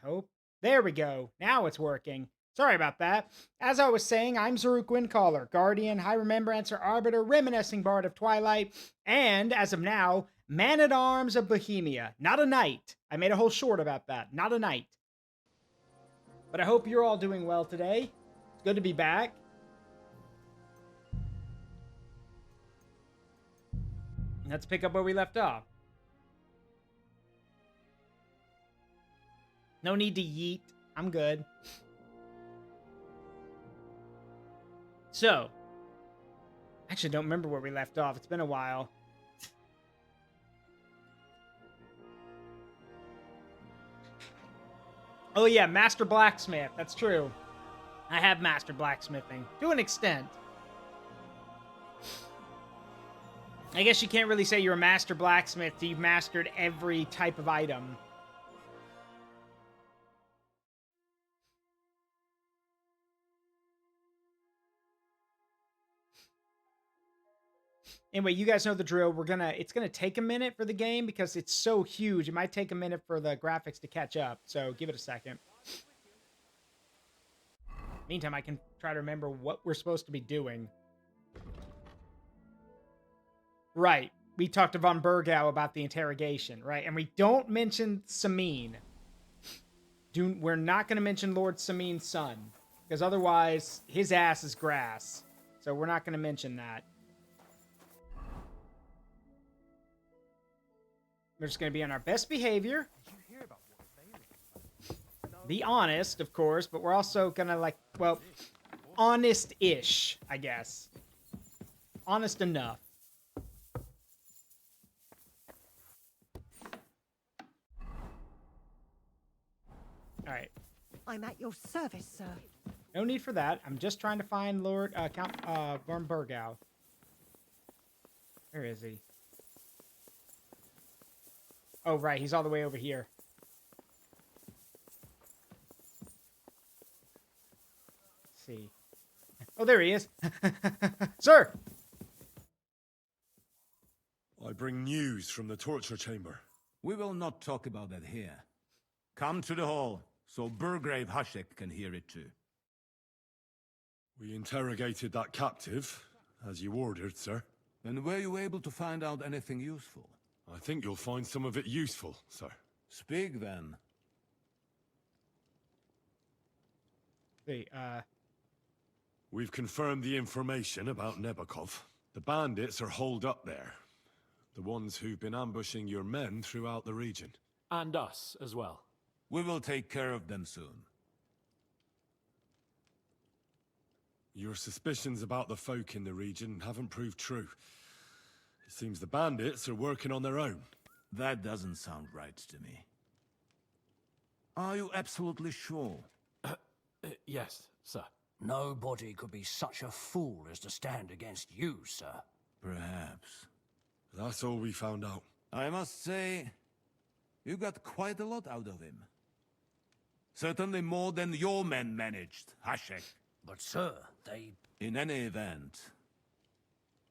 hope. There we go. Now it's working. Sorry about that. As I was saying, I'm Zaruk Windcaller, Guardian, High Remembrancer, Arbiter, Reminiscing Bard of Twilight, and, as of now, Man-at-Arms of Bohemia. Not a knight. I made a whole short about that. Not a knight. But I hope you're all doing well today. It's good to be back. Let's pick up where we left off. No need to yeet. I'm good. So, I actually don't remember where we left off. It's been a while. Oh yeah, Master Blacksmith. That's true. I have Master Blacksmithing. To an extent. I guess you can't really say you're a Master Blacksmith till you've mastered every type of item. Anyway, you guys know the drill. It's gonna take a minute for the game because it's so huge. It might take a minute for the graphics to catch up. So give it a second. Meantime, I can try to remember what we're supposed to be doing. Right. We talked to Von Burgau about the interrogation, right? And we don't mention Samine. We're not going to mention Lord Samine's son, because otherwise his ass is grass. So we're not going to mention that. We're just going to be on our best behavior. Be honest, of course, but we're also going to, like, well, honest-ish, I guess. Honest enough. All right. I'm at your service, sir. No need for that. I'm just trying to find Count Von Burgau. Where is he? Oh, right. He's all the way over here. Let's see. Oh, there he is. Sir! I bring news from the torture chamber. We will not talk about that here. Come to the hall, so Burgrave Hashek can hear it too. We interrogated that captive, as you ordered, sir. And were you able to find out anything useful? I think you'll find some of it useful, sir. Speak then. Wait, We've confirmed the information about Nebakov. The bandits are holed up there. The ones who've been ambushing your men throughout the region. And us as well. We will take care of them soon. Your suspicions about the folk in the region haven't proved true. It seems the bandits are working on their own. That doesn't sound right to me. Are you absolutely sure? Yes, sir. Nobody could be such a fool as to stand against you, sir. Perhaps. That's all we found out. I must say, you got quite a lot out of him. Certainly more than your men managed, Hashek. But, sir, they... In any event,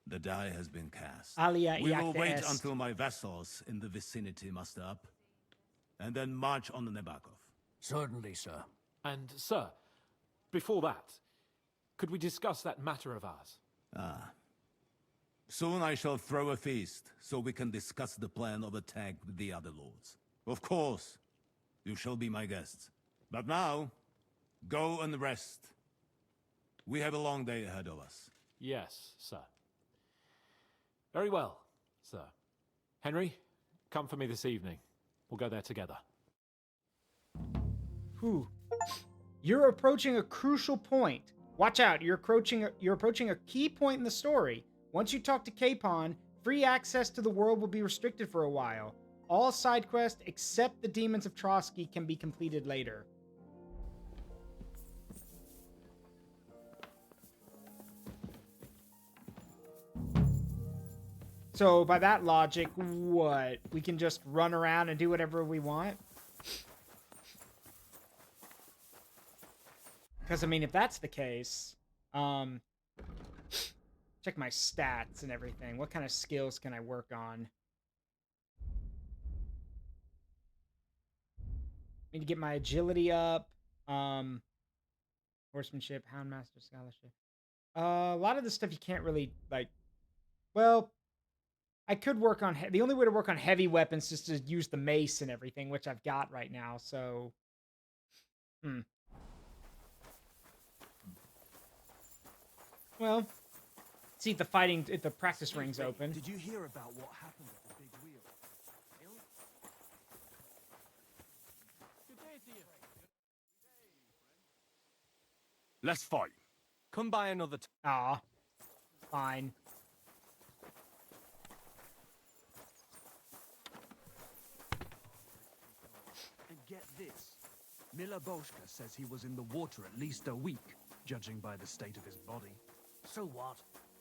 the die has been cast. Alia We will iacta wait est. until my vessels in the vicinity muster up, and then march on the Nebakov. Certainly, sir. And, sir, before that, could we discuss that matter of ours? Ah. Soon I shall throw a feast, so we can discuss the plan of attack with the other lords. Of course, you shall be my guests. But now, go and rest. We have a long day ahead of us. Yes, sir. Very well, sir. Henry, come for me this evening. We'll go there together. Whew. You're approaching a crucial point. Watch out, you're approaching a key point in the story. Once you talk to Capon, free access to the world will be restricted for a while. All side quests except the Demons of Trotsky can be completed later. So by that logic, what? We can just run around and do whatever we want? Because, I mean, if that's the case, check my stats and everything. What kind of skills can I work on? Need to get my agility up. Horsemanship, Houndmaster Scholarship. A lot of this stuff you can't really, like... Well, I could work on... The only way to work on heavy weapons is to use the mace and everything, which I've got right now, so... Well, see if the practice ring's open. Did you hear about what happened at the big wheel? Let's fight. Come by another time. Aw. Fine. And get this. Mila Boschka says he was in the water at least a week, judging by the state of his body. So what?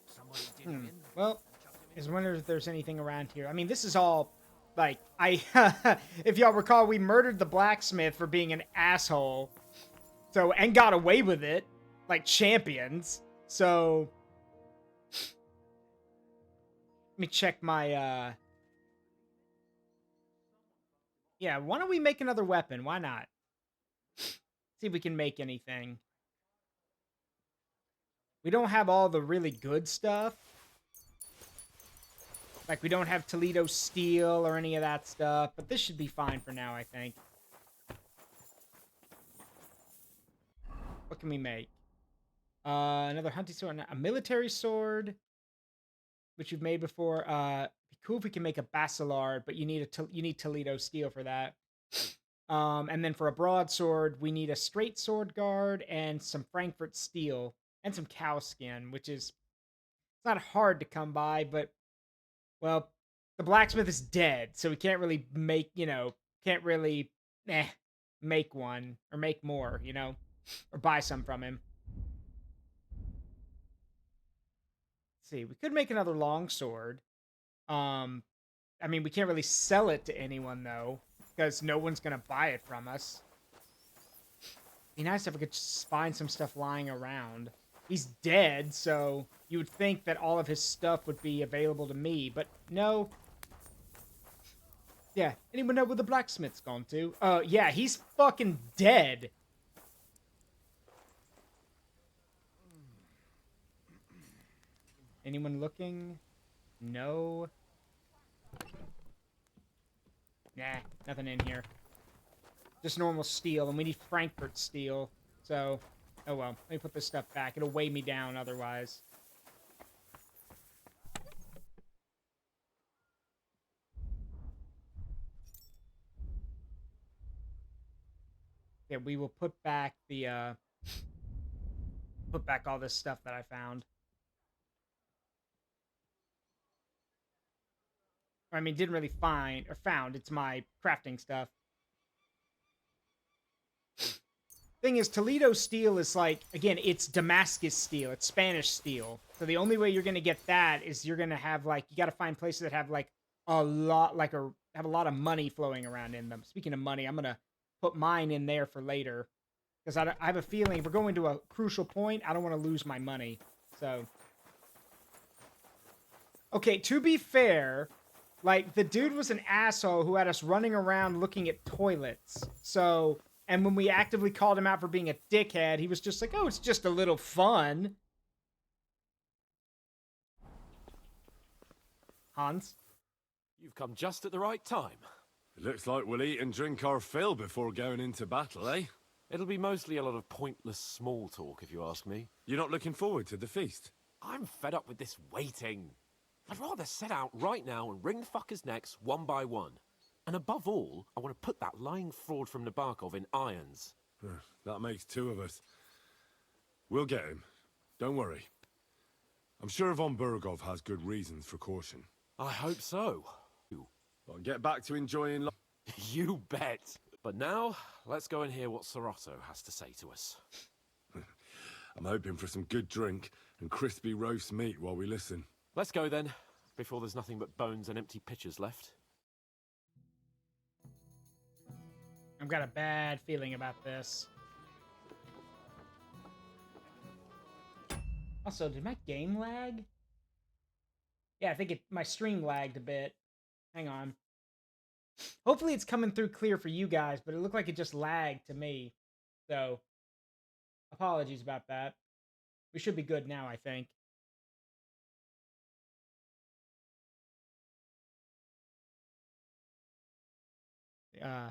Somebody did him in. Well, I was wondering if there's anything around here. I mean, this is all, like, if y'all recall, we murdered the blacksmith for being an asshole. So, and got away with it. Like champions. So... Let me check my, Yeah, why don't we make another weapon? Why not? See if we can make anything. We don't have all the really good stuff. Like, we don't have Toledo steel or any of that stuff. But this should be fine for now, I think. What can we make? Another hunting sword. A military sword. Which you've made before. Be cool if we can make a Basilard, but you need Toledo steel for that. And then for a broadsword, we need a straight sword guard and some Frankfurt steel and some cow skin, which is it's not hard to come by, but well, the blacksmith is dead, so we can't really make, make one or make more, or buy some from him. See, we could make another longsword. I mean, we can't really sell it to anyone, though, because no one's going to buy it from us. Be nice if we could just find some stuff lying around. He's dead, so you would think that all of his stuff would be available to me, but no. Yeah, anyone know where the blacksmith's gone to? Yeah, he's fucking dead. Anyone looking? No. Nah, nothing in here. Just normal steel, and we need Frankfurt steel. So, oh well. Let me put this stuff back. It'll weigh me down otherwise. Yeah, we will put back the, put back all this stuff that I found. I mean, didn't really find, or found. It's my crafting stuff. Thing is, Toledo steel is like, again, it's Damascus steel. It's Spanish steel. So the only way you're going to get that is you're going to have, like, you got to find places that have, like, a lot, like, have a lot of money flowing around in them. Speaking of money, I'm going to put mine in there for later. Because I have a feeling if we're going to a crucial point, I don't want to lose my money. So. Okay, to be fair... Like, the dude was an asshole who had us running around looking at toilets. So, and when we actively called him out for being a dickhead, he was just like, oh, it's just a little fun. Hans? You've come just at the right time. It looks like we'll eat and drink our fill before going into battle, eh? It'll be mostly a lot of pointless small talk, if you ask me. You're not looking forward to the feast? I'm fed up with this waiting. I'd rather set out right now and wring fuckers' necks one by one. And above all, I want to put that lying fraud from Nabokov in irons. That makes two of us. We'll get him. Don't worry. I'm sure Von Burgov has good reasons for caution. I hope so. But get back to enjoying life. You bet. But now, let's go and hear what Sorotto has to say to us. I'm hoping for some good drink and crispy roast meat while we listen. Let's go then, before there's nothing but bones and empty pitchers left. I've got a bad feeling about this. Also, did my game lag? Yeah, I think my stream lagged a bit. Hang on. Hopefully it's coming through clear for you guys, but it looked like it just lagged to me. So, apologies about that. We should be good now, I think. Uh,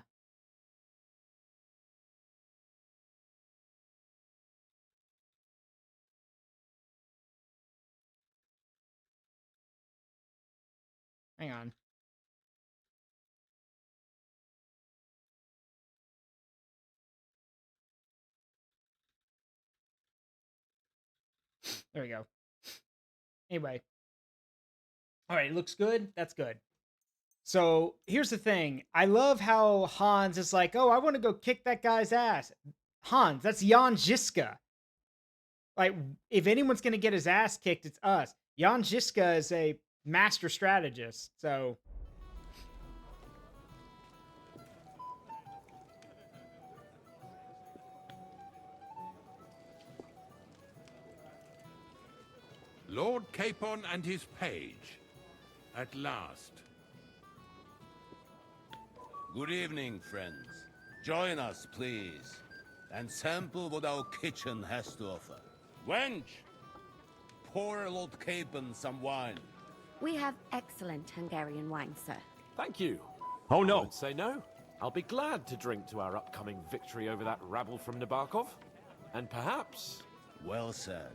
Hang on. There we go. Anyway. All right, it looks good. That's good. So here's the thing. I love how Hans is like, oh, I want to go kick that guy's ass. Hans, that's Jan Zizka. Like, if anyone's going to get his ass kicked, it's us. Jan Zizka is a master strategist. So Lord Capon and his page. At last. Good evening, friends. Join us, please, and sample what our kitchen has to offer. Wench, pour Lord Capon some wine. We have excellent Hungarian wine, sir. Thank you. Oh I no! won't say no. I'll be glad to drink to our upcoming victory over that rabble from Nabokov. And perhaps... Well said.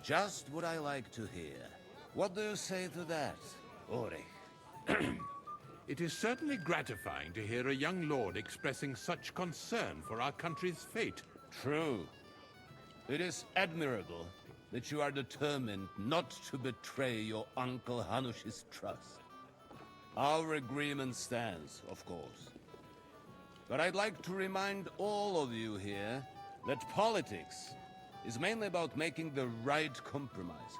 Just what I like to hear. What do you say to that, Ulrich? It is certainly gratifying to hear a young lord expressing such concern for our country's fate. True. It is admirable that you are determined not to betray your Uncle Hanush's trust. Our agreement stands, of course. But I'd like to remind all of you here that politics is mainly about making the right compromises,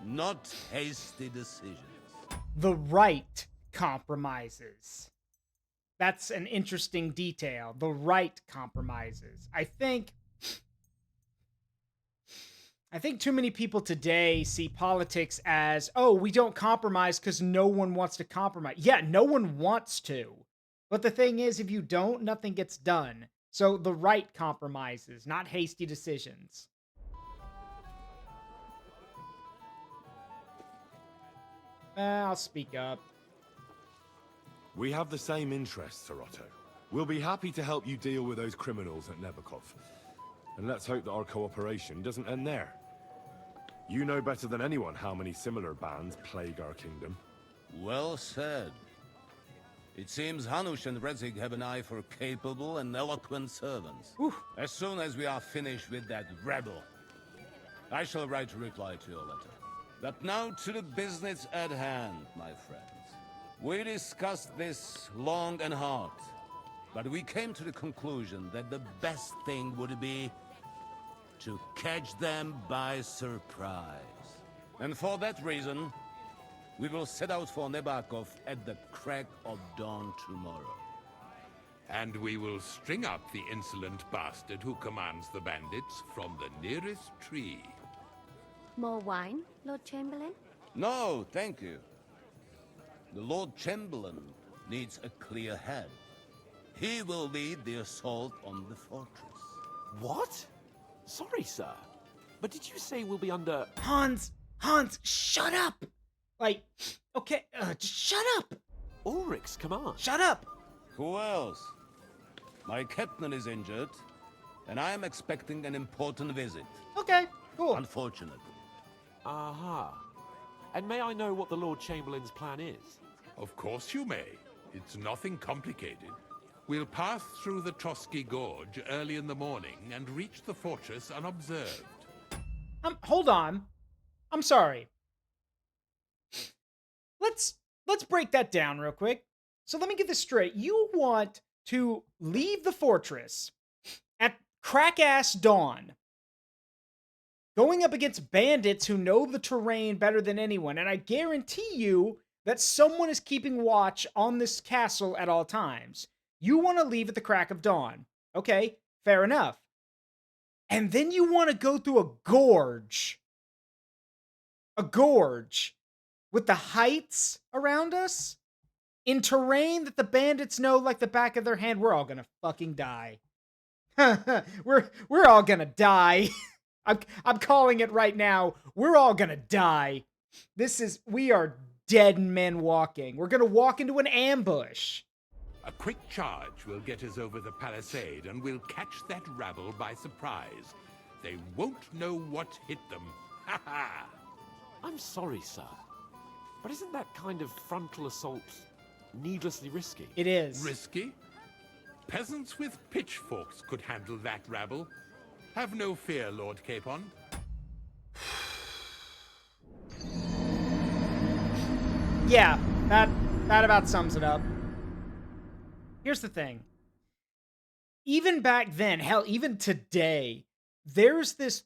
not hasty decisions. the right compromises. That's an interesting detail. The right compromises. I think too many people today see politics as, oh, we don't compromise because no one wants to compromise. Yeah, no one wants to. But the thing is, if you don't, nothing gets done. So the right compromises, not hasty decisions. I'll speak up. We have the same interests, Sir Otto. We'll be happy to help you deal with those criminals at Nebokov. And let's hope that our cooperation doesn't end there. You know better than anyone how many similar bands plague our kingdom. Well said. It seems Hanush and Rezig have an eye for capable and eloquent servants. Whew. As soon as we are finished with that rebel, I shall write a reply to your letter. But now to the business at hand, my friends. We discussed this long and hard, but we came to the conclusion that the best thing would be to catch them by surprise. And for that reason, we will set out for Nebakov at the crack of dawn tomorrow. And we will string up the insolent bastard who commands the bandits from the nearest tree. More wine, Lord Chamberlain? No, thank you. The Lord Chamberlain needs a clear head. He will lead the assault on the fortress. What? Sorry, sir. But did you say we'll be under... Hans, shut up! Like, okay, just shut up! Ulrich's command? Shut up! Who else? My captain is injured, and I am expecting an important visit. Okay, cool. Unfortunately. Aha. And may I know what the Lord Chamberlain's plan is? Of course you may. It's nothing complicated. We'll pass through the Trotsky Gorge early in the morning and reach the fortress unobserved. Hold on. I'm sorry. Let's break that down real quick. So let me get this straight. You want to leave the fortress at crack-ass dawn, going up against bandits who know the terrain better than anyone, and I guarantee you that someone is keeping watch on this castle at all times. You want to leave at the crack of dawn. Okay, fair enough. And then you want to go through a gorge. A gorge with the heights around us? in terrain that the bandits know like the back of their hand, we're all gonna fucking die. we're all gonna die. I'm calling it right now. We're all gonna die. We are dead men walking. We're gonna walk into an ambush. A quick charge will get us over the palisade, and we'll catch that rabble by surprise. They won't know what hit them. Ha ha! I'm sorry, sir. But isn't that kind of frontal assault needlessly risky? It is. Risky? Peasants with pitchforks could handle that rabble. Have no fear, Lord Capon. Yeah, that about sums it up. Here's the thing. Even back then, hell, even today, there's this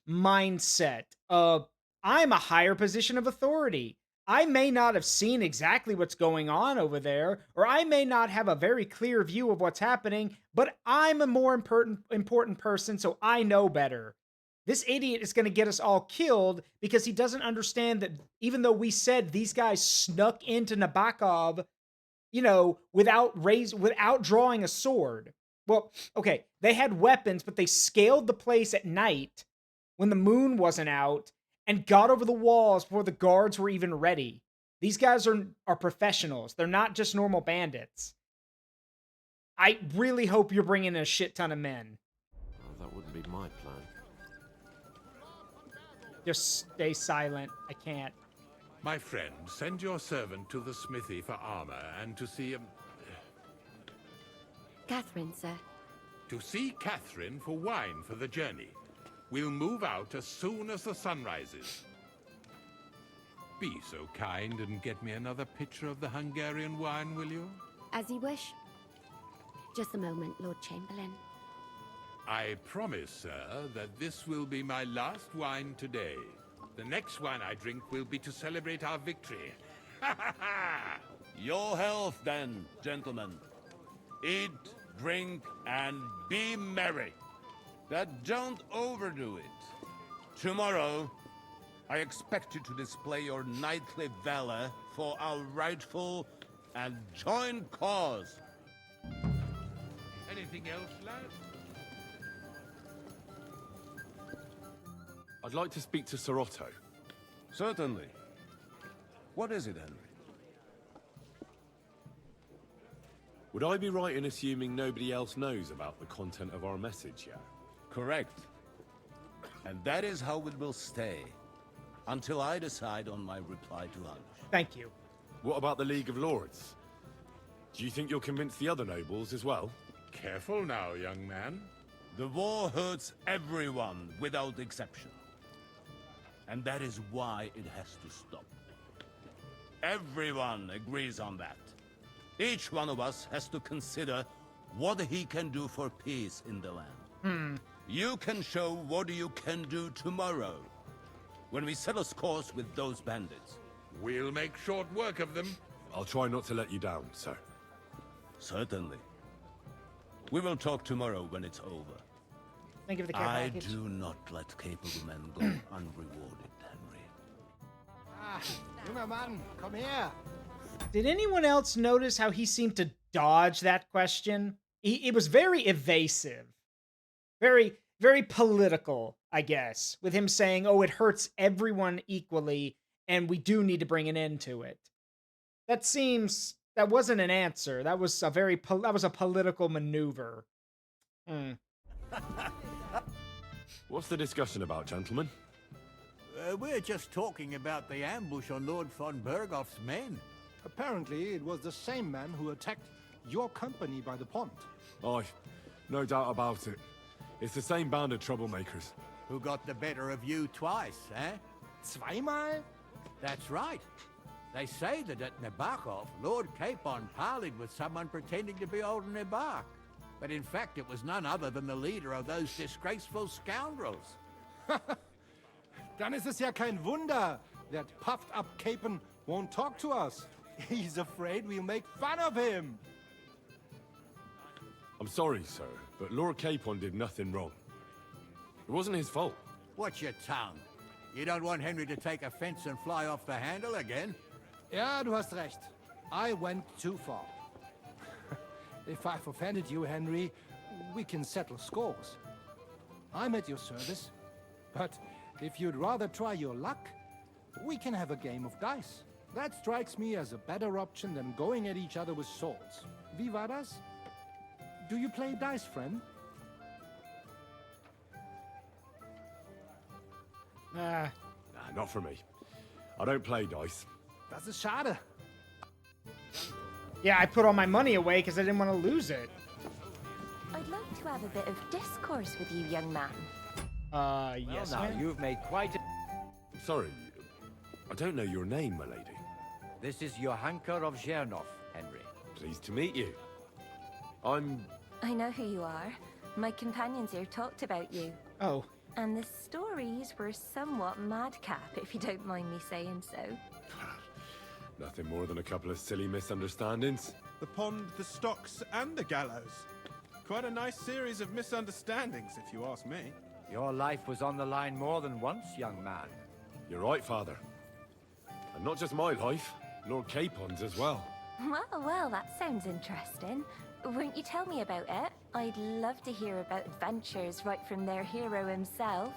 mindset of I'm a higher position of authority. I may not have seen exactly what's going on over there, or I may not have a very clear view of what's happening, but I'm a more important person, so I know better. This idiot is going to get us all killed because he doesn't understand that even though we said these guys snuck into Nabokov, you know, without drawing a sword. Well, okay, they had weapons, but they scaled the place at night when the moon wasn't out and got over the walls before the guards were even ready. These guys are professionals. They're not just normal bandits. I really hope you're bringing in a shit ton of men. Well, that wouldn't be my plan. Just stay silent. I can't. My friend, send your servant to the smithy for armor and to see Catherine, sir. To see Catherine for wine for the journey. We'll move out as soon as the sun rises. Be so kind and get me another pitcher of the Hungarian wine, will you? As you wish. Just a moment, Lord Chamberlain. I promise, sir, that this will be my last wine today. The next wine I drink will be to celebrate our victory. Ha ha ha! Your health, then, gentlemen. Eat, drink, and be merry. But don't overdo it. Tomorrow, I expect you to display your knightly valor for our rightful and joint cause. Anything else, lad? I'd like to speak to Sir Otto. Certainly. What is it, Henry? Would I be right in assuming nobody else knows about the content of our message yet? Correct. And that is how it will stay, until I decide on my reply to lunch. Thank you. What about the League of Lords? Do you think you'll convince the other nobles as well? Careful now, young man. The war hurts everyone without exception. And that is why it has to stop. Everyone agrees on that. Each one of us has to consider what he can do for peace in the land. You can show what you can do tomorrow, when we set a course with those bandits. We'll make short work of them. I'll try not to let you down, sir. Certainly. We will talk tomorrow when it's over. Thank you for the care I package. do not let capable men go unrewarded, Henry. Ah, junger Mann, komm her! Did anyone else notice how he seemed to dodge that question? It was very evasive. Very, very political, I guess, with him saying, oh, it hurts everyone equally, and we do need to bring an end to it. That wasn't an answer. That was a political maneuver. What's the discussion about, gentlemen? We're just talking about the ambush on Lord von Bergoff's men. Apparently, it was the same man who attacked your company by the pond. Aye, no doubt about it. It's the same band of troublemakers. Who got the better of you twice, eh? Zweimal? That's right. They say that at Nabokov, Lord Capon parleyed with someone pretending to be old Nabok. But in fact, it was none other than the leader of those disgraceful scoundrels. Dann ist es ja kein Wunder that puffed-up Capon won't talk to us. He's afraid we'll make fun of him. I'm sorry, sir, but Lord Capon did nothing wrong. It wasn't his fault. Watch your tongue. You don't want Henry to take offense and fly off the handle again? Ja, du hast recht. I went too far. If I've offended you, Henry, we can settle scores. I'm at your service. But if you'd rather try your luck, we can have a game of dice. That strikes me as a better option than going at each other with swords. Vivadas? Do you play dice, friend? Nah, not for me. I don't play dice. Das ist schade. Yeah, I put all my money away because I didn't want to lose it. I'd like to have a bit of discourse with you, young man. Yes, Well, now, ma'am. you've made quite a... Sorry, I don't know your name, my lady. This is Johanka of Zhernov, Henry. Pleased to meet you. I'm... I know who you are. My companions here talked about you. Oh. And the stories were somewhat madcap, if you don't mind me saying so. Nothing more than a couple of silly misunderstandings. The pond, the stocks, and the gallows. Quite a nice series of misunderstandings, if you ask me. Your life was on the line more than once, young man. You're right, Father. And not just my life, Lord Capon's as well. Well, that sounds interesting. Won't you tell me about it? I'd love to hear about adventures right from their hero himself.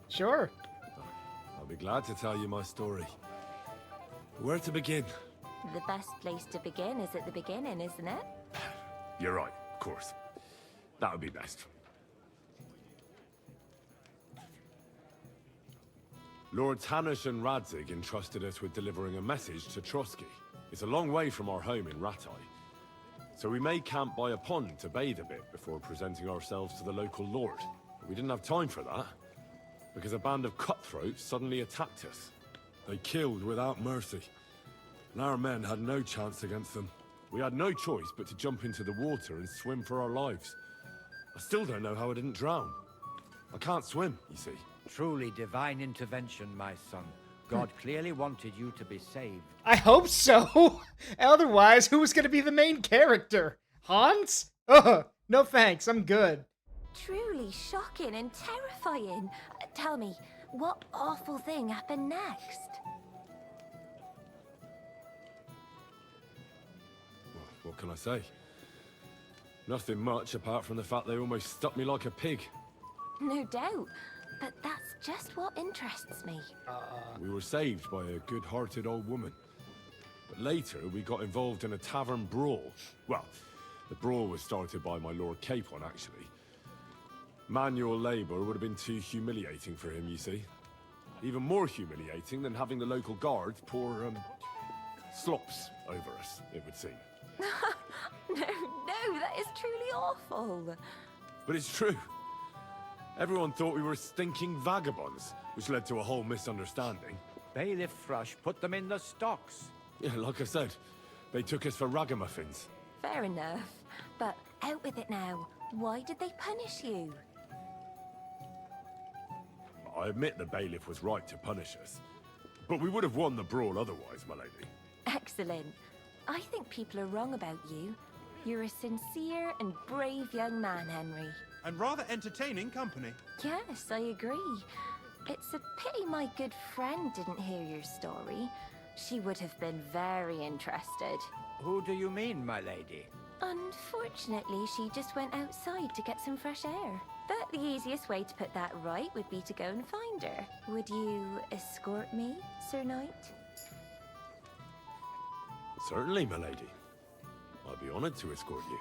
Sure. I'll be glad to tell you my story. Where to begin? The best place to begin is at the beginning, isn't it? You're right, of course. That would be best. Lords Hanush and Radzig entrusted us with delivering a message to Trotsky. It's a long way from our home in Ratai. So we made camp by a pond to bathe a bit before presenting ourselves to the local lord. But we didn't have time for that, because a band of cutthroats suddenly attacked us. They killed without mercy, and our men had no chance against them. We had no choice but to jump into the water and swim for our lives. I still don't know how I didn't drown. I can't swim, you see. Truly divine intervention, my son. God clearly wanted you to be saved. I hope so. Otherwise, who was going to be the main character? Hans? Ugh, no thanks. I'm good. Truly shocking and terrifying. Tell me, what awful thing happened next? What can I say? Nothing much apart from the fact they almost stuck me like a pig. No doubt, but that's just what interests me. We were saved by a good-hearted old woman. But later, we got involved in a tavern brawl. Well, the brawl was started by my Lord Capon, actually. Manual labor would have been too humiliating for him, you see. Even more humiliating than having the local guards pour, slops over us, it would seem. No, that is truly awful. But it's true. Everyone thought we were stinking vagabonds, which led to a whole misunderstanding. Bailiff Thrush put them in the stocks. Yeah, like I said, they took us for ragamuffins. Fair enough, but out with it now. Why did they punish you? I admit the bailiff was right to punish us. But we would have won the brawl otherwise, my lady. Excellent. I think people are wrong about you. You're a sincere and brave young man, Henry. And rather entertaining company. Yes, I agree. It's a pity my good friend didn't hear your story. She would have been very interested. Who do you mean, my lady? Unfortunately, she just went outside to get some fresh air. But the easiest way to put that right would be to go and find her. Would you escort me, Sir Knight? Certainly, my lady. I'd be honored to escort you.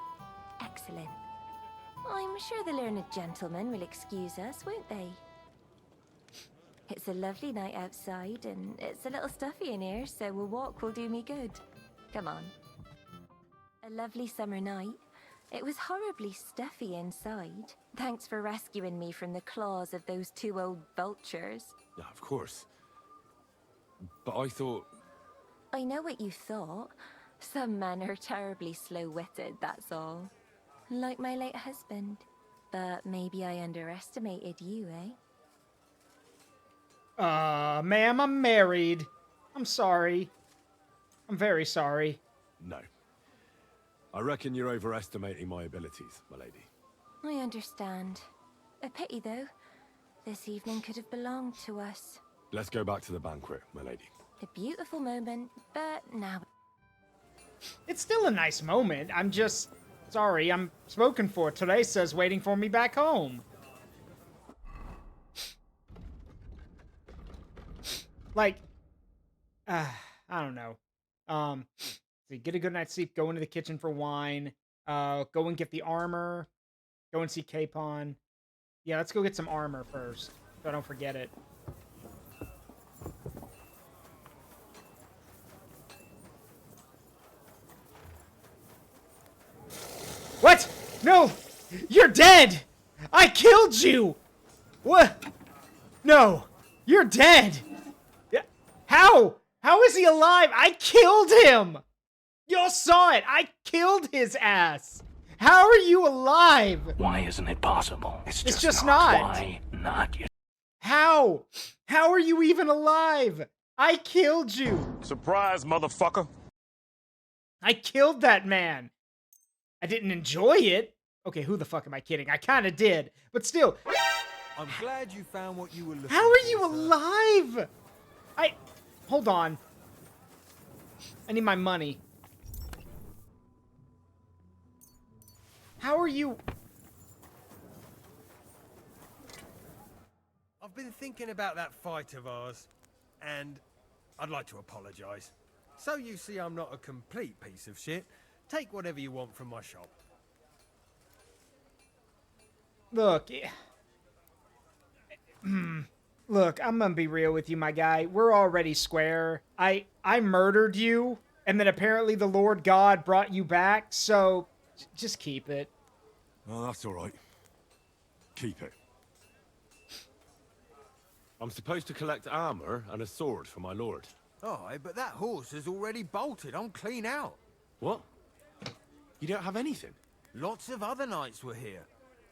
Excellent. I'm sure the learned gentlemen will excuse us, won't they? It's a lovely night outside, and it's a little stuffy in here, so a walk will do me good. Come on. A lovely summer night. It was horribly stuffy inside. Thanks for rescuing me from the claws of those two old vultures. Yeah, of course. But I thought... I know what you thought. Some men are terribly slow-witted, that's all. Like my late husband. But maybe I underestimated you, eh? Ma'am, I'm married. I'm sorry. I'm very sorry. No. I reckon you're overestimating my abilities, my lady. I understand. A pity, though. This evening could have belonged to us. Let's go back to the banquet, my lady. A beautiful moment, but now... It's still a nice moment. I'm just... Sorry, I'm spoken for. Teresa's waiting for me back home. Like... I don't know. So get a good night's sleep, go into the kitchen for wine, go and get the armor, go and see Capon. Yeah, let's go get some armor first, so I don't forget it. What? No! You're dead! I killed you! What? No! You're dead! How? How is he alive? I killed him! Y'all saw it! I killed his ass! How are you alive? Why isn't it possible? It's just not. Why not? How? How are you even alive? I killed you! Surprise, motherfucker! I killed that man! I didn't enjoy it. Okay, who the fuck am I kidding? I kinda did. But still. I'm glad you found what you were looking for. How are you alive? Hold on. I need my money. How are you? I've been thinking about that fight of ours, and I'd like to apologize. So you see I'm not a complete piece of shit. Take whatever you want from my shop. Look. Look, I'm gonna be real with you, my guy. We're already square. I murdered you, and then apparently the Lord God brought you back, so just keep it. Oh, that's all right. Keep it. I'm supposed to collect armor and a sword for my lord. Aye, but that horse is already bolted. I'm clean out. What? You don't have anything? Lots of other knights were here.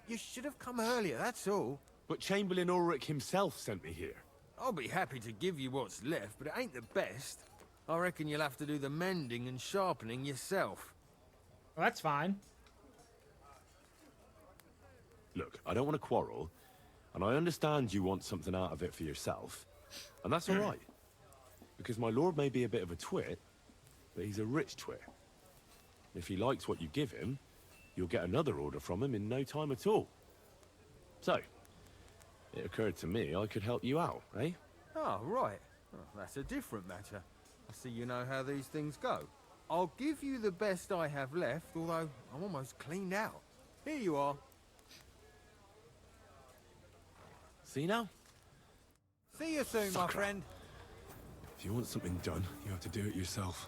You should have come earlier, that's all. But Chamberlain Ulrich himself sent me here. I'll be happy to give you what's left, but it ain't the best. I reckon you'll have to do the mending and sharpening yourself. Well, that's fine. Look, I don't want to quarrel, and I understand you want something out of it for yourself, and that's all right. Because my lord may be a bit of a twit, but he's a rich twit. If he likes what you give him, you'll get another order from him in no time at all. So, it occurred to me I could help you out, eh? Oh, right. Oh, that's a different matter. I see you know how these things go. I'll give you the best I have left, although I'm almost cleaned out. Here you are. See now? See you soon, my friend. If you want something done, you have to do it yourself.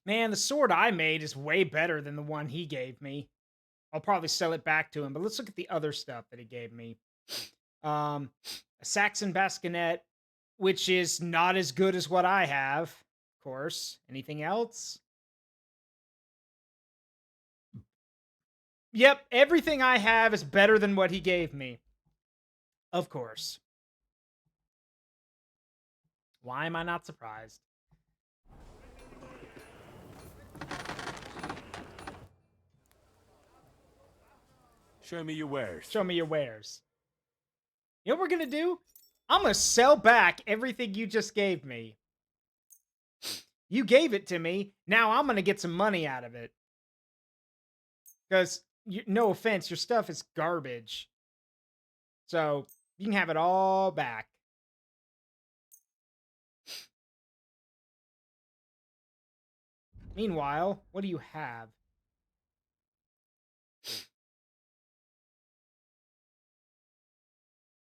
Man, the sword I made is way better than the one he gave me. I'll probably sell it back to him, but let's look at the other stuff that he gave me. A Saxon bascinet, which is not as good as what I have, of course. Anything else? Yep, everything I have is better than what he gave me. Of course. Why am I not surprised? Show me your wares. Show me your wares. You know what we're gonna do? I'm gonna sell back everything you just gave me. You gave it to me. Now I'm gonna get some money out of it. Because, no offense, your stuff is garbage. So, you can have it all back. Meanwhile, what do you have?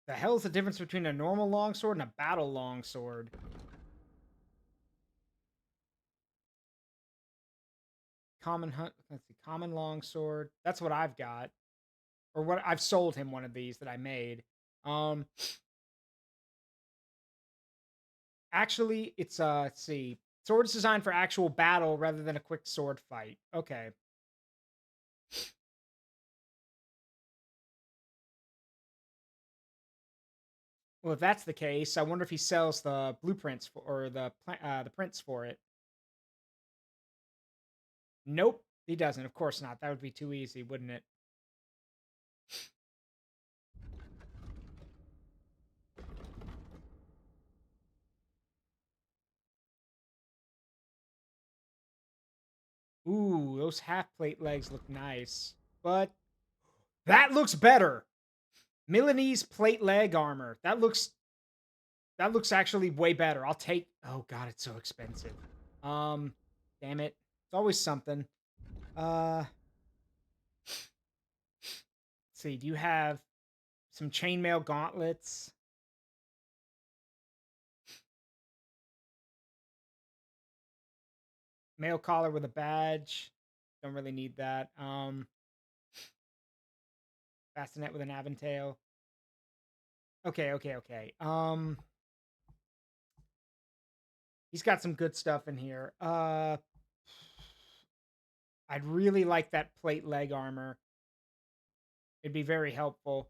The hell is the difference between a normal longsword and a battle longsword? Let's see, common longsword. That's what I've got. Or what I've sold him one of these that I made. Actually, it's let's see. Sword is designed for actual battle rather than a quick sword fight. Okay. Well, if that's the case, I wonder if he sells the blueprints or the prints for it. Nope, he doesn't. Of course not. That would be too easy, wouldn't it? Ooh, those half-plate legs look nice. But that looks better. Milanese plate leg armor. That looks actually way better. I'll take... Oh, God, it's so expensive. Damn it. It's always something. Let's see. Do you have some chainmail gauntlets? Mail collar with a badge. Don't really need that. Bassinet with an aventail. Okay. He's got some good stuff in here. I'd really like that plate leg armor. It'd be very helpful.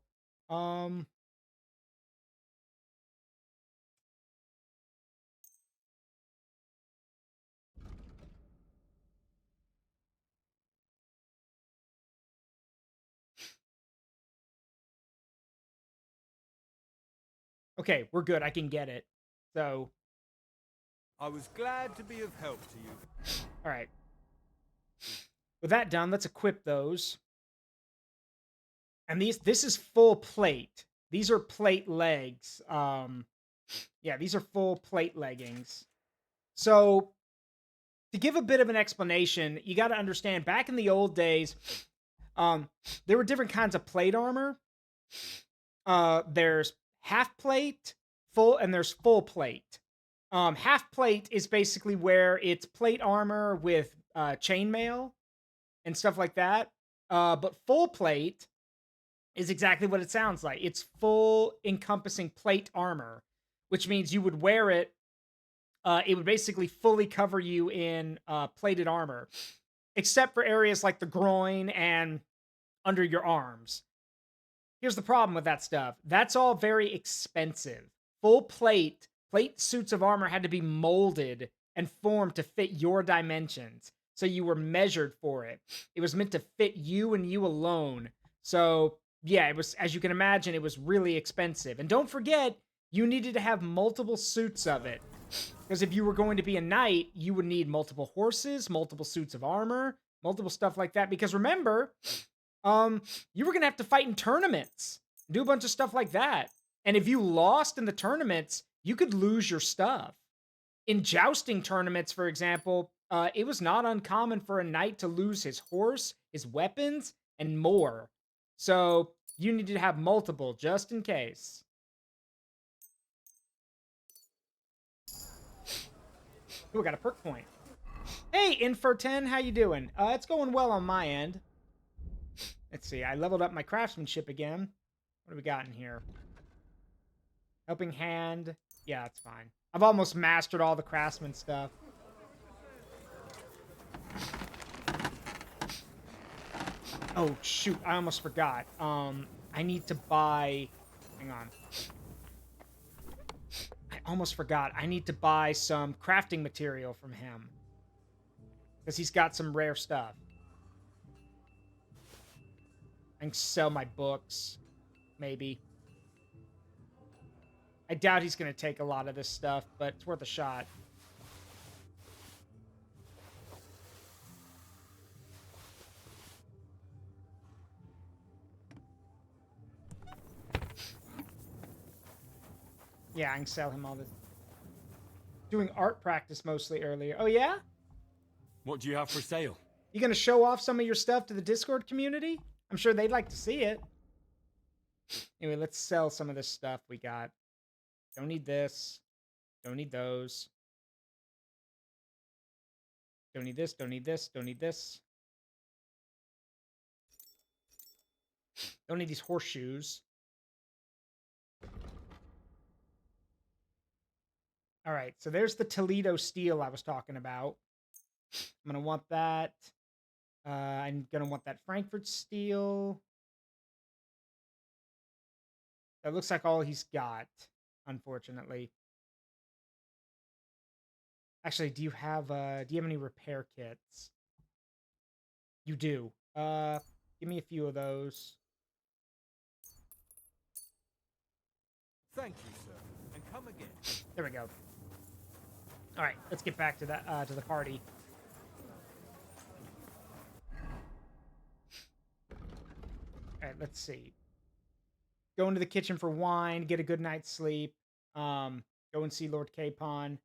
Okay, we're good. I can get it. So, I was glad to be of help to you. all right. With that done, let's equip those. And this is full plate. These are plate legs. Yeah, these are full plate leggings. So, to give a bit of an explanation, you got to understand back in the old days, there were different kinds of plate armor. There's half plate, full, and there's full plate. Half plate is basically where it's plate armor with chainmail and stuff like that. But full plate is exactly what it sounds like. It's full encompassing plate armor, which means you would wear it. It would basically fully cover you in plated armor, except for areas like the groin and under your arms. Here's the problem with that stuff. That's all very expensive. Full plate suits of armor had to be molded and formed to fit your dimensions. So you were measured for it. It was meant to fit you and you alone. So yeah, it was, as you can imagine, it was really expensive. And don't forget, you needed to have multiple suits of it. Because if you were going to be a knight, you would need multiple horses, multiple suits of armor, multiple stuff like that. Because remember, you were going to have to fight in tournaments, do a bunch of stuff like that. And if you lost in the tournaments, you could lose your stuff. In jousting tournaments, for example, it was not uncommon for a knight to lose his horse, his weapons, and more. So you need to have multiple just in case. Ooh, we got a perk point. Hey, Infer10, how you doing? It's going well on my end. Let's see, I leveled up my craftsmanship again. What do we got in here? Helping hand. Yeah, it's fine. I've almost mastered all the craftsman stuff. Oh, shoot, I almost forgot. I need to buy... Hang on. I almost forgot. I need to buy some crafting material from him. Because he's got some rare stuff. I can sell my books. Maybe. I doubt he's going to take a lot of this stuff, but it's worth a shot. Yeah, I can sell him all this. Doing art practice mostly earlier. Oh, yeah? What do you have for sale? You going to show off some of your stuff to the Discord community? I'm sure they'd like to see it. Anyway, let's sell some of this stuff we got. Don't need this. Don't need those. Don't need this, don't need this, don't need this. Don't need these horseshoes. All right, so there's the Toledo steel I was talking about. I'm going to want that. I'm going to want that Frankfurt steel. That looks like all he's got, unfortunately. Actually, do you have any repair kits? You do. Give me a few of those. Thank you, sir. And come again. There we go. All right, let's get back to that to the party. right, let's see. Go into the kitchen for wine, get a good night's sleep. Go and see Lord Capon.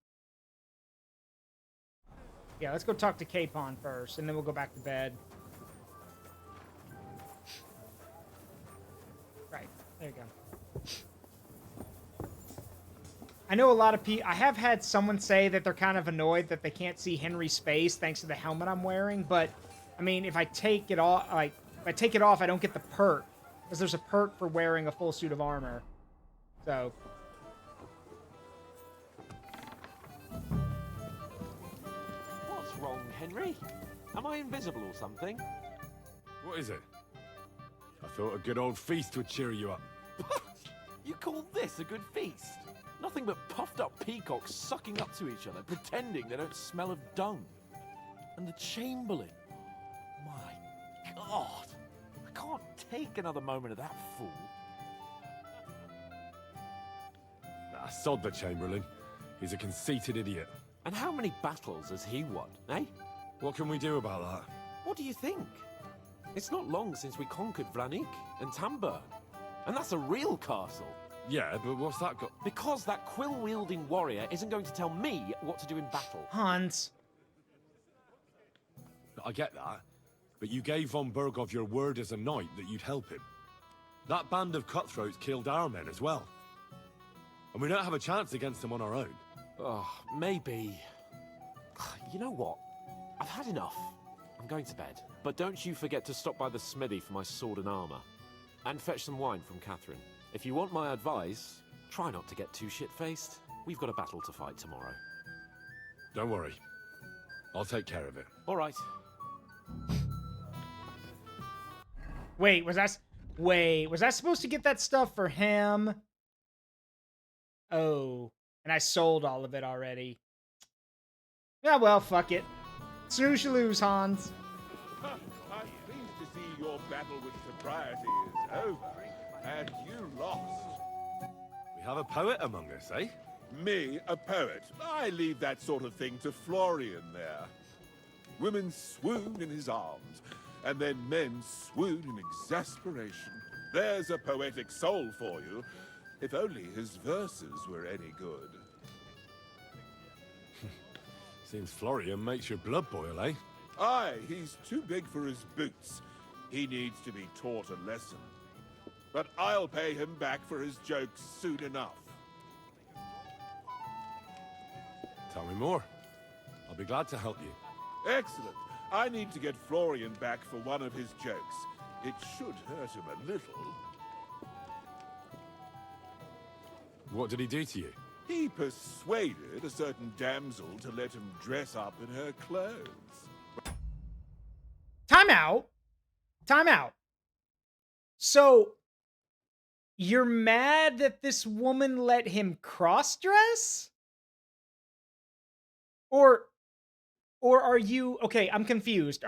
Yeah, let's go talk to Capon first, and then we'll go back to bed. Right, there you go. I know a lot of people... I have had someone say that they're kind of annoyed that they can't see Henry's face thanks to the helmet I'm wearing, but, I mean, if I take it off, I don't get the perk, because there's a perk for wearing a full suit of armor. So... What's wrong, Henry? Am I invisible or something? What is it? I thought a good old feast would cheer you up. You call this a good feast? Nothing but puffed up peacocks sucking up to each other, pretending they don't smell of dung. And the Chamberlain. My God. I can't take another moment of that fool. Nah, sod the Chamberlain. He's a conceited idiot. And how many battles has he won, eh? What can we do about that? What do you think? It's not long since we conquered Vlanik and Tamburn. And that's a real castle. Yeah, but what's that got... Because that quill-wielding warrior isn't going to tell me what to do in battle. Hans. I get that, but you gave von Berghoff your word as a knight that you'd help him. That band of cutthroats killed our men as well. And we don't have a chance against them on our own. Oh, maybe. You know what? I've had enough. I'm going to bed. But don't you forget to stop by the smithy for my sword and armor. And fetch some wine from Catherine. If you want my advice, try not to get too shit-faced. We've got a battle to fight tomorrow. Don't worry. I'll take care of it. All right. Wait, was that supposed to get that stuff for him? Oh, and I sold all of it already. Yeah, well, fuck it. Snooze you lose, Hans. I'm pleased to see your battle with sobriety is over, and you lost. We have a poet among us, eh? Me, a poet. I leave that sort of thing to Florian there. Women swoon in his arms, and then men swoon in exasperation. There's a poetic soul for you, if only his verses were any good. Seems Florian makes your blood boil, eh? Aye, he's too big for his boots. He needs to be taught a lesson. But I'll pay him back for his jokes soon enough. Tell me more. I'll be glad to help you. Excellent. I need to get Florian back for one of his jokes. It should hurt him a little. What did he do to you? He persuaded a certain damsel to let him dress up in her clothes. Time out. Time out. So, you're mad that this woman let him cross-dress? Or are you... Okay, I'm confused.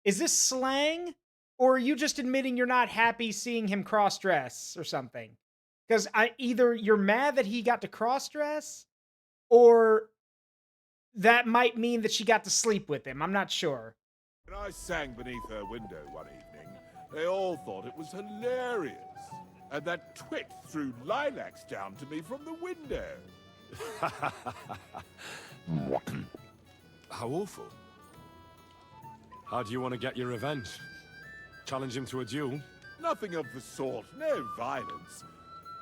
Is this slang? Or are you just admitting you're not happy seeing him cross-dress or something? Because either you're mad that he got to cross-dress, or that might mean that she got to sleep with him. I'm not sure. When I sang beneath her window one evening, they all thought it was hilarious. And that twit threw lilacs down to me from the window. How awful. How do you want to get your revenge? Challenge him to a duel? Nothing of the sort. No violence.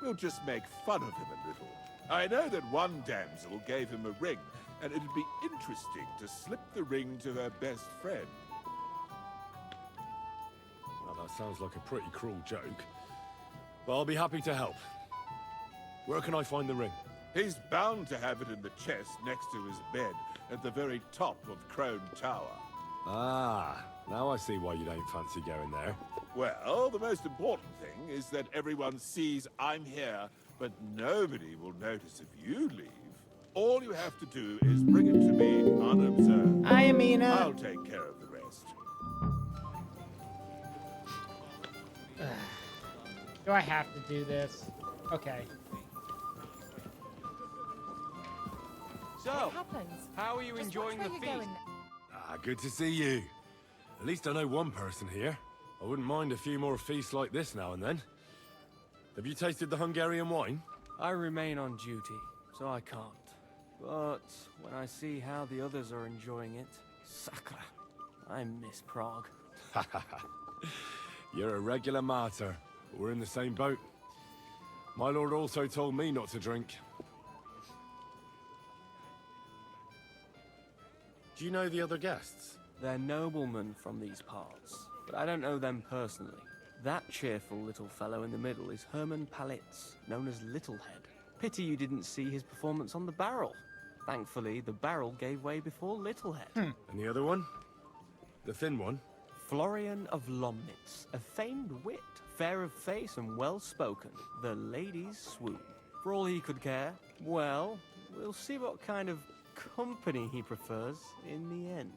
We'll just make fun of him a little. I know that one damsel gave him a ring, and it'd be interesting to slip the ring to her best friend. Well, that sounds like a pretty cruel joke. But I'll be happy to help. Where can I find the ring? He's bound to have it in the chest next to his bed at the very top of Crone Tower. Ah, now I see why you don't fancy going there. Well, the most important thing is that everyone sees I'm here, but nobody will notice if you leave. All you have to do is bring it to me unobserved. Hi, Amina. I'll take care of the rest. Do I have to do this? Okay. So, how are you enjoying the feast? Ah, good to see you. At least I know one person here. I wouldn't mind a few more feasts like this now and then. Have you tasted the Hungarian wine? I remain on duty, so I can't. But when I see how the others are enjoying it, Sakra, I miss Prague. You're a regular martyr. We're in the same boat. My lord also told me not to drink. Do you know the other guests? They're noblemen from these parts, but I don't know them personally. That cheerful little fellow in the middle is Herman Palitz, known as Littlehead. Pity you didn't see his performance on the barrel. Thankfully, the barrel gave way before Littlehead. And the other one? The thin one? Florian of Lomnitz, a famed wit, fair of face and well-spoken. The ladies swoon. For all he could care, well, we'll see what kind of company he prefers in the end.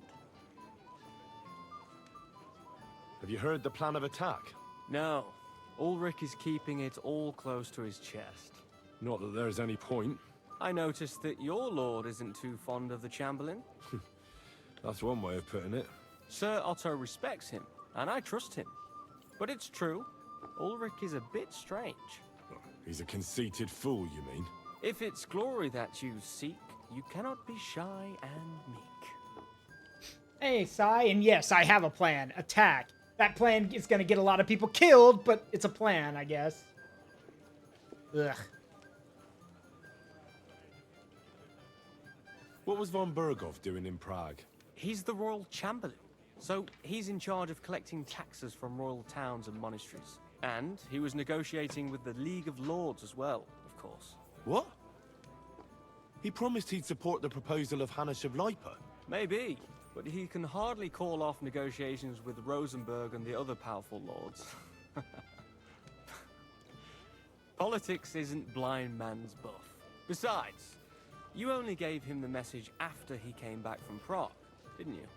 Have you heard the plan of attack? No. Ulrich is keeping it all close to his chest. Not that there's any point. I noticed that your lord isn't too fond of the Chamberlain. That's one way of putting it. Sir Otto respects him, and I trust him. But it's true, Ulrich is a bit strange. He's a conceited fool, you mean? If it's glory that you seek, you cannot be shy and meek. Hey, Sai, and yes, I have a plan. Attack. That plan is going to get a lot of people killed, but it's a plan, I guess. Ugh. What was von Berghoff doing in Prague? He's the royal chamberlain, so he's in charge of collecting taxes from royal towns and monasteries. And he was negotiating with the League of Lords as well, of course. What? He promised he'd support the proposal of Hannes of Lipa. Maybe, but he can hardly call off negotiations with Rosenberg and the other powerful lords. Politics isn't blind man's buff. Besides, you only gave him the message after he came back from Prague, didn't you?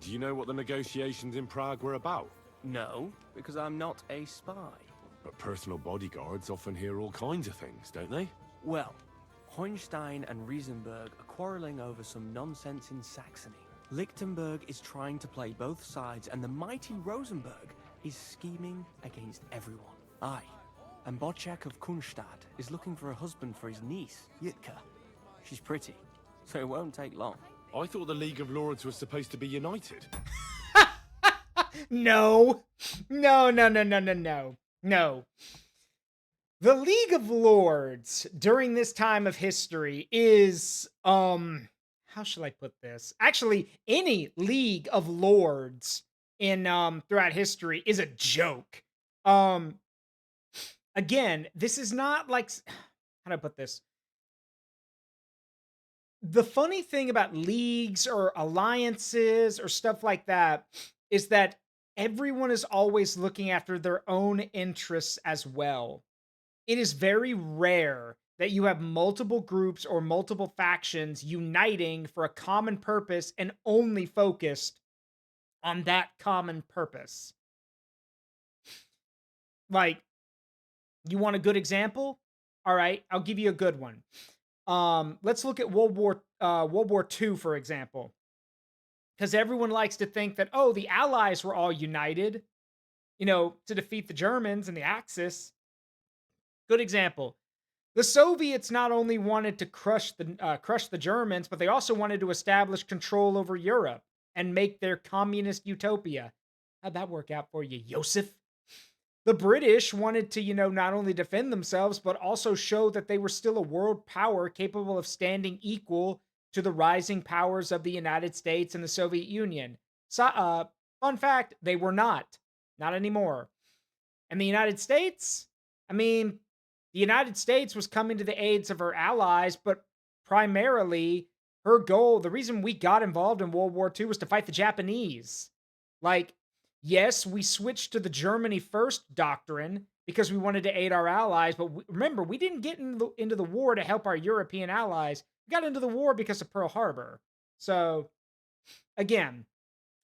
Do you know what the negotiations in Prague were about? No, because I'm not a spy. But personal bodyguards often hear all kinds of things, don't they? Well, Hohenstein and Riesenberg are quarreling over some nonsense in Saxony. Lichtenberg is trying to play both sides, and the mighty Rosenberg is scheming against everyone. Aye, and Bocek of Kunstadt is looking for a husband for his niece, Yitka. She's pretty, so it won't take long. I thought the League of Lords was supposed to be united. No. No. The League of Lords during this time of history is, how shall I put this? Actually, any League of Lords in, throughout history is a joke. Again, this is not like, how do I put this? The funny thing about leagues or alliances or stuff like that is that everyone is always looking after their own interests as well. It is very rare that you have multiple groups or multiple factions uniting for a common purpose and only focused on that common purpose. Like, you want a good example? All right, I'll give you a good one. Let's look at World War II, for example. Because everyone likes to think that, oh, the Allies were all united, to defeat the Germans and the Axis. Good example. The Soviets not only wanted to crush the Germans, but they also wanted to establish control over Europe and make their communist utopia. How'd that work out for you, Joseph? The British wanted to, not only defend themselves, but also show that they were still a world power capable of standing equal to the rising powers of the United States and the Soviet Union. So, fun fact, they were not. Not anymore. And the United States? The United States was coming to the aids of her allies, but primarily her goal, the reason we got involved in World War II was to fight the Japanese. Yes, we switched to the Germany first doctrine because we wanted to aid our allies, but remember, we didn't get into the war to help our European allies. We got into the war because of Pearl Harbor. So, again,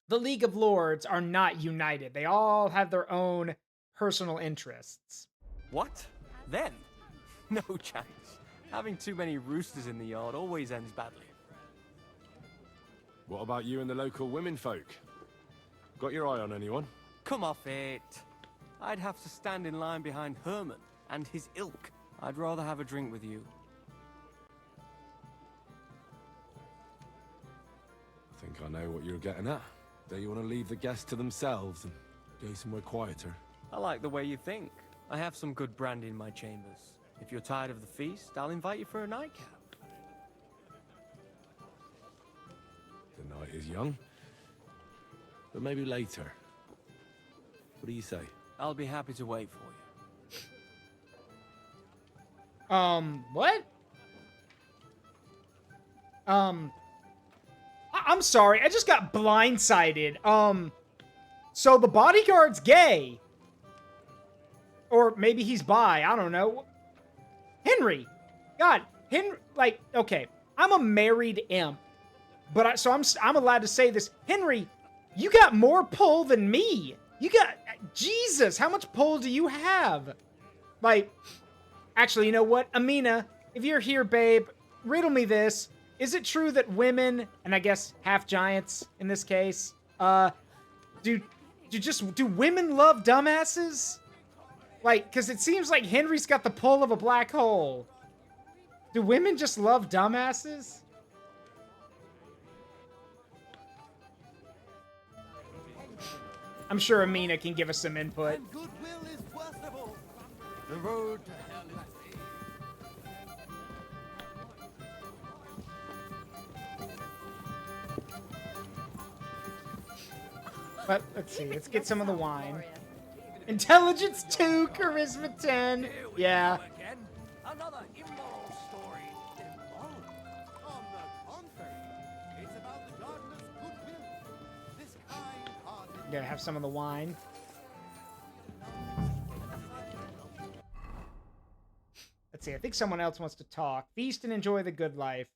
the League of Lords are not united. They all have their own personal interests. What? Then? No chance. Having too many roosters in the yard always ends badly. What about you and the local women folk? Got your eye on anyone? Come off it. I'd have to stand in line behind Herman and his ilk. I'd rather have a drink with you. I think I know what you're getting at. Do you want to leave the guests to themselves and go somewhere quieter? I like the way you think. I have some good brandy in my chambers. If you're tired of the feast, I'll invite you for a nightcap. The night is young. But maybe later. What do you say? I'll be happy to wait for you. What? I'm sorry, I just got blindsided. So the bodyguard's gay. Or maybe he's bi, I don't know. Henry! God, Henry, like, okay, I'm a married imp. But so I'm allowed to say this. Henry, you got more pull than me. You got, Jesus, how much pull do you have? Like, actually, you know what? Amina, if you're here, babe, riddle me this. Is it true that women, and I guess half giants in this case, do women love dumbasses? Like, because it seems like Henry's got the pull of a black hole. Do women just love dumbasses? I'm sure Amina can give us some input. Goodwill is worst of all. The road to hell is paved. But let's see, let's get some of the wine. Intelligence 2, charisma 10. Yeah. Another immoral story. Immoral? On the contrary, it's about the gardener's goodwill. This kind-hearted... Gonna have some of the wine. Let's see, I think someone else wants to talk. Feast and enjoy the good life.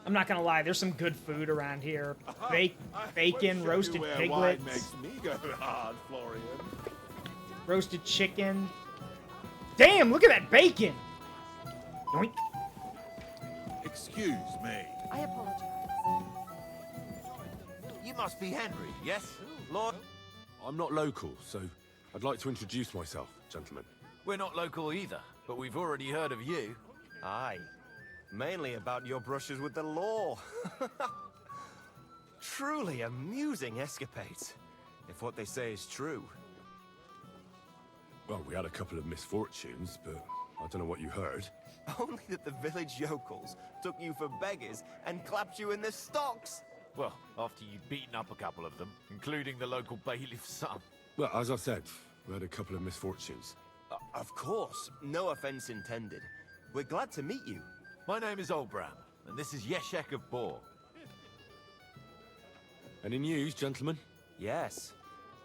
I'm not gonna lie, there's some good food around here. Bacon, roasted piglets. Wine makes me go hard, Florian. Roasted chicken. Damn, look at that bacon! Yoink. Excuse me. I apologize. You must be Henry, yes? Lord? I'm not local, so I'd like to introduce myself, gentlemen. We're not local either, but we've already heard of you. Aye. Mainly about your brushes with the law. Truly amusing escapades, if what they say is true. Well, we had a couple of misfortunes, but I don't know what you heard. Only that the village yokels took you for beggars and clapped you in the stocks. Well, after you'd beaten up a couple of them, including the local bailiff's son. Well, as I said, we had a couple of misfortunes. Of course, no offense intended. We're glad to meet you. My name is Olbram, and this is Yeshek of Bor. Any news, gentlemen? Yes.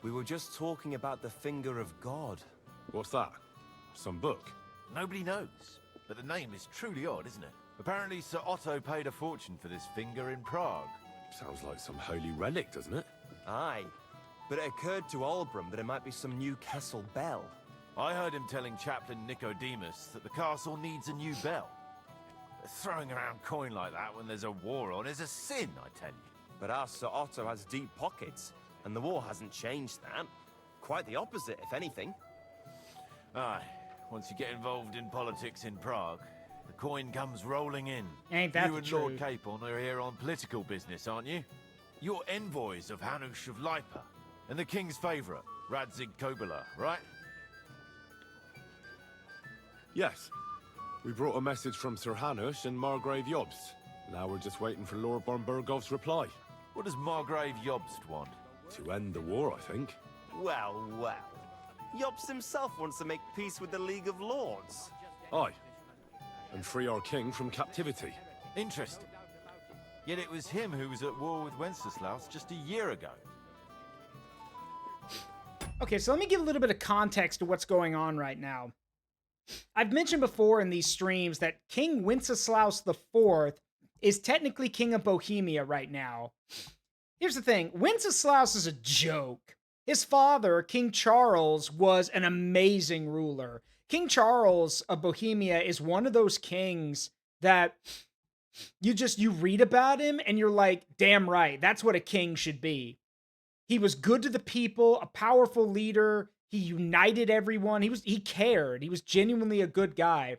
We were just talking about the Finger of God. What's that? Some book? Nobody knows, but the name is truly odd, isn't it? Apparently Sir Otto paid a fortune for this finger in Prague. Sounds like some holy relic, doesn't it? Aye. But it occurred to Olbram that it might be some new castle bell. I heard him telling Chaplain Nicodemus that the castle needs a new bell. Throwing around coin like that when there's a war on is a sin, I tell you. But our Sir Otto has deep pockets, and the war hasn't changed that. Quite the opposite, if anything. Aye, once you get involved in politics in Prague, the coin comes rolling in. Ain't that you the and Lord truth? Capon are here on political business, aren't you? You're envoys of Hanush of Lipa, and the king's favourite, Radzig Kobyla, right? Yes. We brought a message from Sir Hanush and Margrave Jobst. Now we're just waiting for Lord Bornbergov's reply. What does Margrave Jobst want? To end the war, I think. Well, well. Jobst himself wants to make peace with the League of Lords. Aye. And free our king from captivity. Interesting. Yet it was him who was at war with Wenceslaus just a year ago. Okay, so let me give a little bit of context to what's going on right now. I've mentioned before in these streams that King Wenceslaus IV is technically king of Bohemia right now. Here's the thing. Wenceslaus is a joke. His father, King Charles, was an amazing ruler. King Charles of Bohemia is one of those kings that you read about him and you're like, damn right, that's what a king should be. He was good to the people, a powerful leader. He united everyone. He cared. He was genuinely a good guy.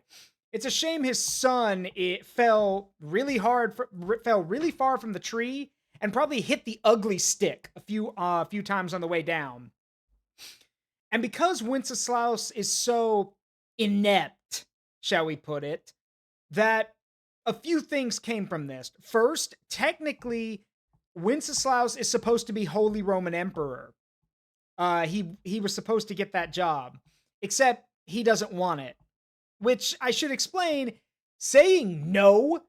It's a shame his son fell really fell really far from the tree and probably hit the ugly stick a few times on the way down. And because Wenceslaus is so inept, shall we put it, that a few things came from this. First, technically, Wenceslaus is supposed to be Holy Roman Emperor. He was supposed to get that job, except he doesn't want it. Which I should explain, saying no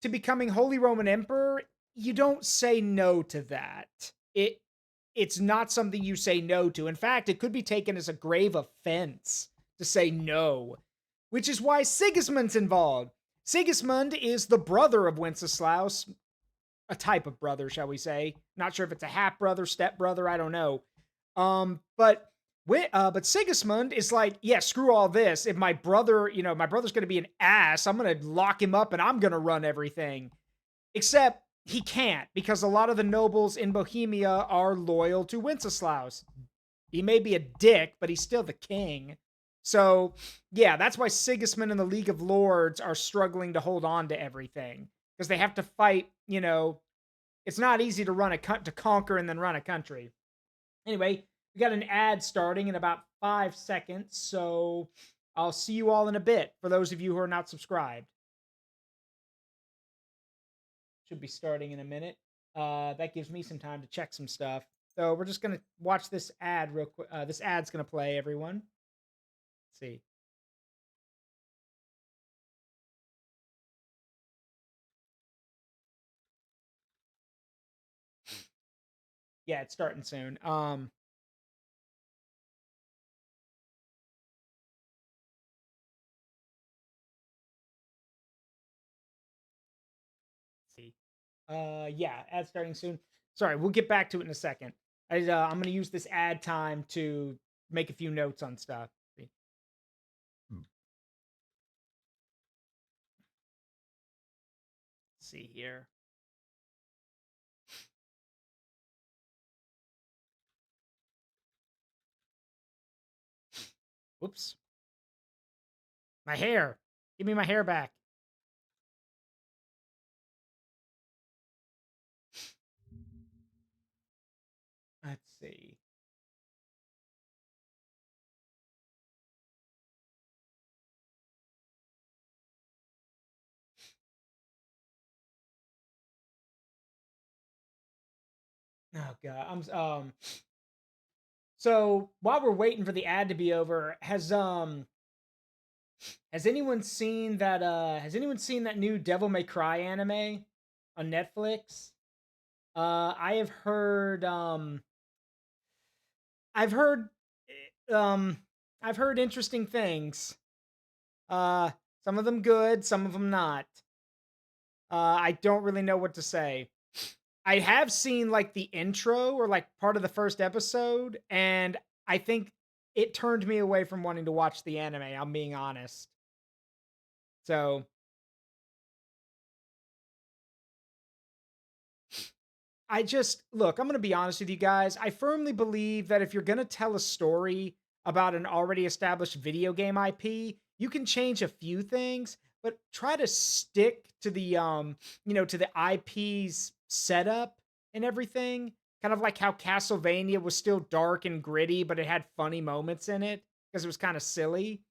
to becoming Holy Roman Emperor, you don't say no to that. It's not something you say no to. In fact, it could be taken as a grave offense to say no, which is why Sigismund's involved. Sigismund is the brother of Wenceslaus, a type of brother, shall we say. Not sure if it's a half brother, step brother, I don't know. But Sigismund is like, yeah, screw all this. If my brother, my brother's going to be an ass, I'm going to lock him up and I'm going to run everything. Except he can't, because a lot of the nobles in Bohemia are loyal to Wenceslaus. He may be a dick, but he's still the king. So, yeah, that's why Sigismund and the League of Lords are struggling to hold on to everything. Because they have to fight, it's not easy to to conquer and then run a country. Anyway, we got an ad starting in about 5 seconds, so I'll see you all in a bit for those of you who are not subscribed. Should be starting in a minute. That gives me some time to check some stuff. So we're just going to watch this ad real quick. This ad's going to play, everyone. Let's see. Yeah, it's starting soon. See. Yeah, ad starting soon. Sorry, we'll get back to it in a second. I'm going to use this ad time to make a few notes on stuff. See. Let's see here. Whoops. My hair. Give me my hair back. Let's see. Oh god. So while we're waiting for the ad to be over, has anyone seen that new Devil May Cry anime on Netflix? I have heard I've heard I've heard interesting things. Some of them good, some of them not. I don't really know what to say. I have seen like the intro or like part of the first episode, and I think it turned me away from wanting to watch the anime. I'm being honest. So look, I'm going to be honest with you guys. I firmly believe that if you're going to tell a story about an already established video game IP, you can change a few things, but try to stick to to the IP's setup and everything. Kind of like how Castlevania was still dark and gritty, but it had funny moments in it because it was kind of silly.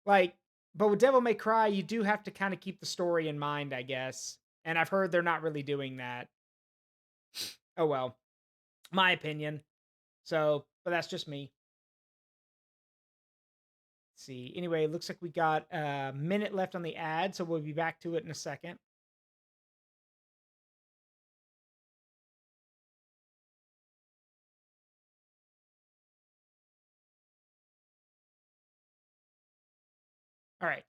Like, but with Devil May Cry, you do have to kind of keep the story in mind, I guess. And I've heard they're not really doing that. Oh well, my opinion. So, but that's just me. Let's see. Anyway, it looks like we got a minute left on the ad, so we'll be back to it in a second. All right.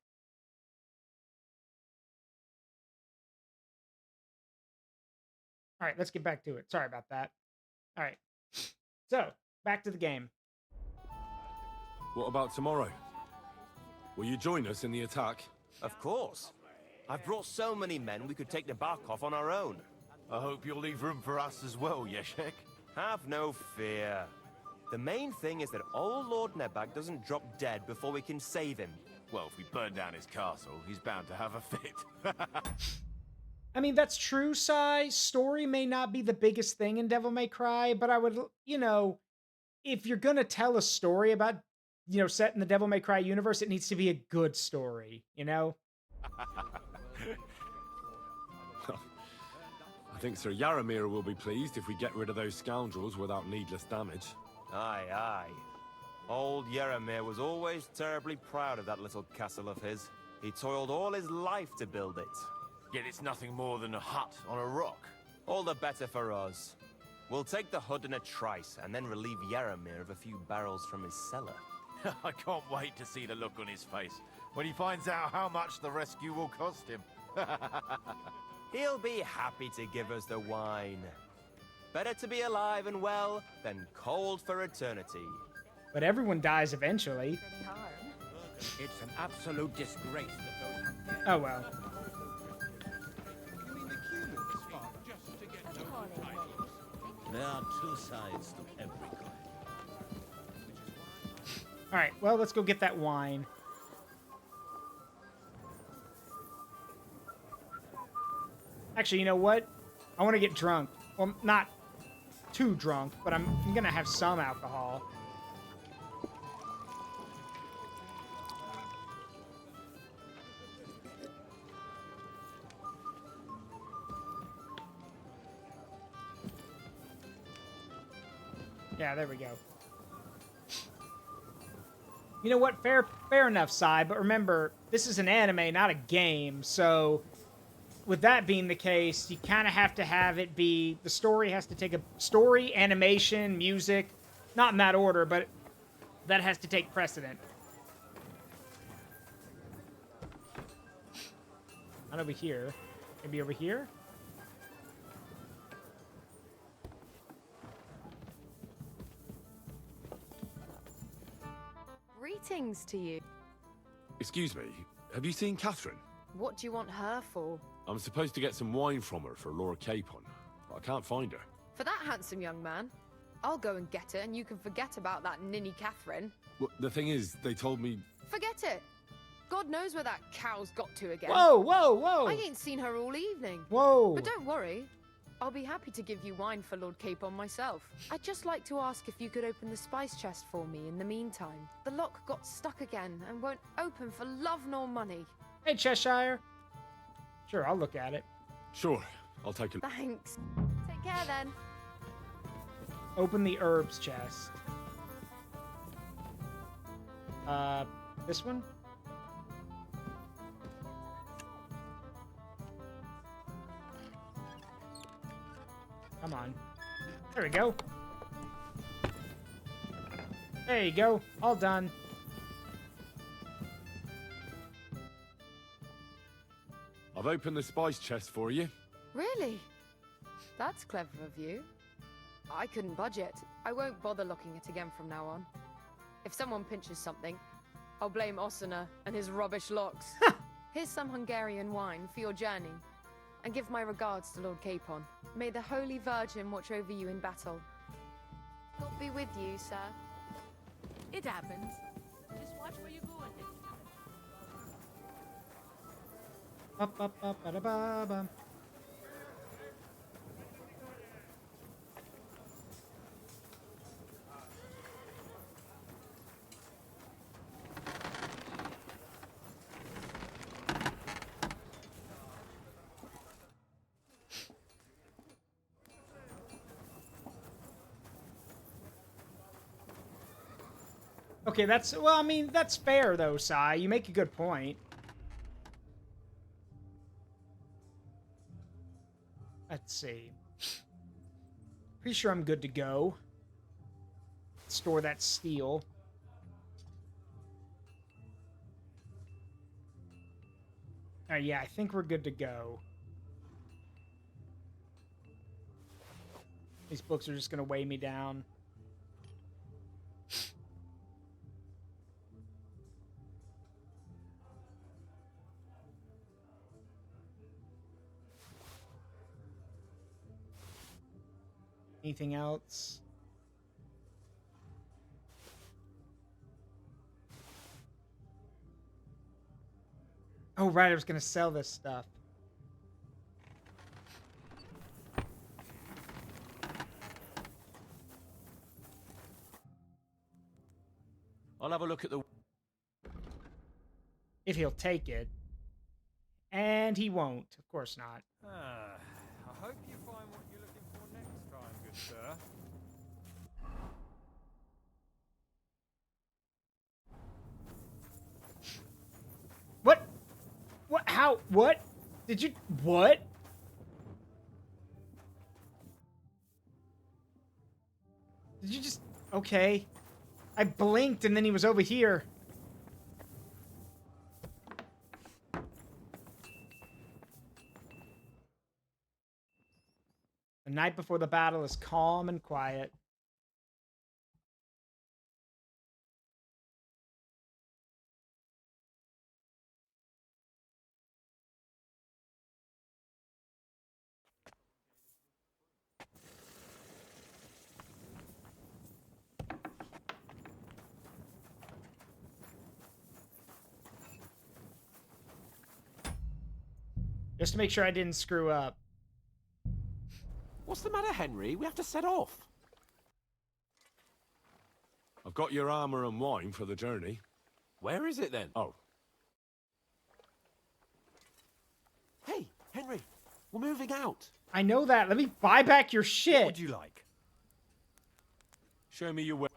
All right, let's get back to it. Sorry about that. All right. So, back to the game. What about tomorrow? Will you join us in the attack? Of course. I've brought so many men we could take the bark off on our own. I hope you'll leave room for us as well, Yeshek. Have no fear. The main thing is that old Lord Nebag doesn't drop dead before we can save him. Well, if we burn down his castle, he's bound to have a fit. I mean, that's true, Sai. Story may not be the biggest thing in Devil May Cry, but I would, you know, if you're gonna tell a story about, you know, set in the Devil May Cry universe, it needs to be a good story, you know? I think Sir Yaramir will be pleased if we get rid of those scoundrels without needless damage. Aye, aye. Old Yaramir was always terribly proud of that little castle of his. He toiled all his life to build it. Yet it's nothing more than a hut on a rock. All the better for us. We'll take the hood in a trice, and then relieve Yaramir of a few barrels from his cellar. I can't wait to see the look on his face when he finds out how much the rescue will cost him. He'll be happy to give us the wine. Better to be alive and well than cold for eternity. But everyone dies eventually. It's an absolute disgrace that those... Oh well. There are two sides to every coin. Alright, well, let's go get that wine. Actually, you know what? I want to get drunk. Well, not too drunk, but I'm gonna have some alcohol. Yeah, there we go. You know what? Fair enough, Sai, but remember, this is an anime, not a game, so with that being the case, you kind of have to have it be, the story has to take a story, animation, music, not in that order, but that has to take precedent. Not over here. Maybe over here? Greetings to you. Excuse me, have you seen Catherine? What do you want her for? I'm supposed to get some wine from her for Lord Capon, but I can't find her. For that handsome young man? I'll go and get it, and you can forget about that ninny Catherine. Well, the thing is, they told me... Forget it! God knows where that cow's got to again. Whoa, whoa, whoa! I ain't seen her all evening. Whoa! But don't worry. I'll be happy to give you wine for Lord Capon myself. I'd just like to ask if you could open the spice chest for me in the meantime. The lock got stuck again and won't open for love nor money. Hey, Cheshire. Sure, I'll look at it. Sure, I'll take a... Thanks. Take care then. Open the herbs chest. This one? Come on. There we go. There you go. All done. I've opened the spice chest for you. Really? That's clever of you. I couldn't budget. I won't bother looking at it again from now on. If someone pinches something, I'll blame Osuna and his rubbish locks. Here's some Hungarian wine for your journey. And give my regards to Lord Capon. May the Holy Virgin watch over you in battle. God be with you, sir. It happens. Just watch where you go with it. Ba-ba-ba-ba-da-ba-ba. Okay, that's, well, I mean, that's fair, though, Sai. You make a good point. Let's see. Pretty sure I'm good to go. Store that steel. Alright, yeah, I think we're good to go. These books are just gonna weigh me down. Anything else? Oh, right, I was gonna sell this stuff. I'll have a look at the... If he'll take it. And he won't. Of course not. I hope you find what you're looking for next time, good sir. What? What? How? What? Did you... What? Did you just... Okay. I blinked and then he was over here. The night before the battle is calm and quiet. Just to make sure I didn't screw up. What's the matter, Henry? We have to set off. I've got your armor and wine for the journey. Where is it, then? Oh. Hey, Henry, we're moving out. I know that. Let me buy back your shit. What would you like? Show me your way.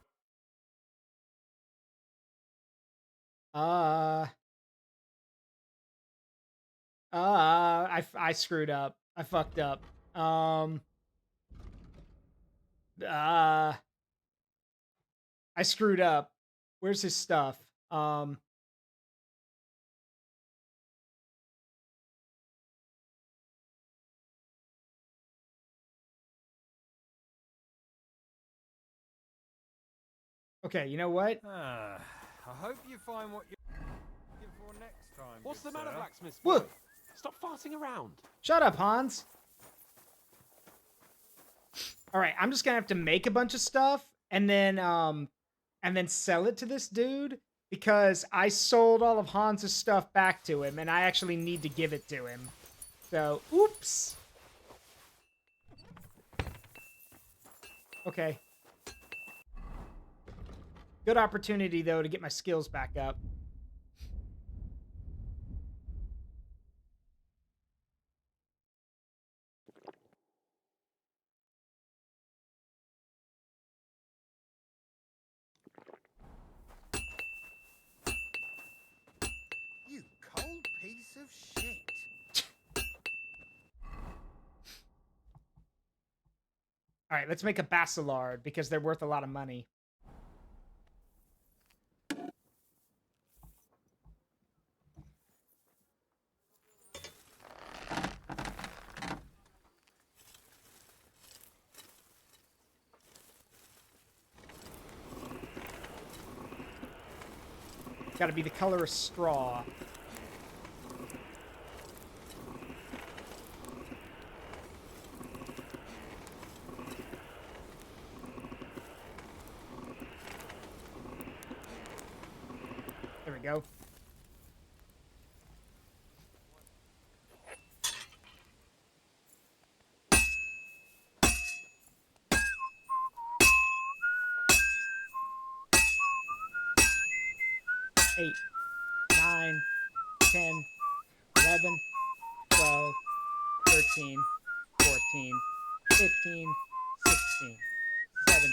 I screwed up. I fucked up. I screwed up. Where's his stuff? Okay, you know what? I hope you find what you're looking for next time. What's the matter, blacksmith? Whoa! Stop farting around. Shut up, Hans. All right, I'm just gonna have to make a bunch of stuff and then sell it to this dude because I sold all of Hans's stuff back to him and I actually need to give it to him. So, oops. Okay. Good opportunity though to get my skills back up. You cold piece of shit. All right, let's make a Basilard because they're worth a lot of money. Got to be the color of straw. There we go. Eight, 9, 10, 11, 12, 13, 14, 15, 16, 17.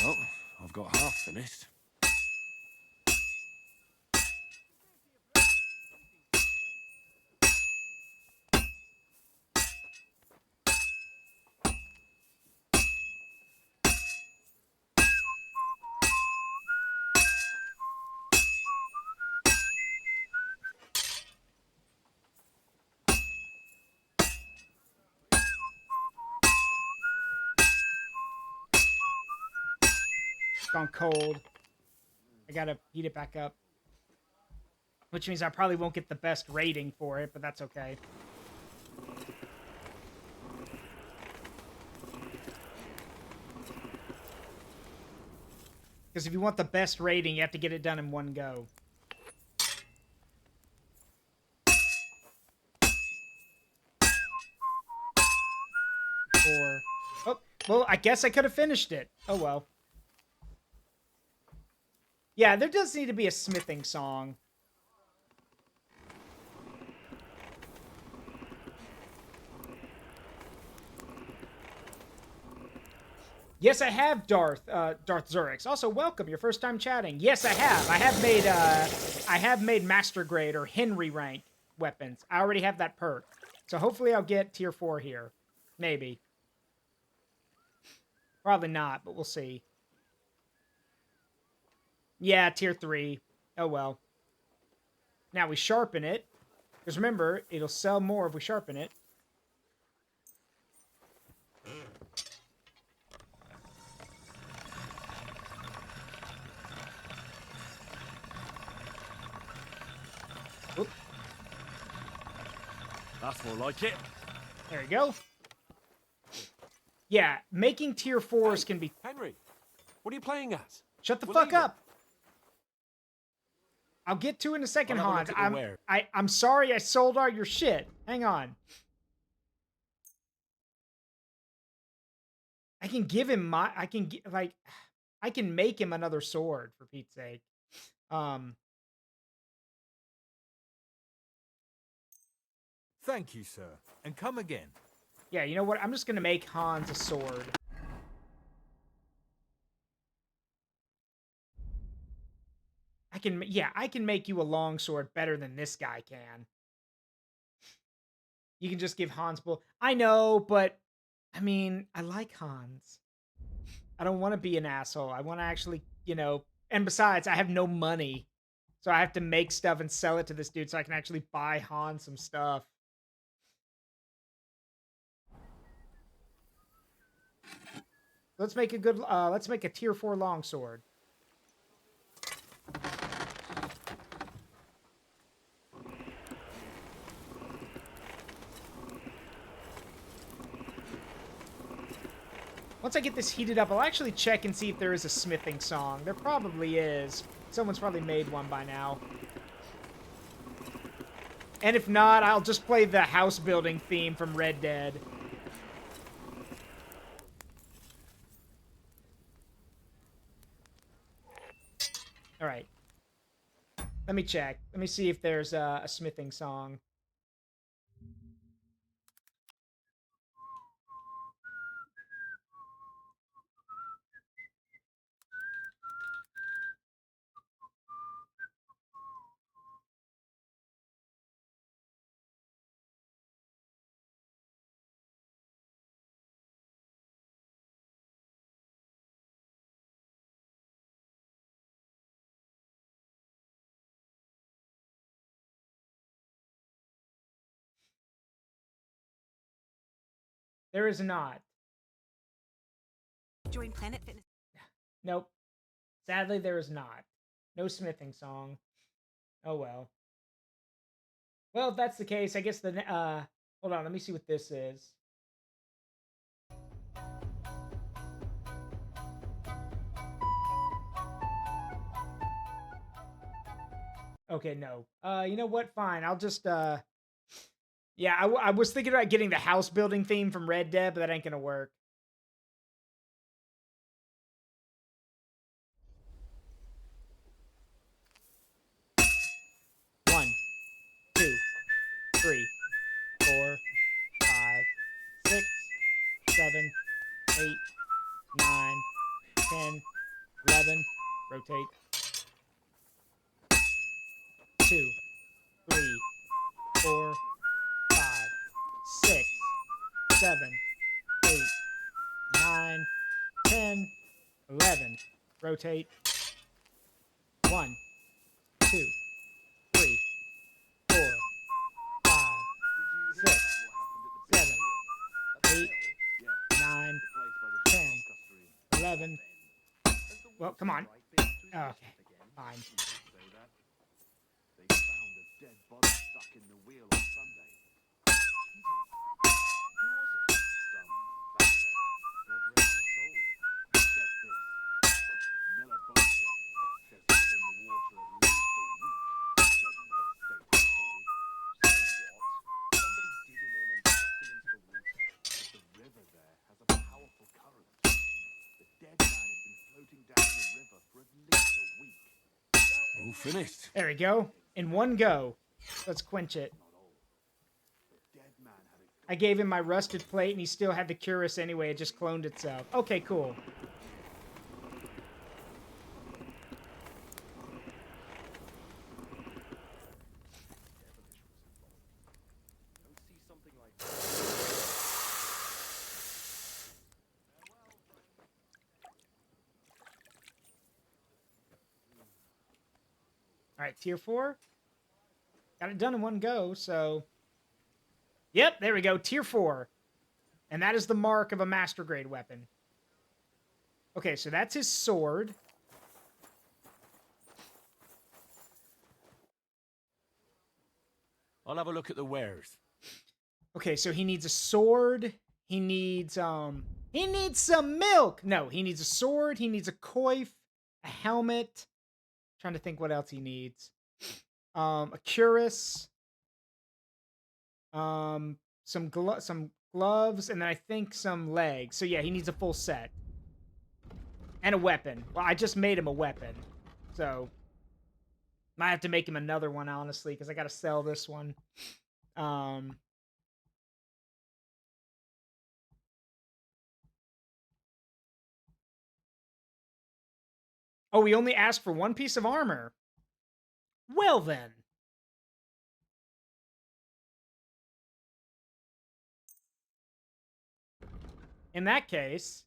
Well, I've got half finished. gone cold. I gotta heat it back up. Which means I probably won't get the best rating for it, but that's okay. Because if you want the best rating, you have to get it done in one go. Oh, well, I guess I could have finished it. Oh, well. Yeah, there does need to be a smithing song. Yes, I have, Darth Zurix. Also, welcome. Your first time chatting. Yes, I have. I have made Master Grade or Henry rank weapons. I already have that perk. So hopefully I'll get tier 4 here. Maybe. Probably not, but we'll see. Yeah, tier 3. Oh, well. Now we sharpen it. Because remember, it'll sell more if we sharpen it. Oop. That's more like it. There you go. Yeah, making tier 4s can be... Henry, what are you playing at? Shut the fuck up! I'll get to it in a second, Hans. I'm sorry I sold all your shit. Hang on. I can give him my... I can make him another sword, for Pete's sake. Thank you, sir. And come again. Yeah, you know what? I'm just gonna make Hans a sword. I can make you a long sword better than this guy can. You can just give Hans bull. I know, but I mean, I like Hans. I don't want to be an asshole. I want to actually, you know, and besides, I have no money. So I have to make stuff and sell it to this dude so I can actually buy Hans some stuff. Let's make a tier 4 longsword. Once I get this heated up, I'll actually check and see if there is a smithing song. There probably is. Someone's probably made one by now. And if not, I'll just play the house building theme from Red Dead. All right. Let me check. Let me see if there's a smithing song. There is not. Join Planet Fitness. Nope. Sadly, there is not. No smithing song. Oh well. Well, if that's the case, I guess the hold on, let me see what this is. Okay, no. You know what? Fine. I'll just yeah, I was thinking about getting the house building theme from Red Dead, but that ain't gonna work. One, 2, 3, 4, 5, 6, 7, 8, 9, 10, 11. Rotate. 2, 3, 4, 5, 6, 7, 8, 9, 10, 11. Rotate. 1, 2, 3, 4, 5, 6, 7, 8, 9, 10, 11, Well, come on. Okay, fine. They found a dead body stuck in the wheel on Sunday. Who was it? Some bastard. God rest his soul. Get this. Miller Boska says he was in the water at least a week, judging by the state of his body. So what? Somebody did him in and chucked him into the water. But the river there has a powerful current. The dead man had been floating down the river for at least a week. All finished. There we go. In one go. Let's quench it. I gave him my rusted plate, and he still had the Curus anyway. It just cloned itself. Okay, cool. All right, tier 4. Got it done in one go, so... Yep, there we go, tier 4. And that is the mark of a master grade weapon. Okay, so that's his sword. I'll have a look at the wares. Okay, so he needs a sword. He needs some milk. No, he needs a sword. He needs a coif, a helmet. Trying to think what else he needs. A cuirass. Some gloves, and then I think some legs. So yeah, he needs a full set. And a weapon. Well, I just made him a weapon. So might have to make him another one, honestly, because I gotta sell this one. Oh, we only asked for one piece of armor. Well then. In that case...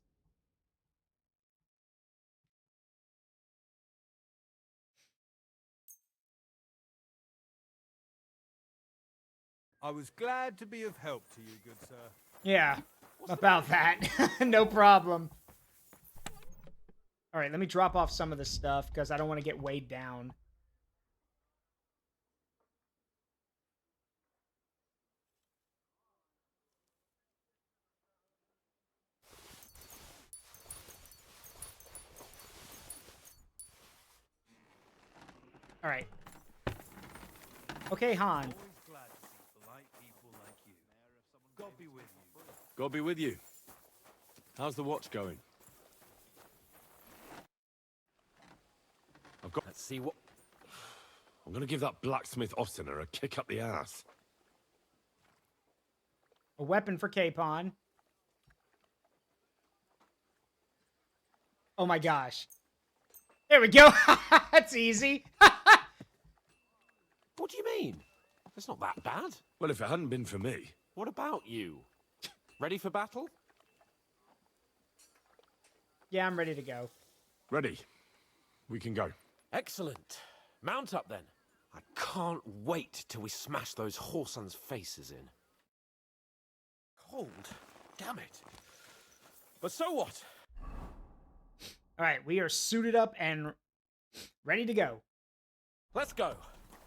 I was glad to be of help to you, good sir. Yeah, about that. No problem. All right, let me drop off some of this stuff because I don't want to get weighed down. All right. Okay, Han. God be with you. God be with you. How's the watch going? Let's see what... I'm gonna give that blacksmith Ostener a kick up the ass. A weapon for Capon. Oh my gosh. There we go. That's easy. What do you mean? It's not that bad. Well, if it hadn't been for me. What about you? Ready for battle? Yeah, I'm ready to go. Ready. We can go. Excellent. Mount up, then. I can't wait till we smash those whoresons' faces in. Cold. Damn it. But so what? All right, we are suited up and ready to go. Let's go.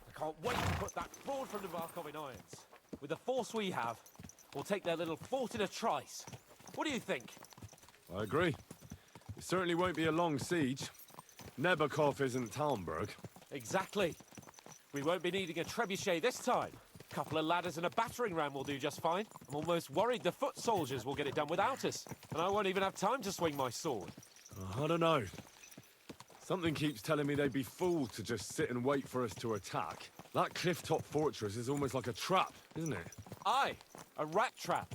I can't wait to put that fraud from the Markov in irons. With the force we have, we'll take their little fort in a trice. What do you think? I agree. It certainly won't be a long siege. Nebakov isn't Talmberg. Exactly. We won't be needing a trebuchet this time. A couple of ladders and a battering ram will do just fine. I'm almost worried the foot soldiers will get it done without us. And I won't even have time to swing my sword. I don't know. Something keeps telling me they'd be fools to just sit and wait for us to attack. That cliff-top fortress is almost like a trap, isn't it? Aye, a rat trap.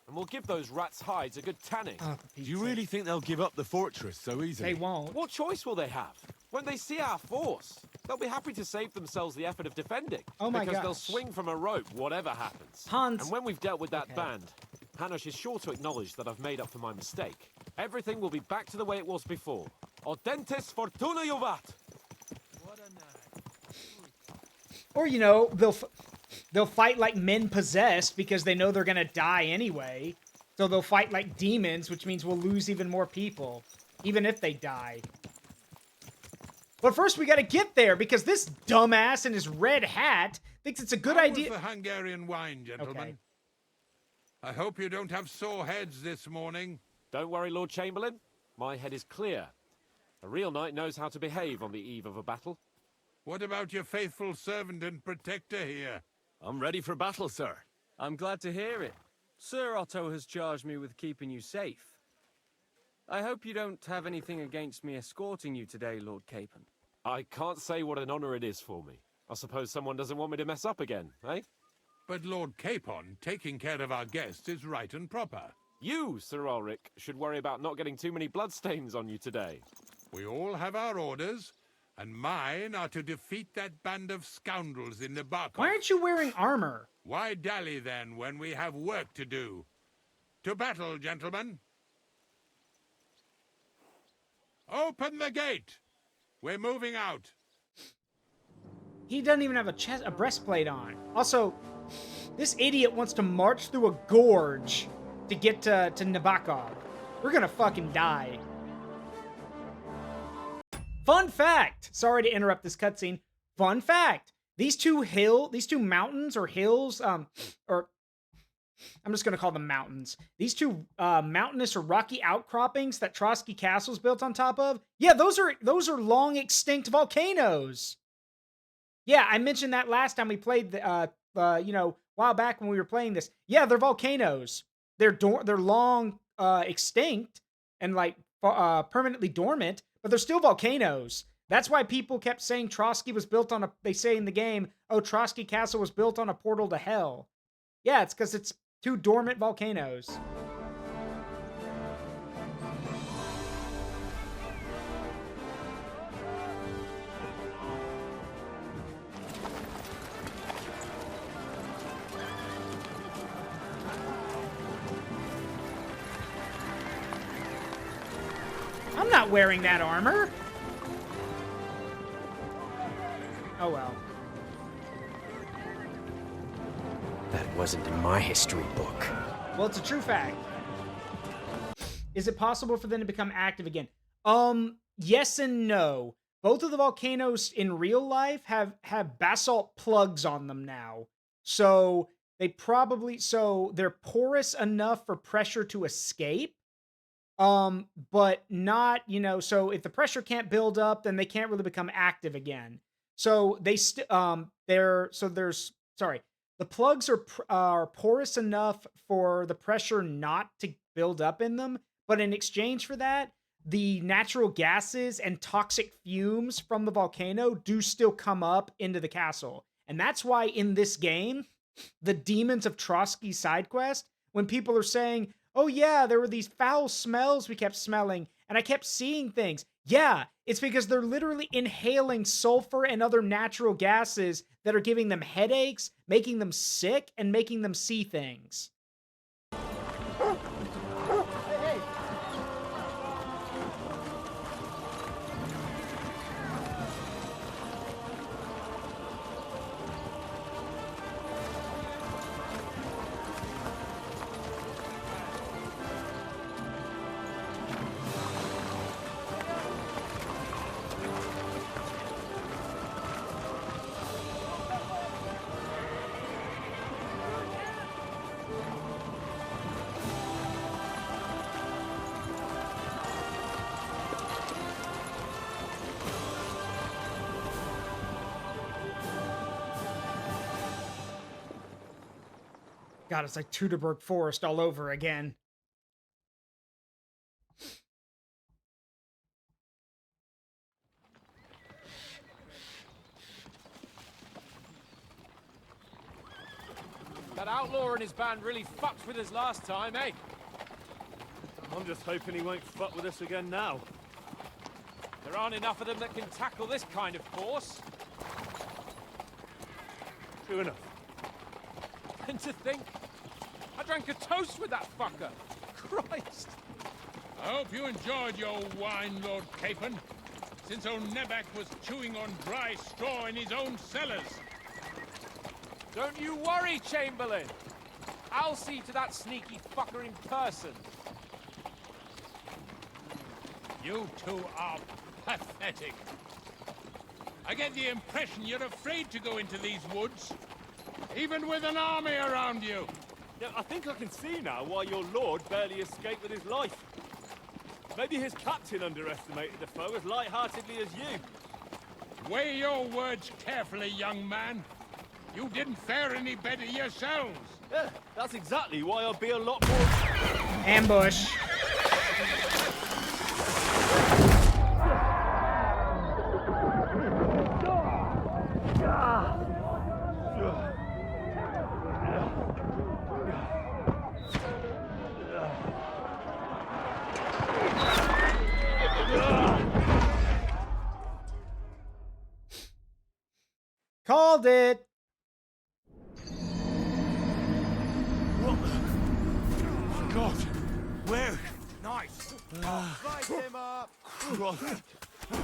And we'll give those rats' hides a good tanning. Do you really think they'll give up the fortress so easily? They won't. What choice will they have? When they see our force, they'll be happy to save themselves the effort of defending. Oh my because they'll gosh. swing from a rope, whatever happens. Hans. And when we've dealt with that band, Hanush is sure to acknowledge that I've made up for my mistake. Everything will be back to the way it was before. Audentes fortuna juvat! Or, you know, they'll fight like men possessed because they know they're gonna die anyway. So they'll fight like demons, which means we'll lose even more people, even if they die. But first we gotta get there, because this dumbass in his red hat thinks it's a good How idea. was the Hungarian wine, gentlemen? Okay. I hope you don't have sore heads this morning. Don't worry, Lord Chamberlain. My head is clear. A real knight knows how to behave on the eve of a battle. What about your faithful servant and protector here? I'm ready for battle, sir. I'm glad to hear it. Sir Otto has charged me with keeping you safe. I hope you don't have anything against me escorting you today, Lord Capon. I can't say what an honor it is for me. I suppose someone doesn't want me to mess up again, eh? But Lord Capon, taking care of our guests is right and proper. You, Sir Ulrich, should worry about not getting too many bloodstains on you today. We all have our orders, and mine are to defeat that band of scoundrels in the Barkov. Why aren't you wearing armor? Why dally then when we have work to do? To battle, gentlemen. Open the gate! We're moving out. He doesn't even have a breastplate on. Also, this idiot wants to march through a gorge to get to Nabokov. We're gonna fucking die. Fun fact! Sorry to interrupt this cutscene. Fun fact! These two mountains or hills, or I'm just gonna call them mountains. These two mountainous or rocky outcroppings that Trotsky Castle's built on top of. Yeah, those are long extinct volcanoes. Yeah, I mentioned that last time we played the a while back when we were playing this. Yeah, they're volcanoes. They're long extinct and like permanently dormant, but they're still volcanoes. That's why people kept saying Trotsky was built on they say in the game, oh, Trotsky Castle was built on a portal to hell. Yeah, it's because it's two dormant volcanoes. I'm not wearing that armor. Oh well. That wasn't in my history book. Well, it's a true fact. Is it possible for them to become active again? Yes and no. Both of the volcanoes in real life have basalt plugs on them now. So they're porous enough for pressure to escape. But not, so if the pressure can't build up, then they can't really become active again. So the plugs are porous enough for the pressure not to build up in them, but in exchange for that, the natural gases and toxic fumes from the volcano do still come up into the castle. And that's why in this game, the Demons of Trotsky side quest, when people are saying, oh yeah, there were these foul smells we kept smelling, and I kept seeing things. Yeah, it's because they're literally inhaling sulfur and other natural gases that are giving them headaches, making them sick, and making them see things. God, it's like Teutoburg Forest all over again. That outlaw and his band really fucked with us last time, eh? I'm just hoping he won't fuck with us again now. There aren't enough of them that can tackle this kind of force. True enough. And to think, I drank a toast with that fucker. Christ. I hope you enjoyed your wine, Lord Capon, since old Nebak was chewing on dry straw in his own cellars. Don't you worry, Chamberlain. I'll see to that sneaky fucker in person. You two are pathetic. I get the impression you're afraid to go into these woods, even with an army around you. Yeah, I think I can see now why your lord barely escaped with his life. Maybe his captain underestimated the foe as light-heartedly as you. Weigh your words carefully, young man. You didn't fare any better yourselves. Yeah, that's exactly why I'll be a lot more... Ambush. Called it. God, where? Nice. Light him up. Christ.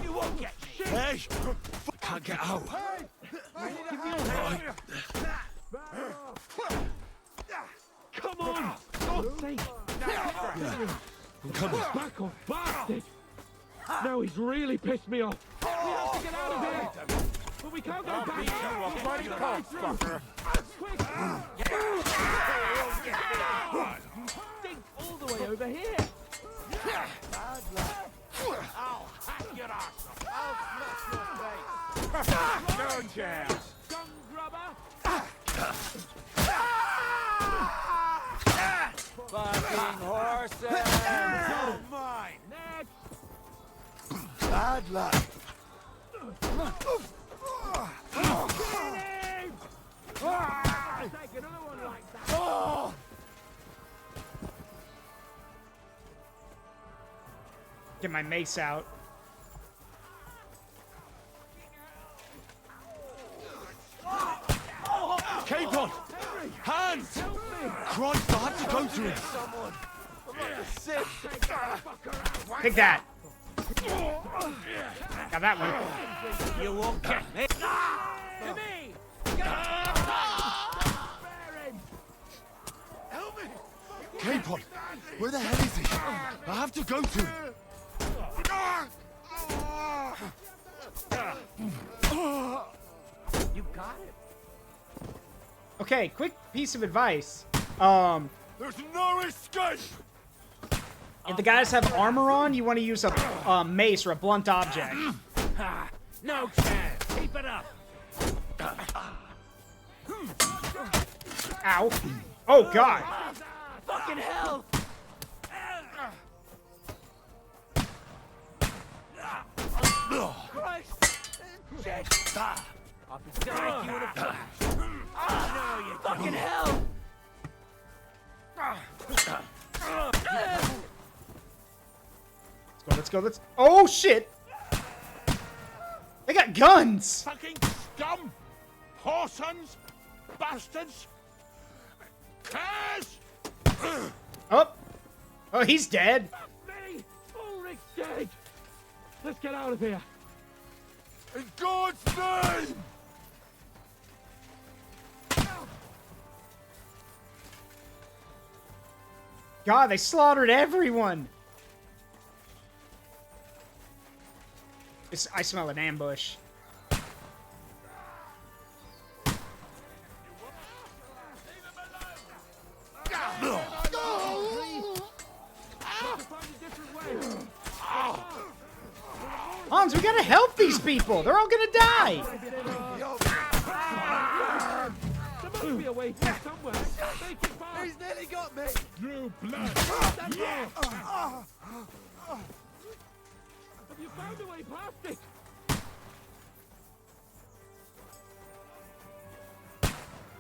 You won't get me. Hey! I can't get out. Come on! God's sake! I'm coming. Back off, bastard! Now he's really pissed me off. We have to get out of here! But we can't go back! Beat you a bloody cocksucker. Quick! Stink all the way over here! Bad luck. I'll hack your ass off. I'll smash your face. No chance! Gun grubber! Fucking horses! Oh, mine! Next! Bad luck. Take another one like that! Get my mace out. Capon! Hands! Christ, I have to go to him! Someone. I'm not sick. Take that. Got that one. You won't get me. To me! Help me! Capon! Where the hell is he? I have to go to him! You got it. Okay, quick piece of advice. There's no escape! If the guys have armor on, you want to use a mace or a blunt object. No chance. Keep it up. Ow. Oh, God. Fucking hell! Christ! Shit! I'll be staring you in a flash. No, you fucking hell! Let's go. Oh, shit. They got guns. Fucking scum! Whoresons! Bastards! Curse! Oh. Oh, he's dead. Me! Ulrich's dead! Let's get out of here. In God's name! God, they slaughtered everyone. I smell an ambush. Hans, we gotta help these people. They're all gonna die. There must be a way through somewhere. Make it fast. He's nearly got me! You blood! Yes. Have you found a way past it?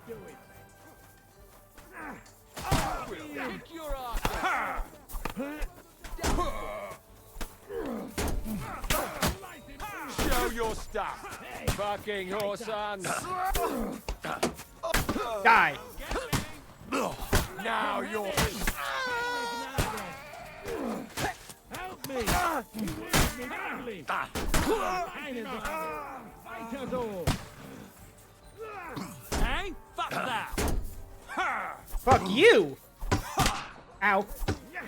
Do it. Kick your ass! Show your stuff! Fucking whoresons! Die. Now you're... Help me! You wounded me badly! Fight us all! Hey, fuck that! Fuck you. Ow.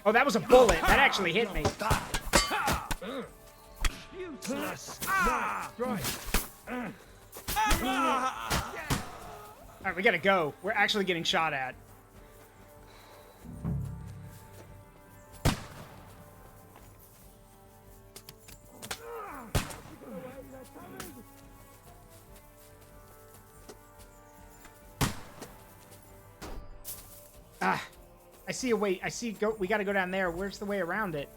Oh, that was a bullet. That actually hit me. Useless! Right. Alright, we gotta go. We're actually getting shot at. Ah, I see a way. I see. Go. We gotta go down there. Where's the way around it?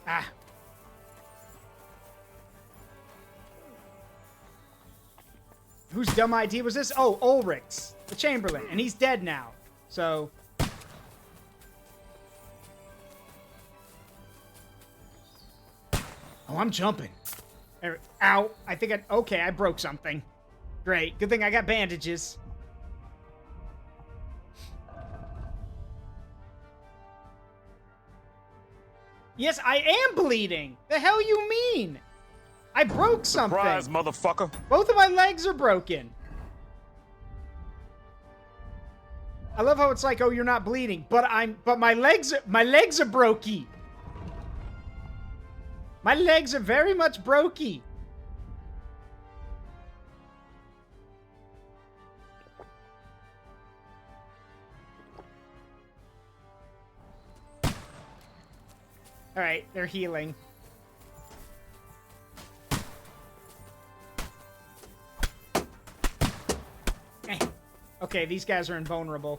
Ah. Whose dumb idea was this? Oh, Ulrich's, the Chamberlain, and he's dead now. So. Oh, I'm jumping. Ow. I think I... Okay, I broke something. Great. Good thing I got bandages. Yes, I am bleeding. The hell you mean? I broke something. Surprise, motherfucker. Both of my legs are broken. I love how it's like, oh, you're not bleeding, but my legs are brokey. My legs are very much brokey. All right, they're healing. Okay, these guys are invulnerable.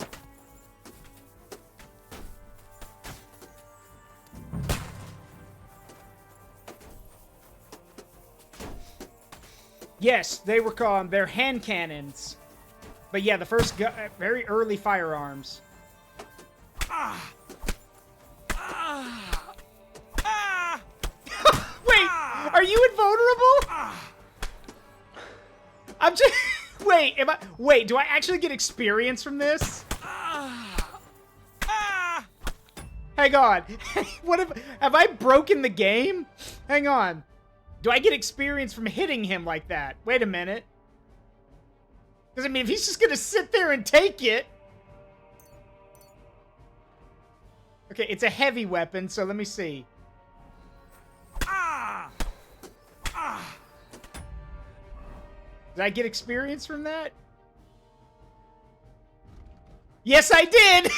Yes, they were called, they're hand cannons. But yeah, the first very early firearms. Wait, are you invulnerable? I'm just... Wait, do I actually get experience from this? Hang on. What have I broken the game? Hang on. Do I get experience from hitting him like that? Wait a minute. Because, I mean, if he's just going to sit there and take it... Okay, it's a heavy weapon, so let me see. Did I get experience from that? Yes, I did!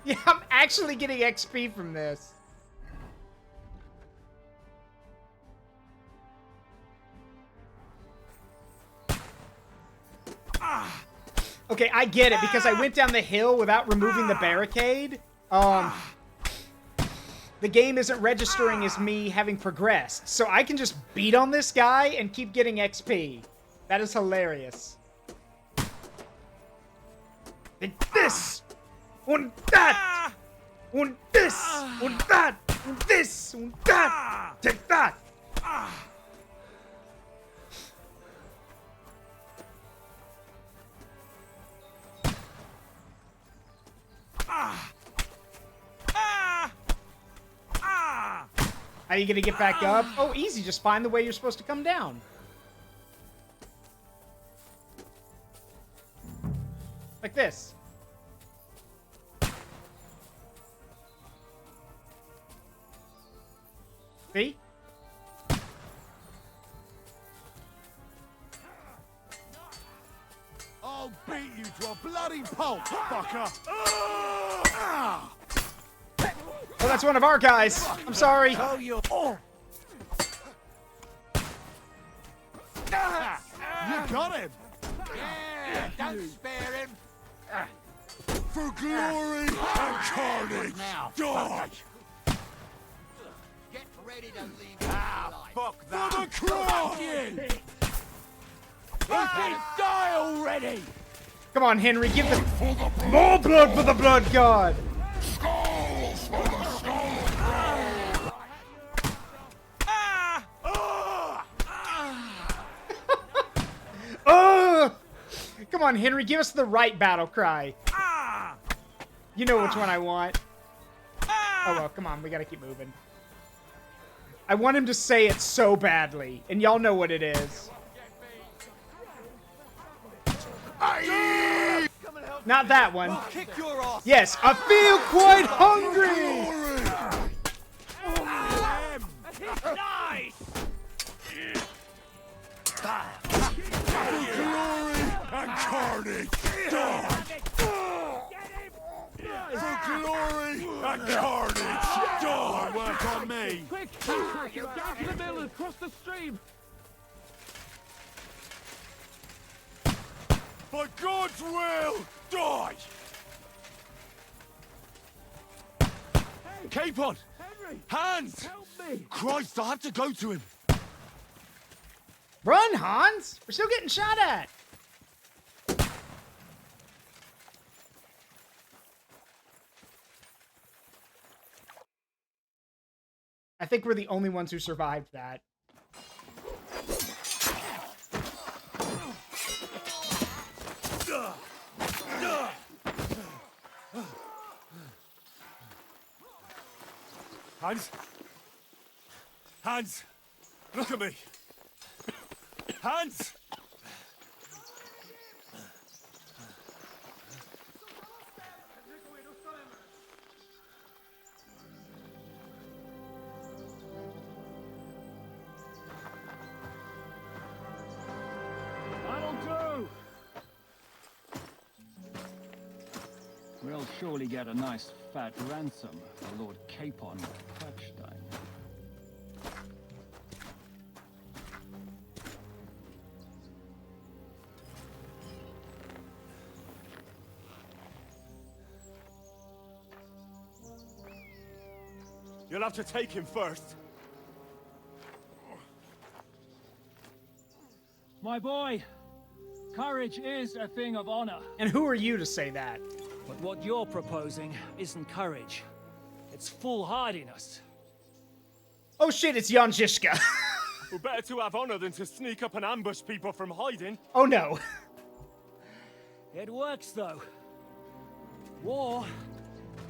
Yeah, I'm actually getting XP from this. Okay, I get it, because I went down the hill without removing the barricade. The game isn't registering as me having progressed, so I can just beat on this guy and keep getting XP. That is hilarious. And this! Und that! Und this! Und that! Und this! Und that! Take that! How are you gonna get back up? Oh, easy. Just find the way you're supposed to come down. Like this. See? I'll beat you to a bloody pulp, fucker! Oh, that's one of our guys. I'm sorry. You got him! Yeah, don't spare him. For glory and carnage! Now, Die! get ready to leave your life. Fuck that! For the cross! Die already! Come on, Henry. Give the more blood for the blood god. Skulls for the skull! Oh! Come on, Henry. Give us the right battle cry. You know which one I want. Oh, well, come on. We gotta keep moving. I want him to say it so badly, and y'all know what it is. Not that one. Yes, I feel quite hungry! Nice! Glory and carnage! For glory and carnage! Don't work on me! Quick! Down to the mill and cross the stream! For God's will, die! Capon! Henry! Hans! Help me! Christ, I have to go to him! Run, Hans! We're still getting shot at! I think we're the only ones who survived that. Hans? Hans! Look at me! Hans! That'll do! We'll surely get a nice fat ransom for Lord Capon Touchstone. You'll have to take him first. My boy, courage is a thing of honor. And who are you to say that? But what you're proposing isn't courage. It's foolhardiness. Oh shit, it's Jan Zizka. We're better to have honor than to sneak up and ambush people from hiding. Oh no. It works, though. War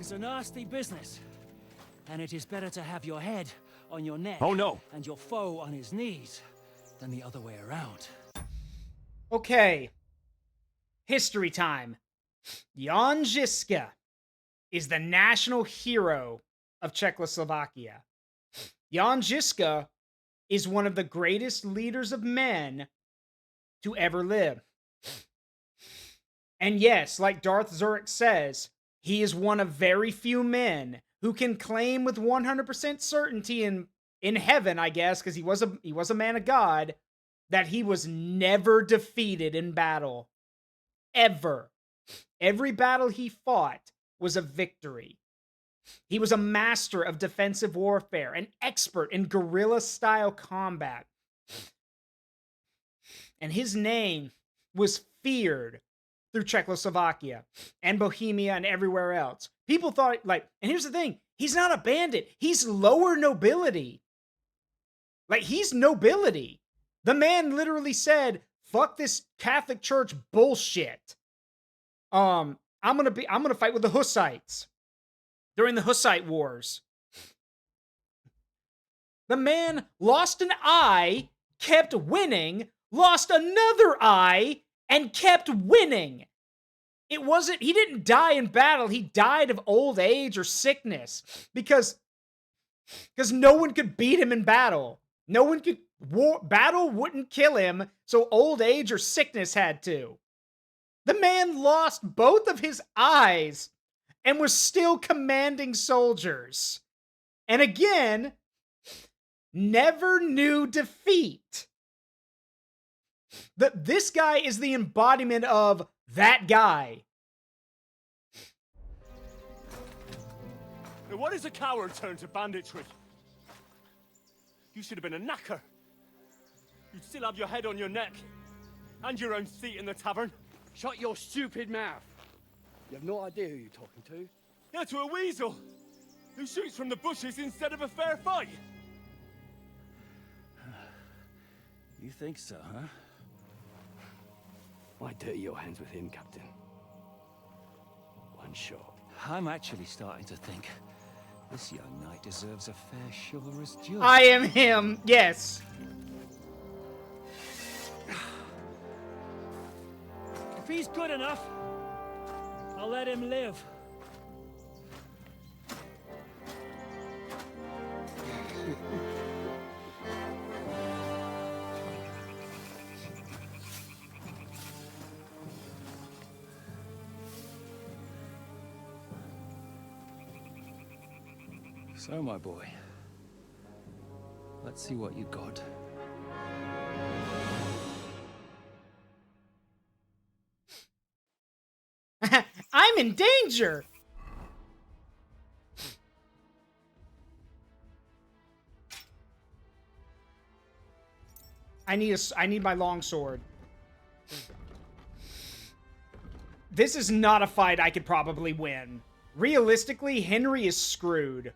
is a nasty business. And it is better to have your head on your neck Oh, no. and your foe on his knees than the other way around. Okay. History time. Jan Zizka is the national hero of Czechoslovakia. Jan Zizka is one of the greatest leaders of men to ever live. And yes, like Darth Zurich says, he is one of very few men who can claim with 100% certainty in heaven, I guess, because he was a man of God, that he was never defeated in battle. Ever. Every battle he fought was a victory. He was a master of defensive warfare, an expert in guerrilla-style combat. And his name was feared through Czechoslovakia and Bohemia and everywhere else. People thought, and here's the thing, he's not a bandit. He's lower nobility. He's nobility. The man literally said, fuck this Catholic Church bullshit. I'm gonna fight with the Hussites during the Hussite Wars. The man lost an eye, kept winning, lost another eye, and kept winning. He didn't die in battle. He died of old age or sickness because no one could beat him in battle. No one could, battle wouldn't kill him, so old age or sickness had to. The man lost both of his eyes and was still commanding soldiers. And again, never knew defeat. This guy is the embodiment of that guy. Now, what is a coward turn to banditry? You should have been a knacker. You'd still have your head on your neck. And your own seat in the tavern. Shut your stupid mouth. You have no idea who you're talking to. Yeah, to a weasel. Who shoots from the bushes instead of a fair fight. You think so, huh? Why dirty your hands with him, Captain? One shot. I'm actually starting to think this young knight deserves a fair chivalrous duel. I am him, yes. If he's good enough, I'll let him live. So, my boy, let's see what you got. I'm in danger. I need my long sword. This is not a fight I could probably win. Realistically, Henry is screwed.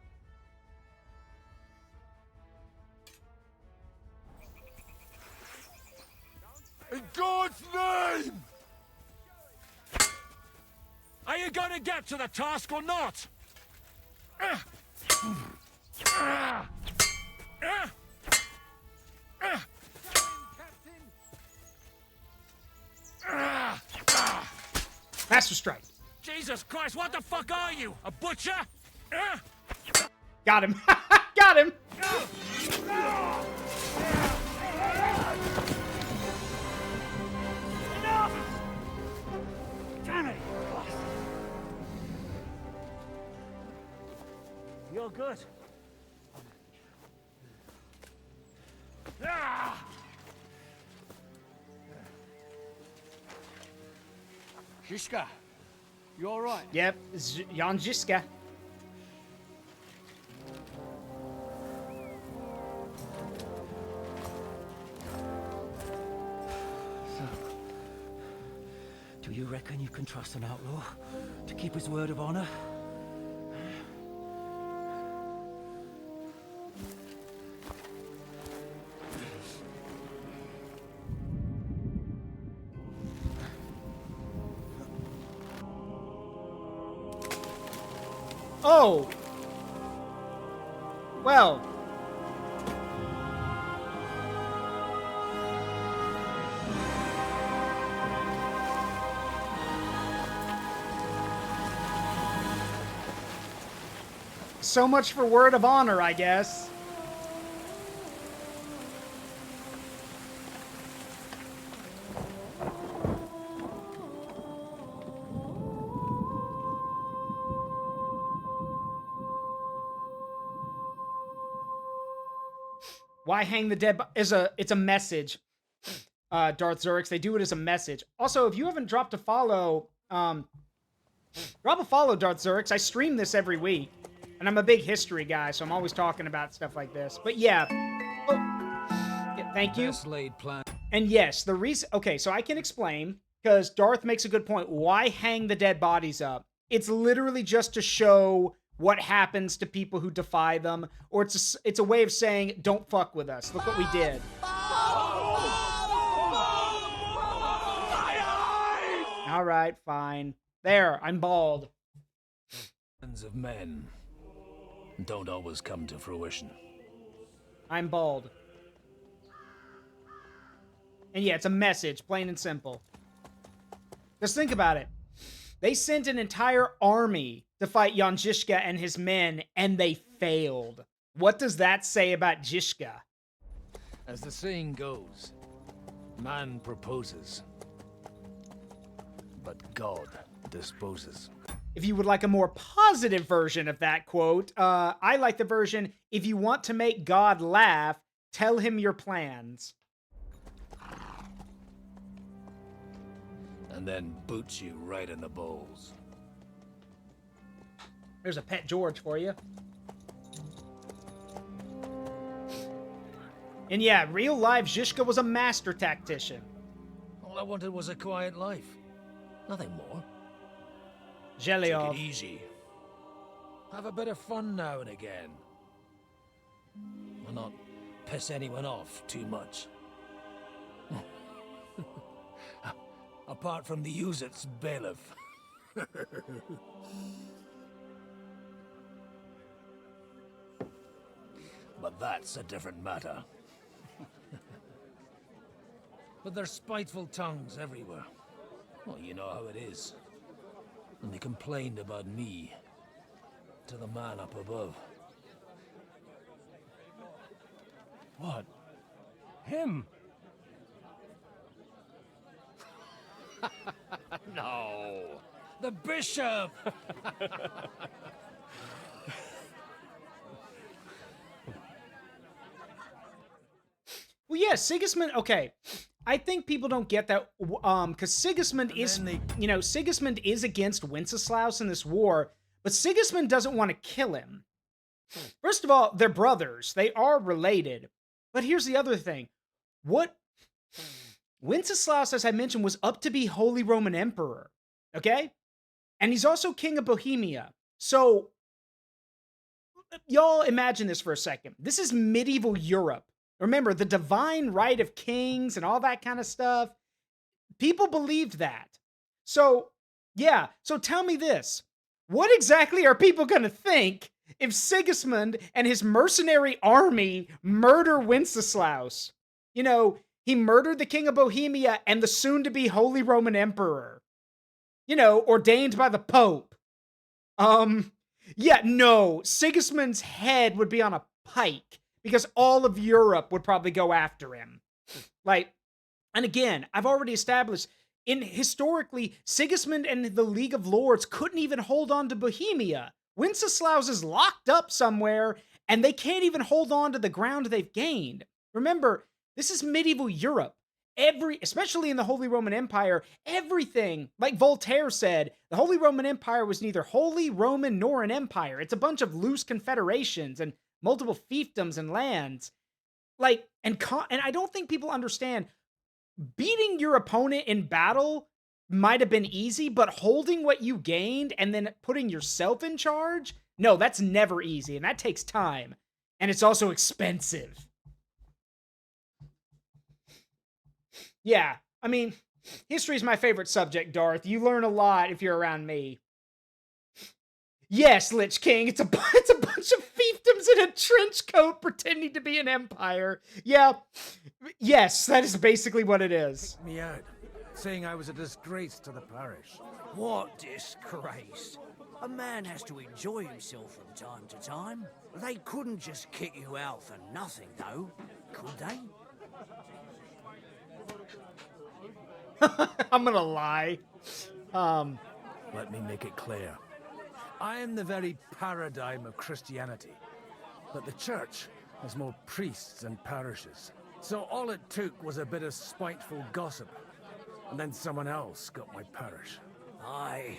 In God's name! Are you going to get to the task or not? Master Strike. Jesus Christ, what the fuck are you? A butcher? Got him. Got him. Damn it! You're good. Zizka, you all right? Yep, Jan Zizka. Do you reckon you can trust an outlaw to keep his word of honor? Oh! Well. So much for word of honor, I guess. Why hang the dead? It's a message. Darth Zurix. They do it as a message. Also, if you haven't dropped a follow, drop a follow, Darth Zurix. I stream this every week, and I'm a big history guy, so I'm always talking about stuff like this. But yeah, thank you. Best laid plan. And yes, the reason. Okay, so I can explain because Darth makes a good point. Why hang the dead bodies up? It's literally just to show what happens to people who defy them, or it's a way of saying, don't fuck with us. Look what we did. All right, fine. There, I'm bald. Plans of men don't always come to fruition. I'm bald. And yeah, it's a message, plain and simple. Just think about it. They sent an entire army to fight Jan Zizka and his men, and they failed. What does that say about Zizka? As the saying goes, man proposes, but God disposes. If you would like a more positive version of that quote, I like the version, if you want to make God laugh, tell him your plans. And then boots you right in the balls. There's a pet George for you. And yeah, real life Zizka was a master tactician. All I wanted was a quiet life. Nothing more. Zhelyov. Take it easy. Have a bit of fun now and again. Will not piss anyone off too much. Apart from the Uzits bailiff. that's a different matter. But there's spiteful tongues everywhere. Well, you know how it is. And they complained about me to the man up above. What? Him? No! The bishop! Well, yeah, Sigismund. Okay, I think people don't get that. Because Sigismund is, Sigismund is against Wenceslaus in this war, but Sigismund doesn't want to kill him. First of all, they're brothers; they are related. But here's the other thing: what Wenceslaus, as I mentioned, was up to be Holy Roman Emperor. Okay, and he's also King of Bohemia. So, y'all imagine this for a second. This is medieval Europe. Remember, the divine right of kings and all that kind of stuff. People believed that. So, yeah. So tell me this. What exactly are people going to think if Sigismund and his mercenary army murder Wenceslaus? You know, he murdered the King of Bohemia and the soon-to-be Holy Roman Emperor. You know, ordained by the Pope. Yeah, no. Sigismund's head would be on a pike. Because all of Europe would probably go after him. Like, and again, I've already established, historically, Sigismund and the League of Lords couldn't even hold on to Bohemia. Wenceslaus is locked up somewhere, and they can't even hold on to the ground they've gained. Remember, this is medieval Europe. Especially in the Holy Roman Empire, everything, like Voltaire said, the Holy Roman Empire was neither Holy, Roman, nor an empire. It's a bunch of loose confederations and multiple fiefdoms and lands. Like, and I don't think people understand, beating your opponent in battle might have been easy, but holding what you gained and then putting yourself in charge, no, that's never easy, and that takes time. And it's also expensive. Yeah, I mean, history is my favorite subject, Darth. You learn a lot if you're around me. Yes, Lich King, it's a bunch of fiefdoms in a trench coat pretending to be an empire. Yeah, yes, that is basically what it is. Me out, saying I was a disgrace to the parish. What disgrace? A man has to enjoy himself from time to time. They couldn't just kick you out for nothing, though, could they? I'm gonna lie. Let me make it clear. I am the very paradigm of Christianity, but the church has more priests and parishes. So all it took was a bit of spiteful gossip, and then someone else got my parish. Aye,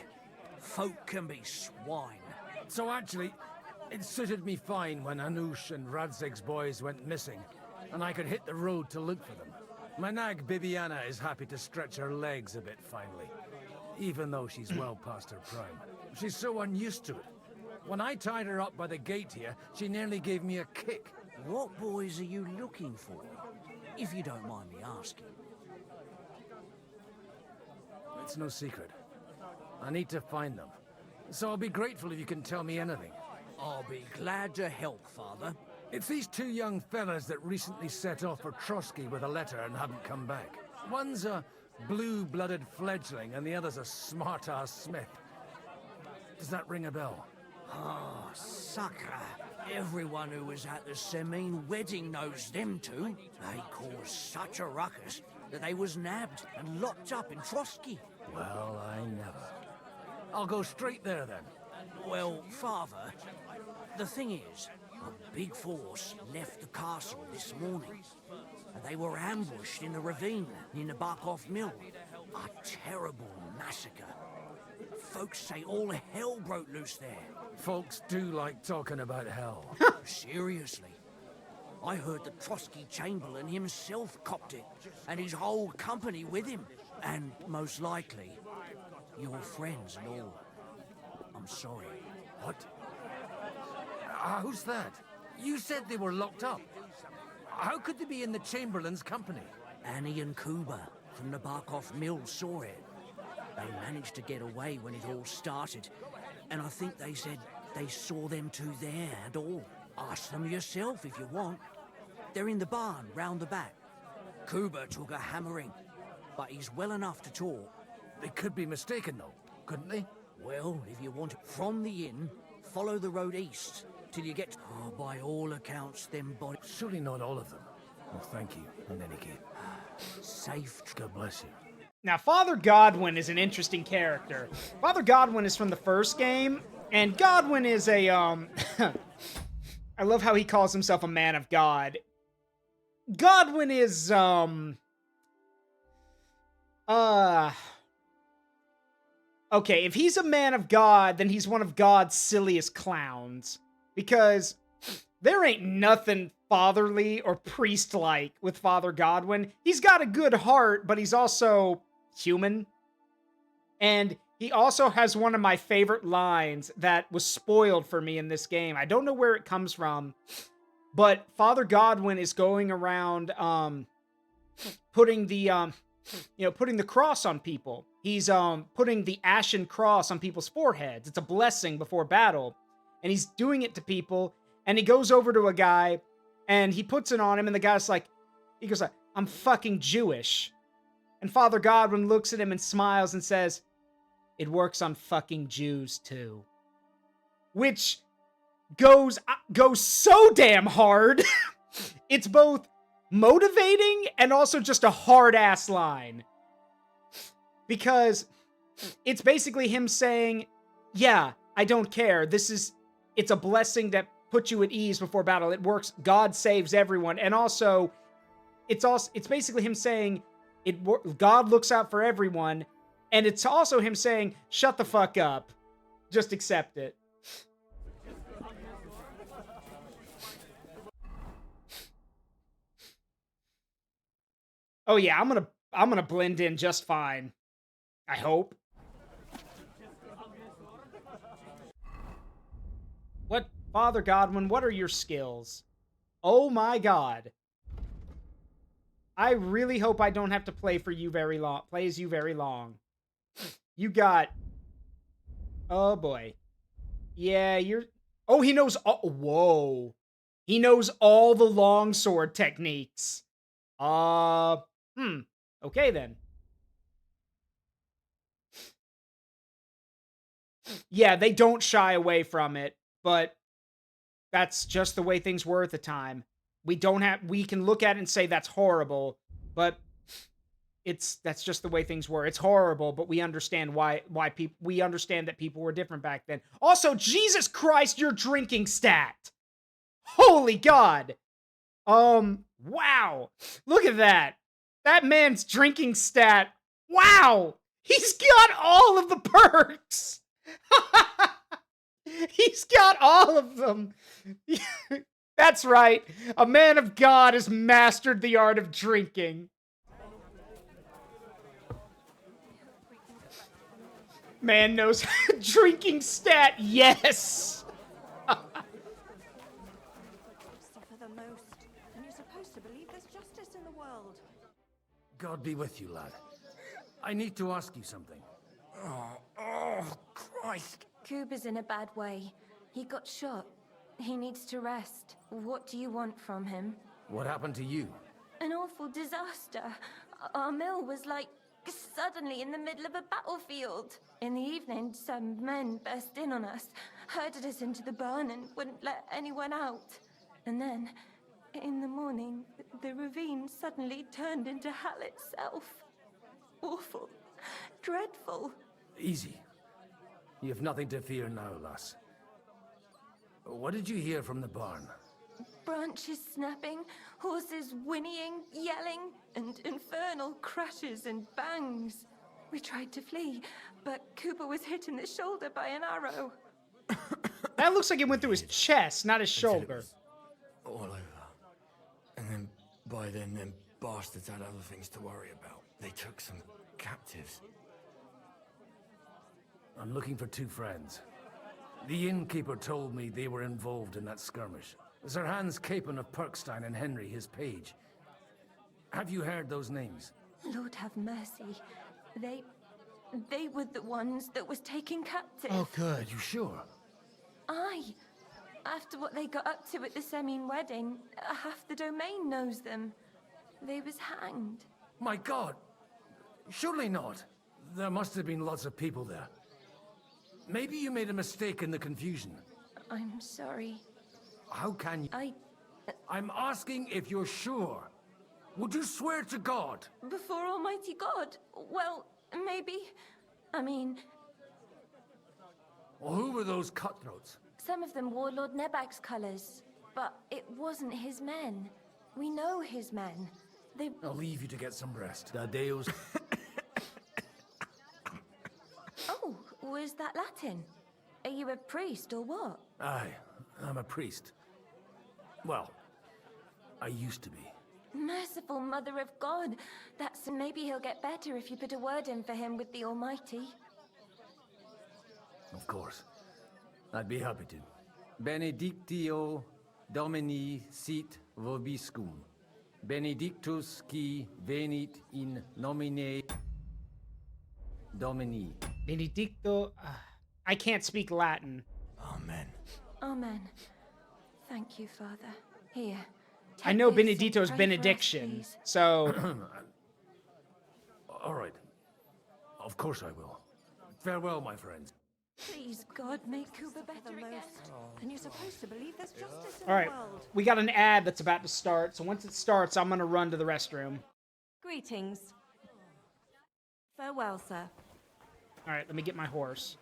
folk can be swine. So actually, it suited me fine when Anush and Radzig's boys went missing, and I could hit the road to look for them. My nag Bibiana is happy to stretch her legs a bit finally, even though she's well past her prime. She's so unused to it. When I tied her up by the gate here, she nearly gave me a kick. What boys are you looking for, if you don't mind me asking? It's no secret. I need to find them. So I'll be grateful if you can tell me anything. I'll be glad to help, Father. It's these two young fellas that recently set off for Trotsky with a letter and haven't come back. One's a blue-blooded fledgling and the other's a smart-ass smith. Does that ring a bell? Oh, sucker. Everyone who was at the Semine wedding knows them two. They caused such a ruckus that they was nabbed and locked up in Trotsky. Well, I never. I'll go straight there then. Well, Father, the thing is, a big force left the castle this morning. And they were ambushed in the ravine near the Barkov Mill. A terrible massacre. Folks say all hell broke loose there. Folks do like talking about hell. Seriously. I heard the Trotsky Chamberlain himself copped it, and his whole company with him. And most likely, your friends and all. I'm sorry. What? Who's that? You said they were locked up. How could they be in the Chamberlain's company? Annie and Kuba from the Barkov Mill saw it. They managed to get away when it all started, and I think they said they saw them two there and all. Ask them yourself if you want. They're in the barn, round the back. Cooper took a hammering, but he's well enough to talk. They could be mistaken, though, couldn't they? Well, if you want from the inn, follow the road east till you get... Oh, by all accounts, them bodies... Surely not all of them. Well, thank you, in any case. Safe. God bless you. Now, Father Godwin is an interesting character. Father Godwin is from the first game, and Godwin is a, I love how he calls himself a man of God. Godwin is, okay, if he's a man of God, then he's one of God's silliest clowns. Because there ain't nothing fatherly or priest-like with Father Godwin. He's got a good heart, but he's also human. And he also has one of my favorite lines that was spoiled for me in this game. I don't know where it comes from, but Father Godwin is going around putting the putting the cross on people. He's putting the ashen cross on people's foreheads. It's a blessing before battle. And he's doing it to people, and he goes over to a guy and he puts it on him, and the guy's like, he goes like, "I'm fucking Jewish." And Father Godwin looks at him and smiles and says, "It works on fucking Jews too." Which goes so damn hard. It's both motivating and also just a hard-ass line. Because it's basically him saying, yeah, I don't care. It's a blessing that puts you at ease before battle. It works. God saves everyone. And also, it's basically him saying, God looks out for everyone. And it's also him saying, shut the fuck up. Just accept it. Oh yeah, I'm gonna blend in just fine. I hope. What, Father Godwin, what are your skills? Oh my god. I really hope I don't have to play as you very long. You got... Oh boy. Yeah, Oh, he knows... Whoa. He knows all the longsword techniques. Okay then. Yeah, they don't shy away from it, but that's just the way things were at the time. We can look at it and say that's horrible, but that's just the way things were. It's horrible, but we understand we understand that people were different back then. Also, Jesus Christ, your drinking stat. Holy God. Wow. Look at that. That man's drinking stat. Wow. He's got all of the perks. He's got all of them. That's right. A man of God has mastered the art of drinking. Man knows drinking stat. Yes. Suffer the most, and you're supposed to believe there's justice in the world. God be with you, lad. I need to ask you something. Oh, Christ. Cooper's in a bad way. He got shot. He needs to rest. What do you want from him? What happened to you? An awful disaster. Our mill was like suddenly in the middle of a battlefield. In the evening, some men burst in on us, herded us into the barn and wouldn't let anyone out. And then, in the morning, the ravine suddenly turned into hell itself. Awful. Dreadful. Easy. You have nothing to fear now, lass. What did you hear from the barn? Branches snapping, horses whinnying, yelling, and infernal crashes and bangs. We tried to flee, but Cooper was hit in the shoulder by an arrow. That looks like it went through his chest, not his shoulder. All over. And then, by then, them bastards had other things to worry about. They took some captives. I'm looking for two friends. The innkeeper told me they were involved in that skirmish. Sir Hans Capon of Perkstein and Henry, his page. Have you heard those names? Lord have mercy. They were the ones that was taken captive. Oh, good. You sure? Aye. After what they got up to at the Semine wedding, half the domain knows them. They was hanged. My God! Surely not. There must have been lots of people there. Maybe you made a mistake in the confusion. I'm sorry. How can you? I'm asking if you're sure. Would you swear to God? Before Almighty God? Well, maybe. I mean... Well, who were those cutthroats? Some of them wore Lord Nebag's colours, but it wasn't his men. We know his men. They... I'll leave you to get some rest. The Deus... Oh, was that Latin? Are you a priest or what? Aye, I'm a priest. Well, I used to be. Merciful Mother of God. That's... Maybe he'll get better if you put a word in for him with the Almighty. Of course. I'd be happy to. Benedictio Domini sit vobiscum. Benedictus qui venit in nomine Domini. Benedicto... I can't speak Latin. Amen. Amen. Thank you, Father. Here. I know take this and Benedicto's pray for us, benediction, please. so... All right. Of course I will. Farewell, my friends. Please, God, make Cuba better again. And you're supposed to believe there's justice in All right, the world. we got an ad that's about to start, so once it starts, I'm gonna run to the restroom. Greetings. Farewell, sir. All right, let me get my horse.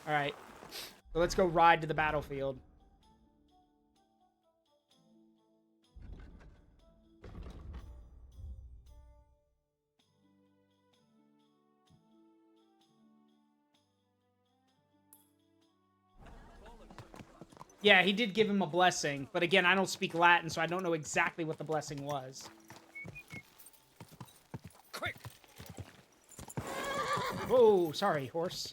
All right, so let's go ride to the battlefield. Yeah, he did give him a blessing, but again, I don't speak Latin, so I don't know exactly what the blessing was. Quick! Oh, sorry, horse.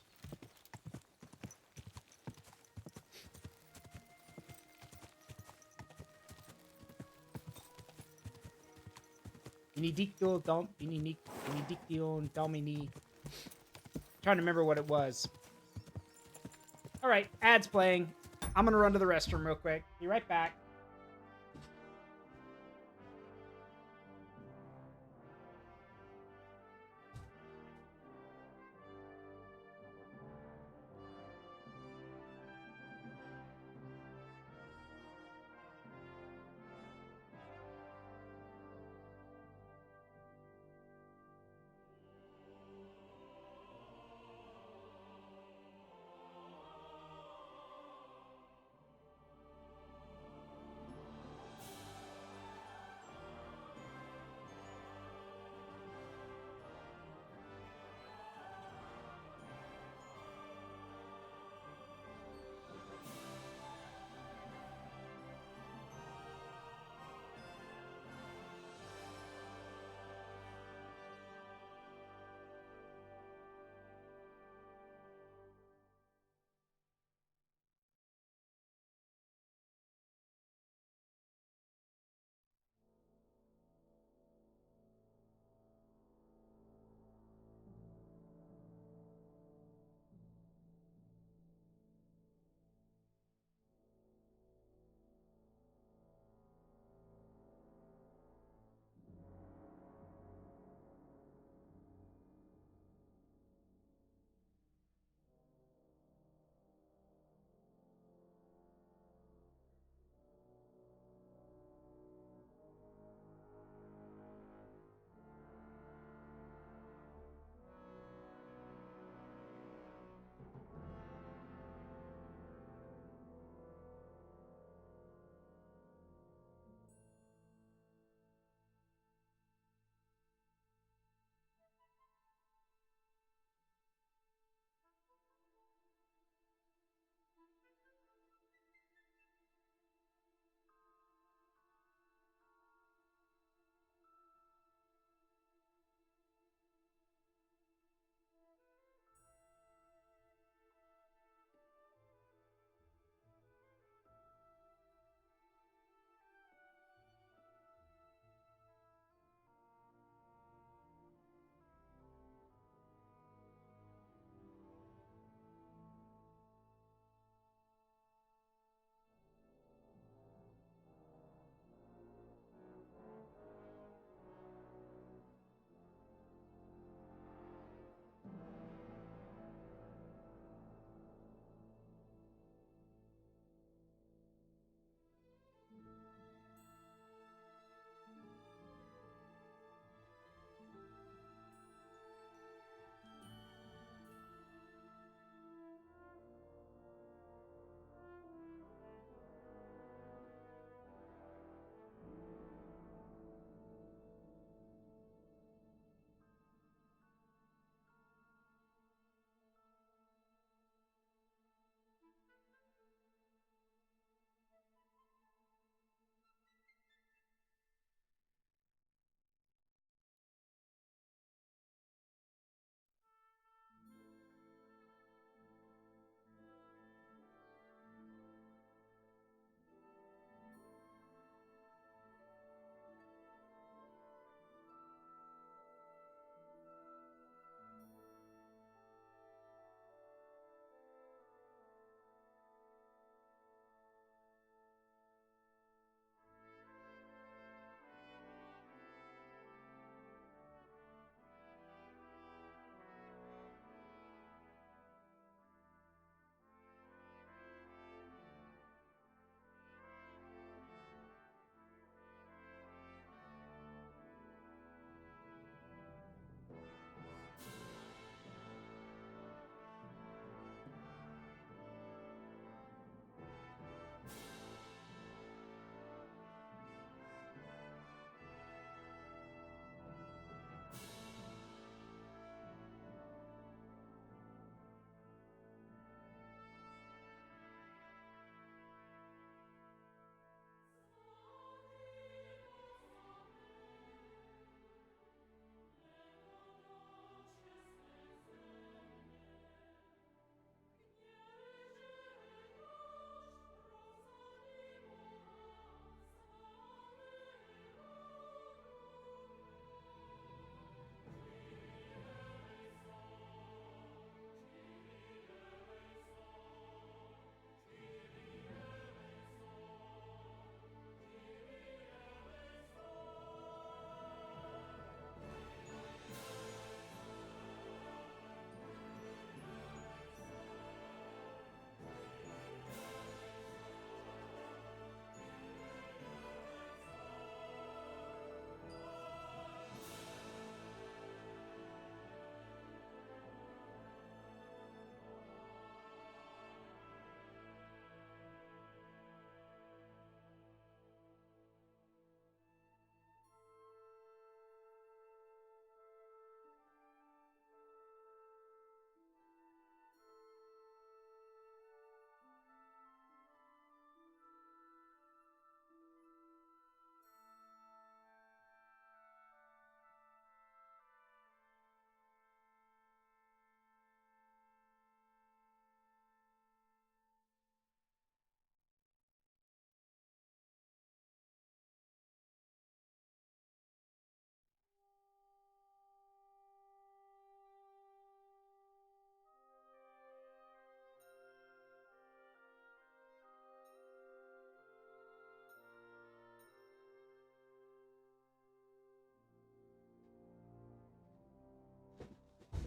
Benedictio Domini. Trying to remember what it was. All right, ads playing. I'm gonna run to the restroom real quick. Be right back.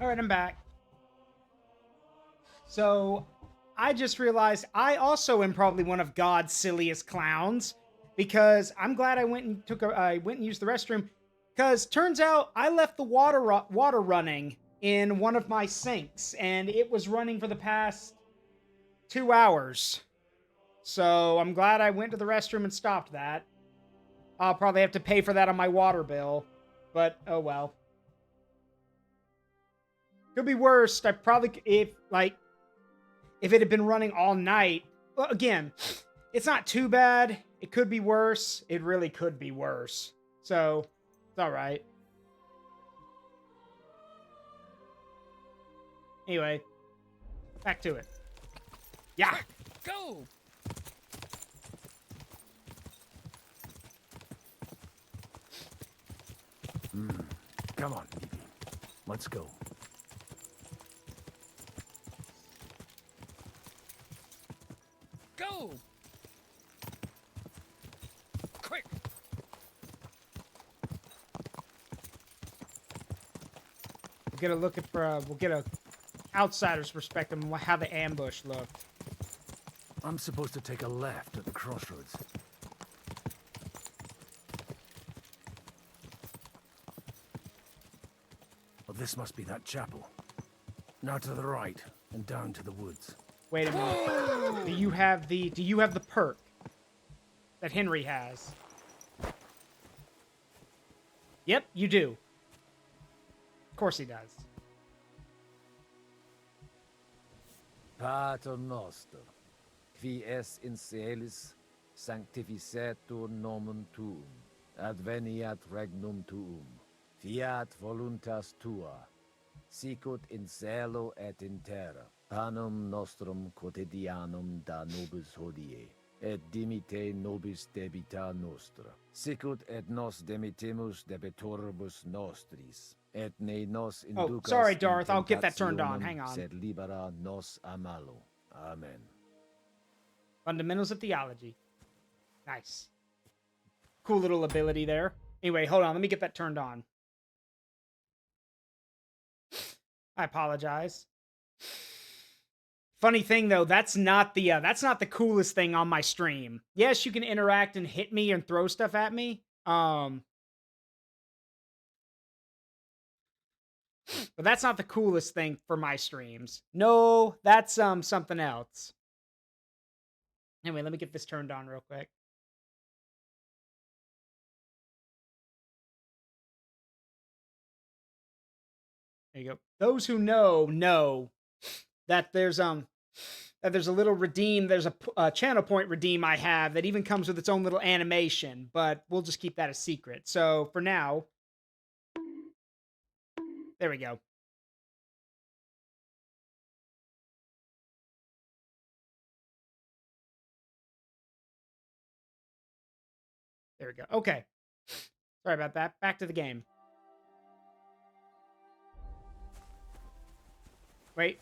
All right, I'm back. So, I just realized I also am probably one of God's silliest clowns because I'm glad I went and I went and used the restroom because turns out I left the water running in one of my sinks and it was running for the past 2 hours. So, I'm glad I went to the restroom and stopped that. I'll probably have to pay for that on my water bill, but oh well. Could be worse. I probably if it had been running all night. Well, again, it's not too bad. It could be worse. It really could be worse. So, it's all right. Anyway, back to it. Yeah. Go! Come on, Phoebe. Let's go. Go! Quick! We'll get a outsider's perspective on how the ambush looked. I'm supposed to take a left at the crossroads. Well, this must be that chapel. Now to the right and down to the woods. Wait a minute. Do you have the perk that Henry has? Yep, you do. Of course he does. Pater noster, qui es in celis, sanctificetur nomen tuum, adveniat regnum tuum, fiat voluntas tua, sicut in cielo et in terra. Panem nostrum quotidianum da nobis hodie, et dimite nobis debita nostra, sicut et nos demitemus debitoribus nostris, et ne nos inducas. Oh, sorry, Darth. I'll get that turned on. Hang on. Sed libera nos a malo. Amen. Fundamentals of theology. Nice. Cool little ability there. Anyway, hold on. Let me get that turned on. I apologize. Funny thing though, that's not the coolest thing on my stream. Yes, you can interact and hit me and throw stuff at me. But that's not the coolest thing for my streams. No, that's something else. Anyway, let me get this turned on real quick. There you go. Those who know that there's a little redeem, there's a channel point redeem I have that even comes with its own little animation, but we'll just keep that a secret. So for now, there we go. There we go. Okay. Sorry about that. Back to the game. Wait.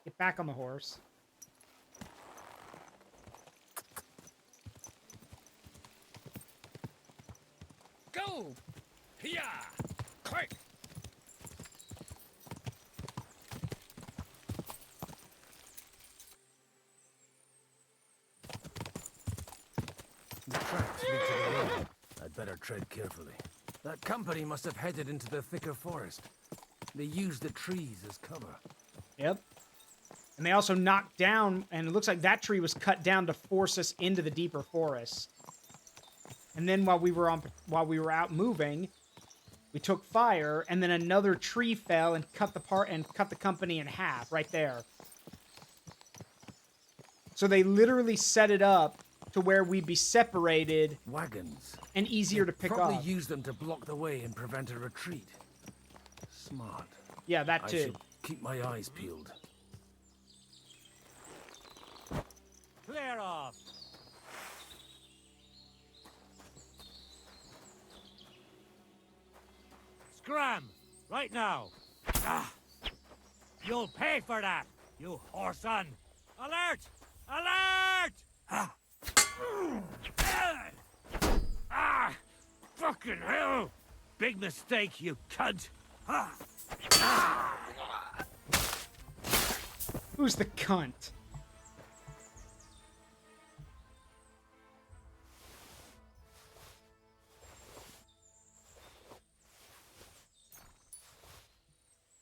Get back on the horse. Go! Hiya! Quick! The tracks lead to the road. I'd better tread carefully. That company must have headed into the thicker forest. They used the trees as cover. Yep. And they also knocked down, and it looks like that tree was cut down to force us into the deeper forest. And then while we were out moving, we took fire, and then another tree fell and cut the company in half right there. So they literally set it up to where we'd be separated. Wagons. And easier to pick up. Probably used them to block the way and prevent a retreat. Smart. Yeah, that too. I should keep my eyes peeled. Clear off. Scram! Right now! Ah! You'll pay for that, you whoreson! Alert! Alert! Ah! Ah! Fucking hell! Big mistake, you cunt! Who's the cunt?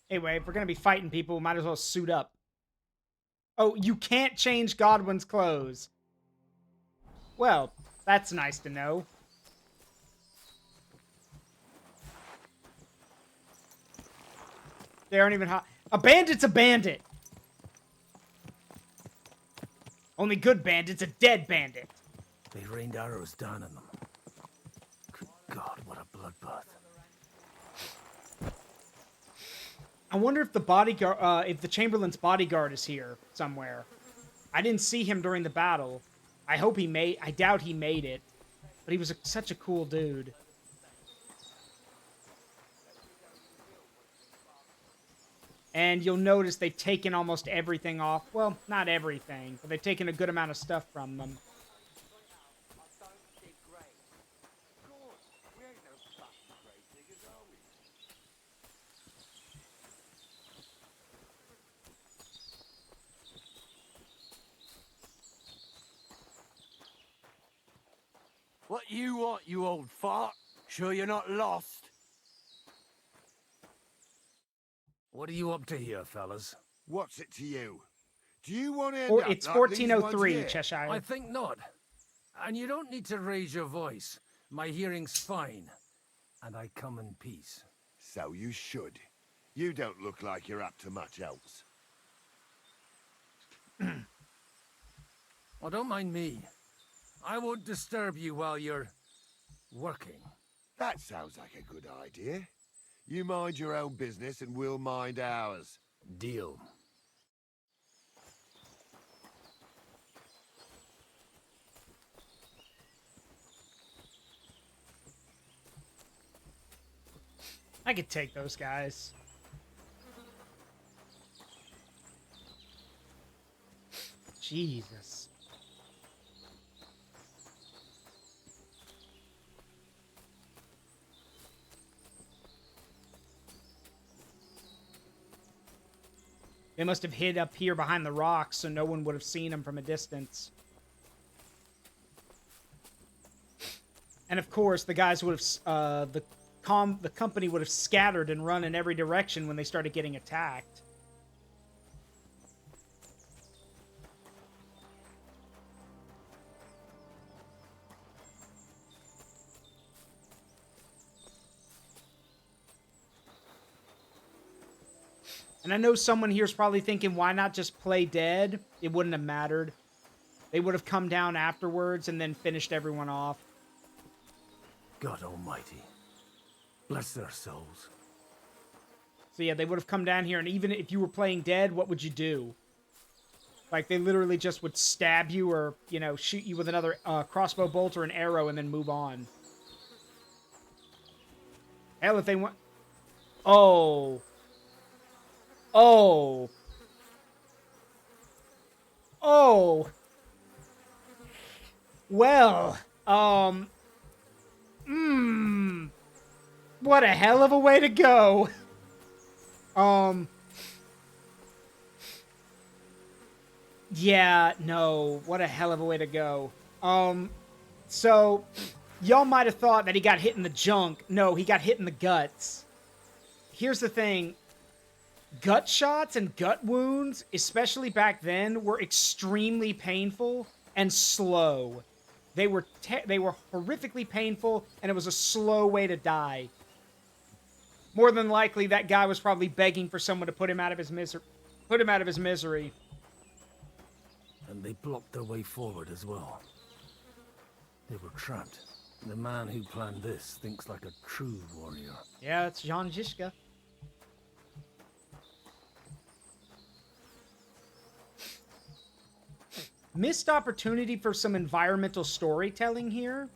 Anyway, if we're gonna be fighting people, we might as well suit up. Oh, you can't change Godwin's clothes. Well, that's nice to know. They aren't even hot. A bandit's a bandit. Only good bandit's a dead bandit. They rained arrows down on them. Good God, what a bloodbath. I wonder if the bodyguard, if the Chamberlain's bodyguard is here somewhere. I didn't see him during the battle. I doubt he made it. But he was such a cool dude. And you'll notice they've taken almost everything off. Well, not everything, but they've taken a good amount of stuff from them. What you want, you old fart? Sure you're not lost? What are you up to here, fellas? What's it to you? Do you want to Or it's 1403, Cheshire. I think not. And you don't need to raise your voice. My hearing's fine. And I come in peace. So you should. You don't look like you're up to much else. Well, don't mind me. I won't disturb you while you're working. That sounds like a good idea. You mind your own business and we'll mind ours. Deal. I could take those guys. Jesus. They must have hid up here behind the rocks so no one would have seen them from a distance. And of course, the guys would have, the company would have scattered and run in every direction when they started getting attacked. And I know someone here's probably thinking, why not just play dead? It wouldn't have mattered. They would have come down afterwards and then finished everyone off. God almighty. Bless their souls. So yeah, they would have come down here, and even if you were playing dead, what would you do? Like, they literally just would stab you or, you know, shoot you with another crossbow bolt or an arrow and then move on. Hell, if they want... Oh... Oh. Oh. Well, what a hell of a way to go. Yeah, no, what a hell of a way to go. So, y'all might have thought that he got hit in the junk. No, he got hit in the guts. Here's the thing. Gut shots and gut wounds, especially back then, were extremely painful and slow. They were horrifically painful, and it was a slow way to die. More than likely, that guy was probably begging for someone to put him out of his misery. And they blocked their way forward as well. They were trapped. The man who planned this thinks like a true warrior. Yeah, it's Jan Zizka. Missed opportunity for some environmental storytelling here.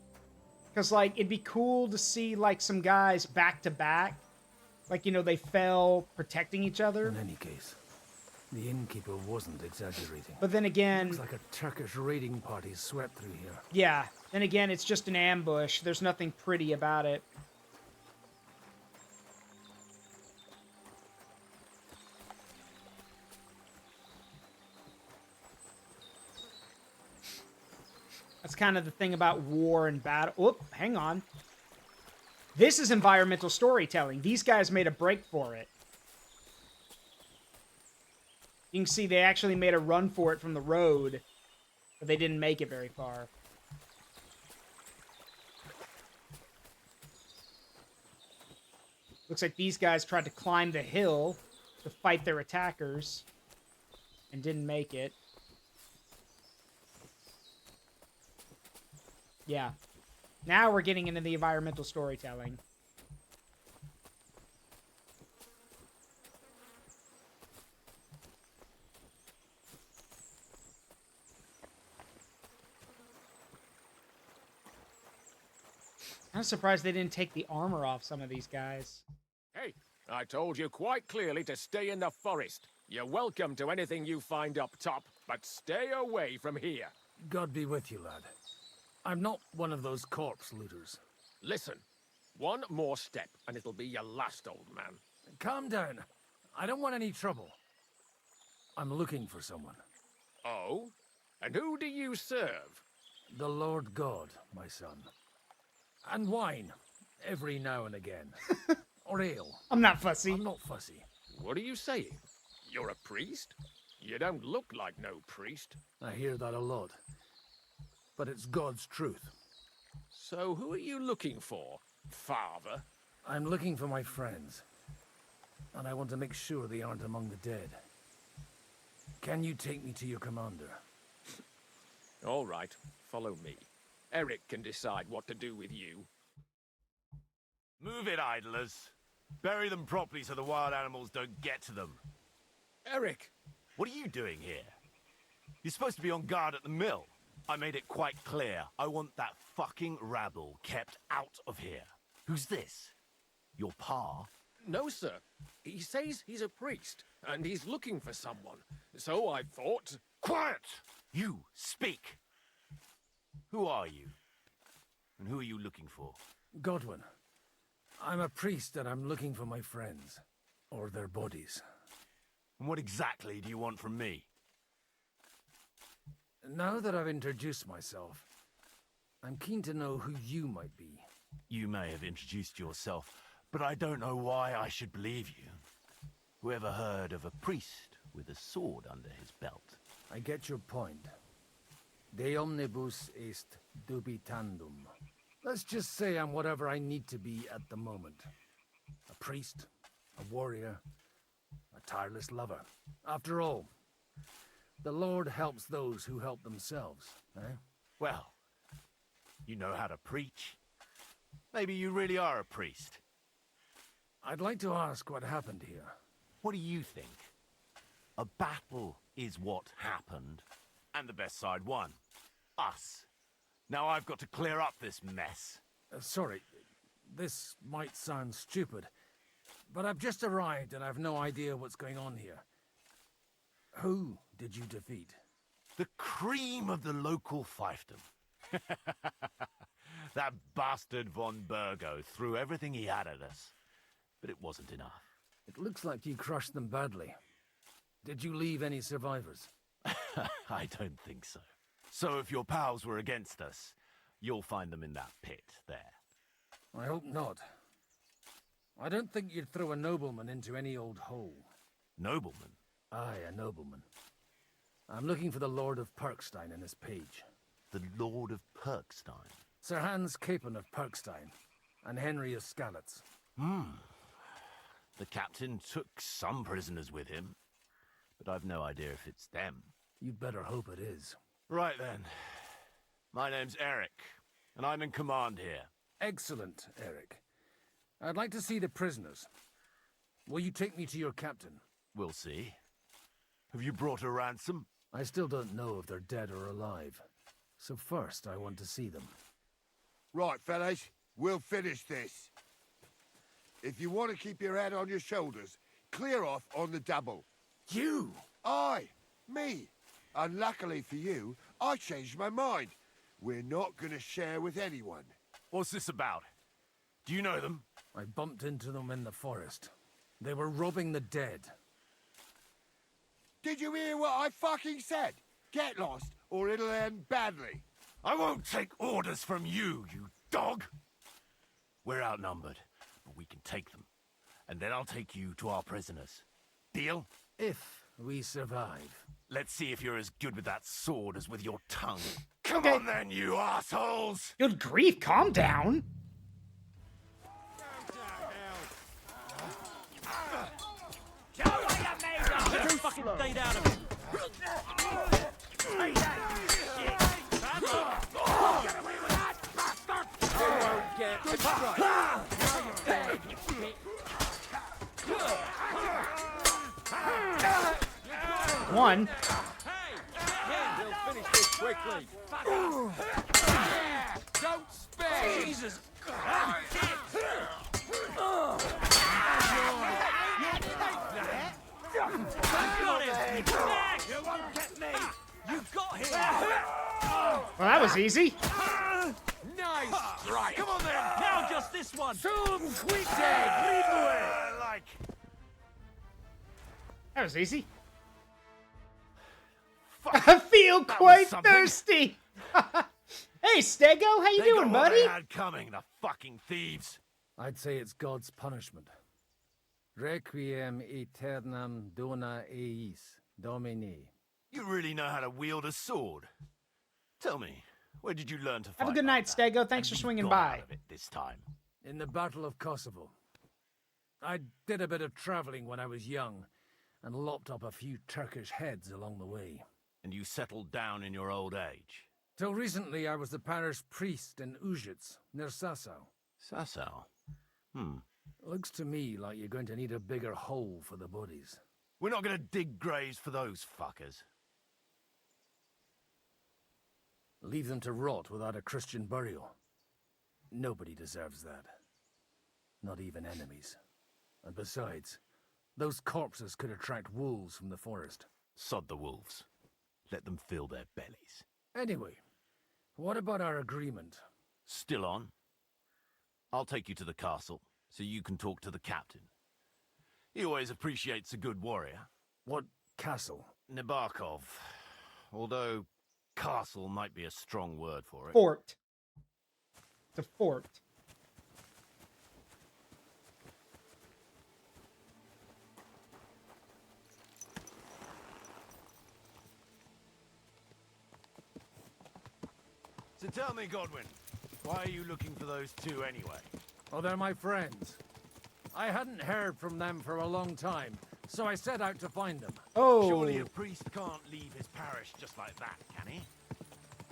Because, like, it'd be cool to see, like, some guys back to back. Like, you know, they fell protecting each other. In any case, the innkeeper wasn't exaggerating. But then again... Looks like a Turkish raiding party swept through here. Yeah. Then again, it's just an ambush. There's nothing pretty about it. That's kind of the thing about war and battle. Oop, hang on. This is environmental storytelling. These guys made a break for it. You can see they actually made a run for it from the road, but they didn't make it very far. Looks like these guys tried to climb the hill to fight their attackers and didn't make it. Yeah. Now we're getting into the environmental storytelling. I'm surprised they didn't take the armor off some of these guys. Hey, I told you quite clearly to stay in the forest. You're welcome to anything you find up top, but stay away from here. God be with you, lad. I'm not one of those corpse looters. Listen, one more step and it'll be your last, old man. Calm down. I don't want any trouble. I'm looking for someone. Oh? And who do you serve? The Lord God, my son. And wine, every now and again. Or ale. I'm not fussy. I'm not fussy. What are you saying? You're a priest? You don't look like no priest. I hear that a lot. But it's God's truth. So who are you looking for, father? I'm looking for my friends. And I want to make sure they aren't among the dead. Can you take me to your commander? All right, follow me. Eric can decide what to do with you. Move it, idlers. Bury them properly so the wild animals don't get to them. Eric! What are you doing here? You're supposed to be on guard at the mill. I made it quite clear. I want that fucking rabble kept out of here. Who's this? Your pa? No, sir. He says he's a priest, and he's looking for someone. So I thought... Quiet! You, speak! Who are you? And who are you looking for? Godwin. I'm a priest and I'm looking for my friends. Or their bodies. And what exactly do you want from me? Now that I've introduced myself, I'm keen to know who you might be. You may have introduced yourself, but I don't know why I should believe you. Whoever heard of a priest with a sword under his belt? I get your point. De omnibus est dubitandum. Let's just say I'm whatever I need to be at the moment. A priest, a warrior, a tireless lover. After all, the Lord helps those who help themselves, eh? Well, you know how to preach. Maybe you really are a priest. I'd like to ask what happened here. What do you think? A battle is what happened, and the best side won. Us. Now I've got to clear up this mess. Sorry, this might sound stupid, but I've just arrived and I've no idea what's going on here. Who did you defeat? The cream of the local fiefdom. That bastard von Burgo threw everything he had at us, but it wasn't enough. It looks like you crushed them badly. Did you leave any survivors? I don't think so. So if your pals were against us, you'll find them in that pit there. I hope not. I don't think you'd throw a nobleman into any old hole. Nobleman? Aye, a nobleman. I'm looking for the Lord of Perkstein in this page. The Lord of Perkstein? Sir Hans Capon of Perkstein, and Henry of Skalitz. The captain took some prisoners with him, but I've no idea if it's them. You'd better hope it is. Right then. My name's Eric, and I'm in command here. Excellent, Eric. I'd like to see the prisoners. Will you take me to your captain? We'll see. Have you brought a ransom? I still don't know if they're dead or alive. So first, I want to see them. Right, fellas, we'll finish this. If you want to keep your head on your shoulders, clear off on the double. You? Aye, me. Unluckily for you, I changed my mind. We're not going to share with anyone. What's this about? Do you know them? I bumped into them in the forest. They were robbing the dead. Did you hear what I fucking said? Get lost, or it'll end badly. I won't take orders from you, you dog! We're outnumbered, but we can take them. And then I'll take you to our prisoners. Deal? If we survive. Let's see if you're as good with that sword as with your tongue. Come on then, you assholes! Good grief, calm down. Fucking stayed out of it. One. We'll finish this quickly. Don't spare! Jesus! You won't get me! You got him! Well, that was easy. Nice strike! Come on then! Now just this one! Zoom, sweet egg! Lead the way! That was easy. I feel quite something. thirsty. Hey, Stego, how you They doing, got what buddy? they had coming, the fucking thieves. I'd say it's God's punishment. Requiem aeternam dona eis, Domini. You really know how to wield a sword. Tell me, where did you learn to fight? Have a good night, Stego. Thanks for swinging by. Out of it this time. In the Battle of Kosovo. I did a bit of traveling when I was young, and lopped up a few Turkish heads along the way. And you settled down in your old age? Till recently, I was the parish priest in Užice, near Sasau. Sasau? Looks to me like you're going to need a bigger hole for the bodies. We're not going to dig graves for those fuckers. Leave them to rot without a Christian burial. Nobody deserves that. Not even enemies. And besides, those corpses could attract wolves from the forest. Sod the wolves. Let them fill their bellies. Anyway, what about our agreement? Still on? I'll take you to the castle, so you can talk to the captain. He always appreciates a good warrior. What castle? Nabokov. Although, castle might be a strong word for it. Fort. It's a fort. So tell me, Godwin, why are you looking for those two anyway? Oh, they're my friends. I hadn't heard from them for a long time, so I set out to find them. Oh. Surely a priest can't leave his parish just like that, can he?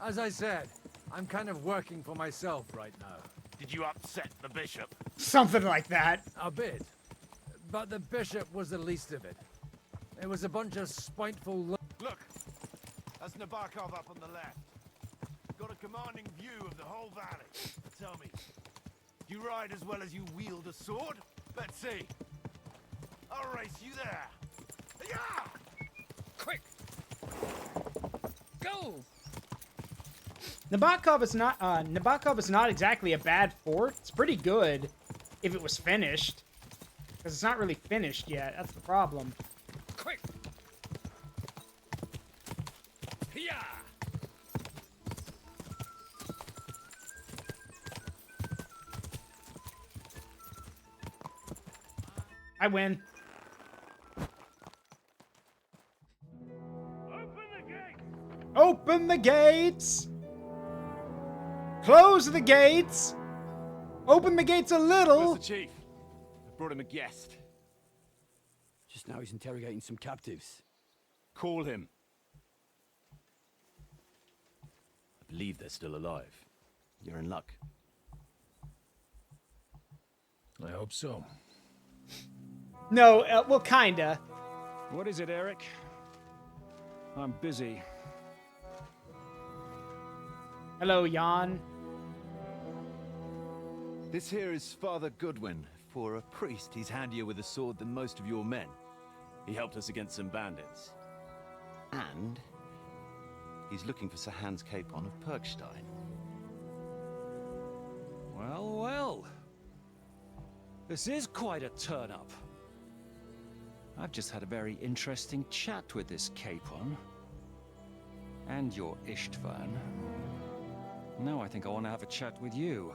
As I said, I'm kind of working for myself right now. Did you upset the bishop? Something like that. A bit. But the bishop was the least of it. It was a bunch of spiteful... Look! That's Nabokov up on the left. Got a commanding view of the whole valley. Tell me, do you ride as well as you wield a sword? Let's see. I'll race you there. Yeah! Quick! Go! Nabokov is not exactly a bad fort. It's pretty good if it was finished. Because it's not really finished yet. That's the problem. Quick! Yeah! I win. Open the gates! Close the gates! Open the gates a little! Where's the chief? I brought him a guest. Just now he's interrogating some captives. Call him. I believe they're still alive. You're in luck. I hope so. No, well, kinda. What is it, Eric? I'm busy. Hello, Jan. This here is Father Goodwin. For a priest, he's handier with a sword than most of your men. He helped us against some bandits. And he's looking for Sir Hans Capon of Perkstein. Well, well. This is quite a turn-up. I've just had a very interesting chat with this Capon. And your Ishtvan. Now I think I want to have a chat with you.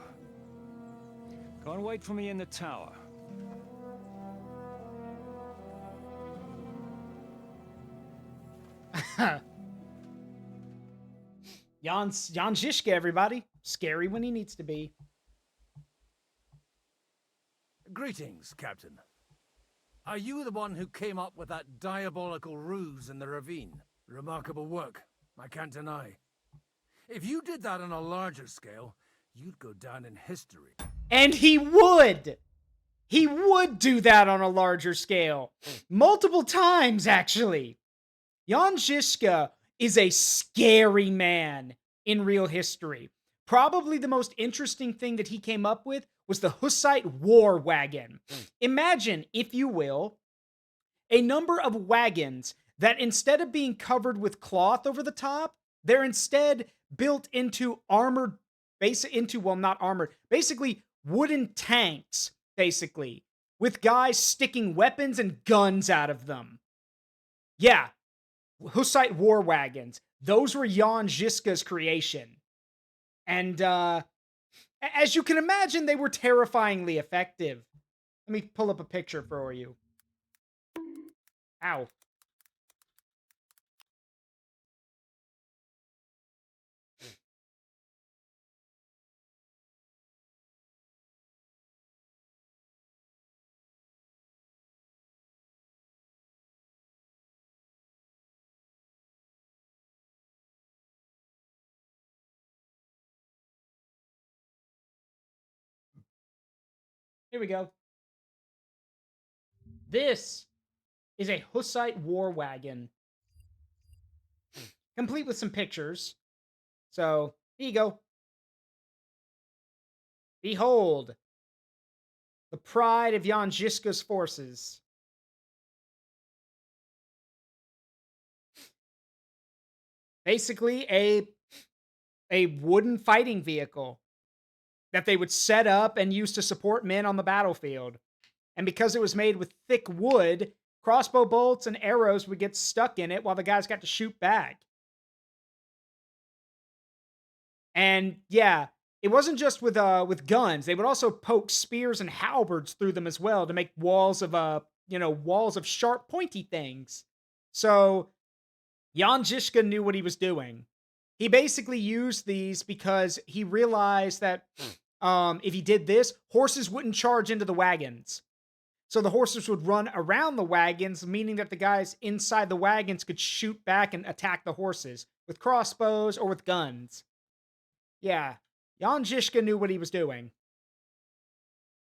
Go and wait for me in the tower. Jan Zizka, everybody. Scary when he needs to be. Greetings, Captain. Are you the one who came up with that diabolical ruse in the ravine? Remarkable work, I can't deny. If you did that on a larger scale, you'd go down in history. And he would! He would do that on a larger scale. Multiple times, actually. Jan Zizka is a scary man in real history. Probably the most interesting thing that he came up with was the Hussite war wagon. Imagine, if you will, a number of wagons that instead of being covered with cloth over the top, they're instead built into armored, not armored, basically wooden tanks, basically, with guys sticking weapons and guns out of them. Yeah, Hussite war wagons. Those were Jan Zizka's creation. And as you can imagine, they were terrifyingly effective. Let me pull up a picture for you. Ow. Here we go. This is a Hussite war wagon, complete with some pictures. So, here you go. Behold, the pride of Jan Zizka's forces. Basically, a wooden fighting vehicle that they would set up and use to support men on the battlefield. And because it was made with thick wood, crossbow bolts and arrows would get stuck in it while the guys got to shoot back. And yeah, it wasn't just with guns. They would also poke spears and halberds through them as well to make walls of walls of sharp, pointy things. So Jan Zizka knew what he was doing. He basically used these because he realized that if he did this, horses wouldn't charge into the wagons. So the horses would run around the wagons, meaning that the guys inside the wagons could shoot back and attack the horses with crossbows or with guns. Yeah, Jan Zizka knew what he was doing.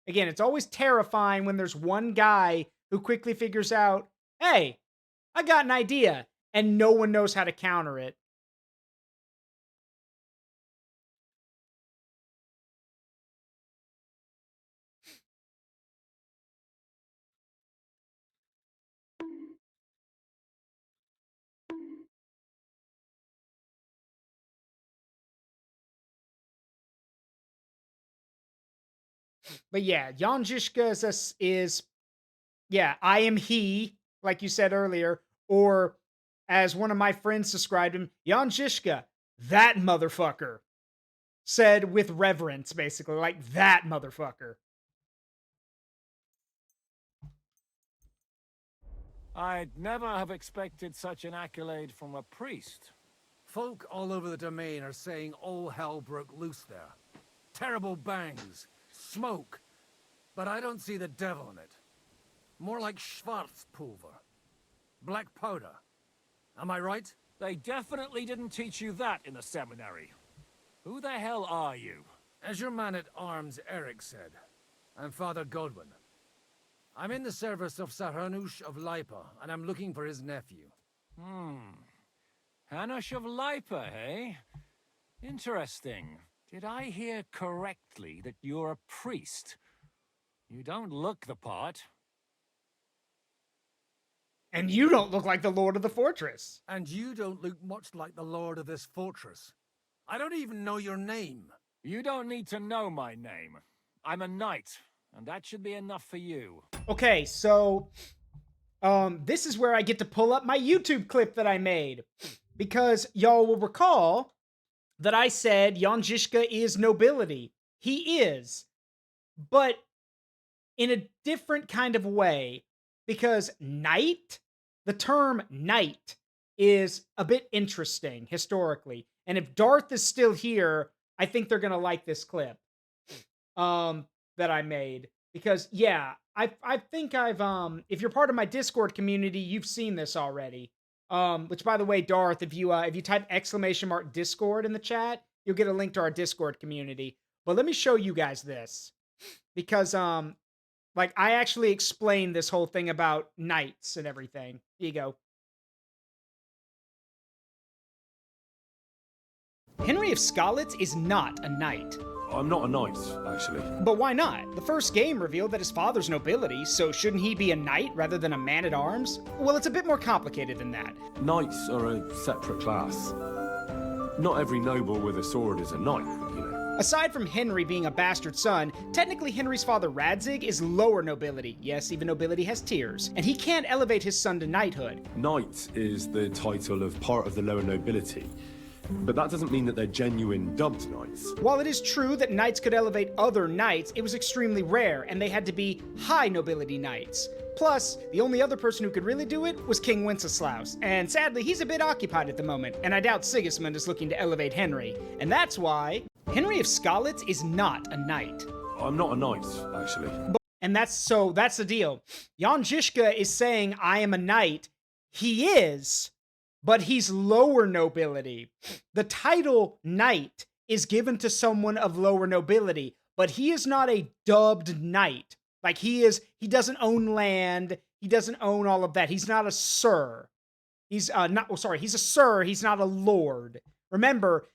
Again, it's always terrifying when there's one guy who quickly figures out, hey, I got an idea, and no one knows how to counter it. But yeah, Jan Zizka is I am he, like you said earlier, or as one of my friends described him, Jan Zizka, that motherfucker, said with reverence, basically, like that motherfucker. I'd never have expected such an accolade from a priest. Folk all over the domain are saying all hell broke loose there. Terrible bangs, smoke, but I don't see the devil in it. More like Schwarzpulver. Black powder. Am I right? They definitely didn't teach you that in the seminary. Who the hell are you? As your man-at-arms Eric said, I'm Father Godwin. I'm in the service of Sir Hanush of Lipa, and I'm looking for his nephew. Hanush of Lipa, eh? Interesting. Did I hear correctly that you're a priest? You don't look the part. And you don't look like the Lord of the Fortress. And you don't look much like the Lord of this fortress. I don't even know your name. You don't need to know my name. I'm a knight, and that should be enough for you. Okay, so this is where I get to pull up my YouTube clip that I made. Because y'all will recall, that I said Jan Zizka is nobility. He is, but in a different kind of way, because knight, the term knight, is a bit interesting historically. And if Darth is still here, I think they're gonna like this clip that I made. Because yeah, I think I've if you're part of my Discord community, you've seen this already. Which by the way, Darth, if you type !Discord in the chat, you'll get a link to our Discord community. But let me show you guys this. Because like, I actually explained this whole thing about knights and everything. Here you go. Henry of Skalitz is not a knight. I'm not a knight, actually. But why not? The first game revealed that his father's nobility, so shouldn't he be a knight rather than a man-at-arms? Well, it's a bit more complicated than that. Knights are a separate class. Not every noble with a sword is a knight, you know. Aside from Henry being a bastard son, technically Henry's father Radzig is lower nobility. Yes, even nobility has tiers. And he can't elevate his son to knighthood. Knight is the title of part of the lower nobility. But that doesn't mean that they're genuine dubbed knights. While it is true that knights could elevate other knights, it was extremely rare, and they had to be high nobility knights. Plus, the only other person who could really do it was King Wenceslaus, and sadly he's a bit occupied at the moment, and I doubt Sigismund is looking to elevate Henry. And that's why Henry of Skalitz is not a knight. I'm not a knight, actually. And that's the deal. Jan Zizka is saying, I am a knight. He is, but he's lower nobility. The title knight is given to someone of lower nobility, but he is not a dubbed knight. Like he doesn't own land. He doesn't own all of that. He's not a sir. He's he's a sir. He's not a lord. Remember,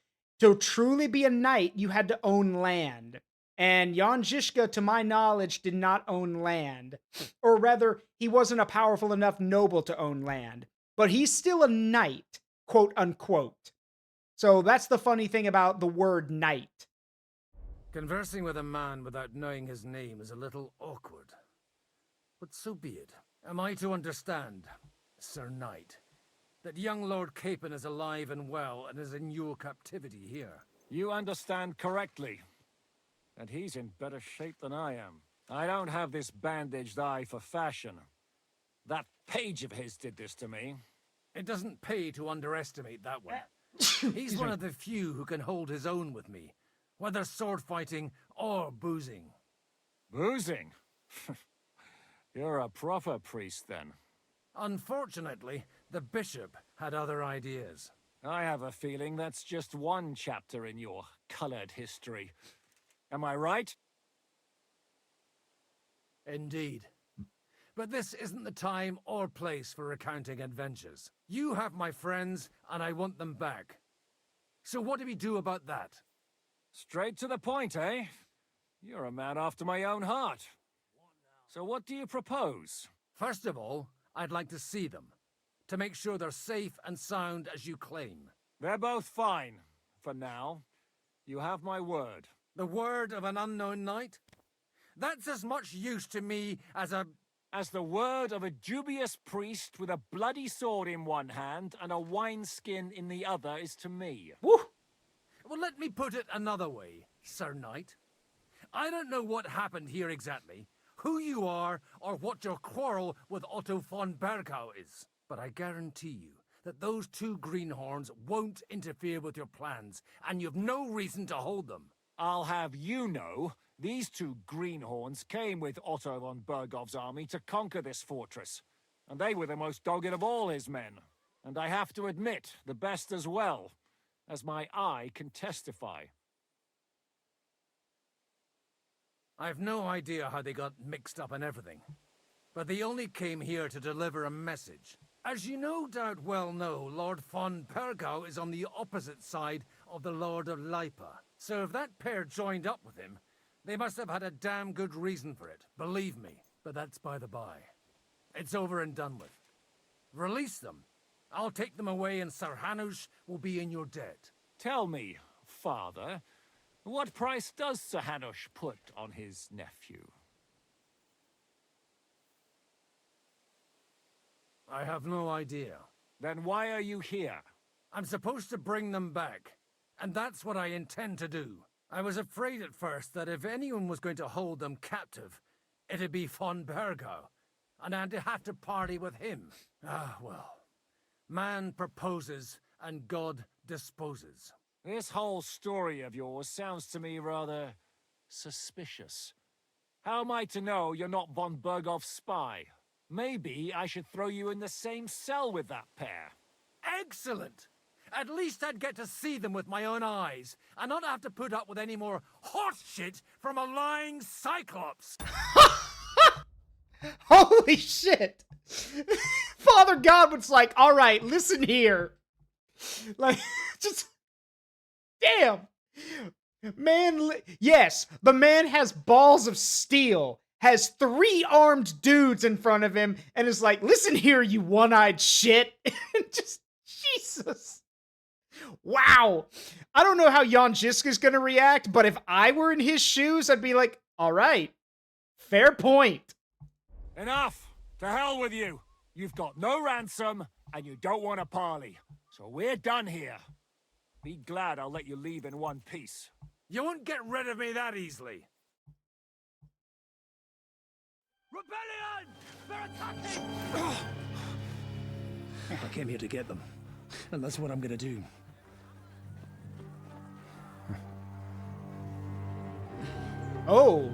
to truly be a knight, you had to own land. And Jan Zizka, to my knowledge, did not own land. Or rather, he wasn't a powerful enough noble to own land. But he's still a knight, quote unquote. So that's the funny thing about the word knight. Conversing with a man without knowing his name is a little awkward. But so be it. Am I to understand, Sir Knight, that young Lord Capon is alive and well and is in your captivity here? You understand correctly. And he's in better shape than I am. I don't have this bandaged eye for fashion. That page of his did this to me. It doesn't pay to underestimate that one. He's one of the few who can hold his own with me, whether sword fighting or boozing. Boozing? You're a proper priest, then. Unfortunately, the bishop had other ideas. I have a feeling that's just one chapter in your colored history. Am I right? Indeed. But this isn't the time or place for recounting adventures. You have my friends, and I want them back. So what do we do about that? Straight to the point, eh? You're a man after my own heart. So what do you propose? First of all, I'd like to see them, to make sure they're safe and sound as you claim. They're both fine, for now. You have my word. The word of an unknown knight? That's as much use to me as the word of a dubious priest with a bloody sword in one hand and a wineskin in the other is to me. Woo! Well, let me put it another way, Sir Knight. I don't know what happened here exactly, who you are, or what your quarrel with Otto von Bergau is. But I guarantee you that those two greenhorns won't interfere with your plans, and you've no reason to hold them. I'll have you know, these two greenhorns came with Otto von Bergov's army to conquer this fortress. And they were the most dogged of all his men. And I have to admit, the best as well, as my eye can testify. I've no idea how they got mixed up in everything, but they only came here to deliver a message. As you no doubt well know, Lord von Bergau is on the opposite side of the Lord of Lipa. So if that pair joined up with him, they must have had a damn good reason for it, believe me. But that's by the by. It's over and done with. Release them. I'll take them away and Sir Hanush will be in your debt. Tell me, father, what price does Sir Hanush put on his nephew? I have no idea. Then why are you here? I'm supposed to bring them back. And that's what I intend to do. I was afraid at first that if anyone was going to hold them captive, it'd be von Bergo, and I'd have to party with him. Ah, well. Man proposes, and God disposes. This whole story of yours sounds to me rather suspicious. How am I to know you're not von Bergov's spy? Maybe I should throw you in the same cell with that pair. Excellent! At least I'd get to see them with my own eyes, and not have to put up with any more horse shit from a lying cyclops. Holy shit! Father Godwin's like, all right, listen here. Like, just... Damn! Man, yes, the man has balls of steel, has 3 armed dudes in front of him, and is like, listen here, you one-eyed shit. Just, Jesus. Wow. I don't know how Jan Zizka's gonna react, but if I were in his shoes, I'd be like, all right, fair point. Enough! To hell with you! You've got no ransom, and you don't want a parley. So we're done here. Be glad I'll let you leave in one piece. You won't get rid of me that easily. Rebellion! They're attacking! I came here to get them, and that's what I'm gonna do. Oh.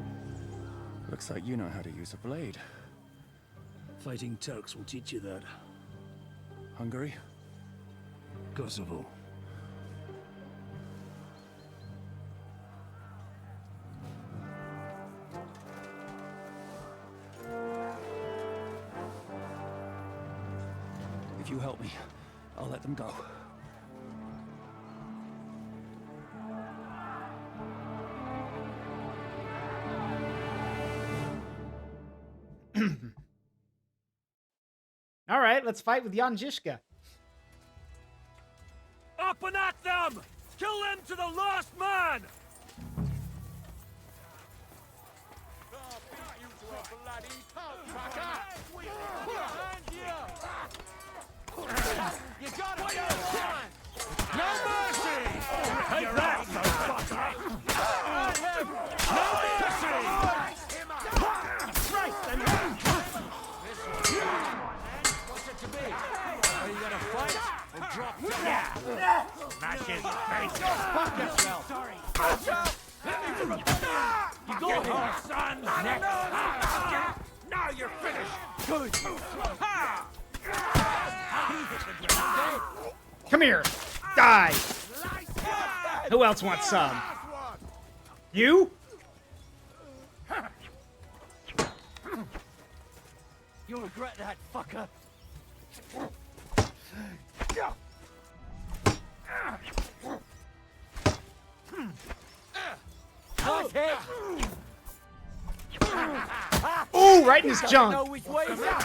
Looks like you know how to use a blade. Fighting Turks will teach you that. Hungary? Kosovo. If you help me, I'll let them go. All right, let's fight with Jan Zizka. Up and at them! Kill them to the last man! You gotta go! No mercy! Take that, motherfucker! No mercy! Christ, and What's it to be? Are you gonna fight or drop dead? Yeah! Smash his face! Fuck yourself! Sorry! You go ahead, son! Now you're finished! Good! Come here. Die. Who else wants some? You? You'll regret that, fucker. Nice hit. Ooh, right in his junk. Know which way he's out.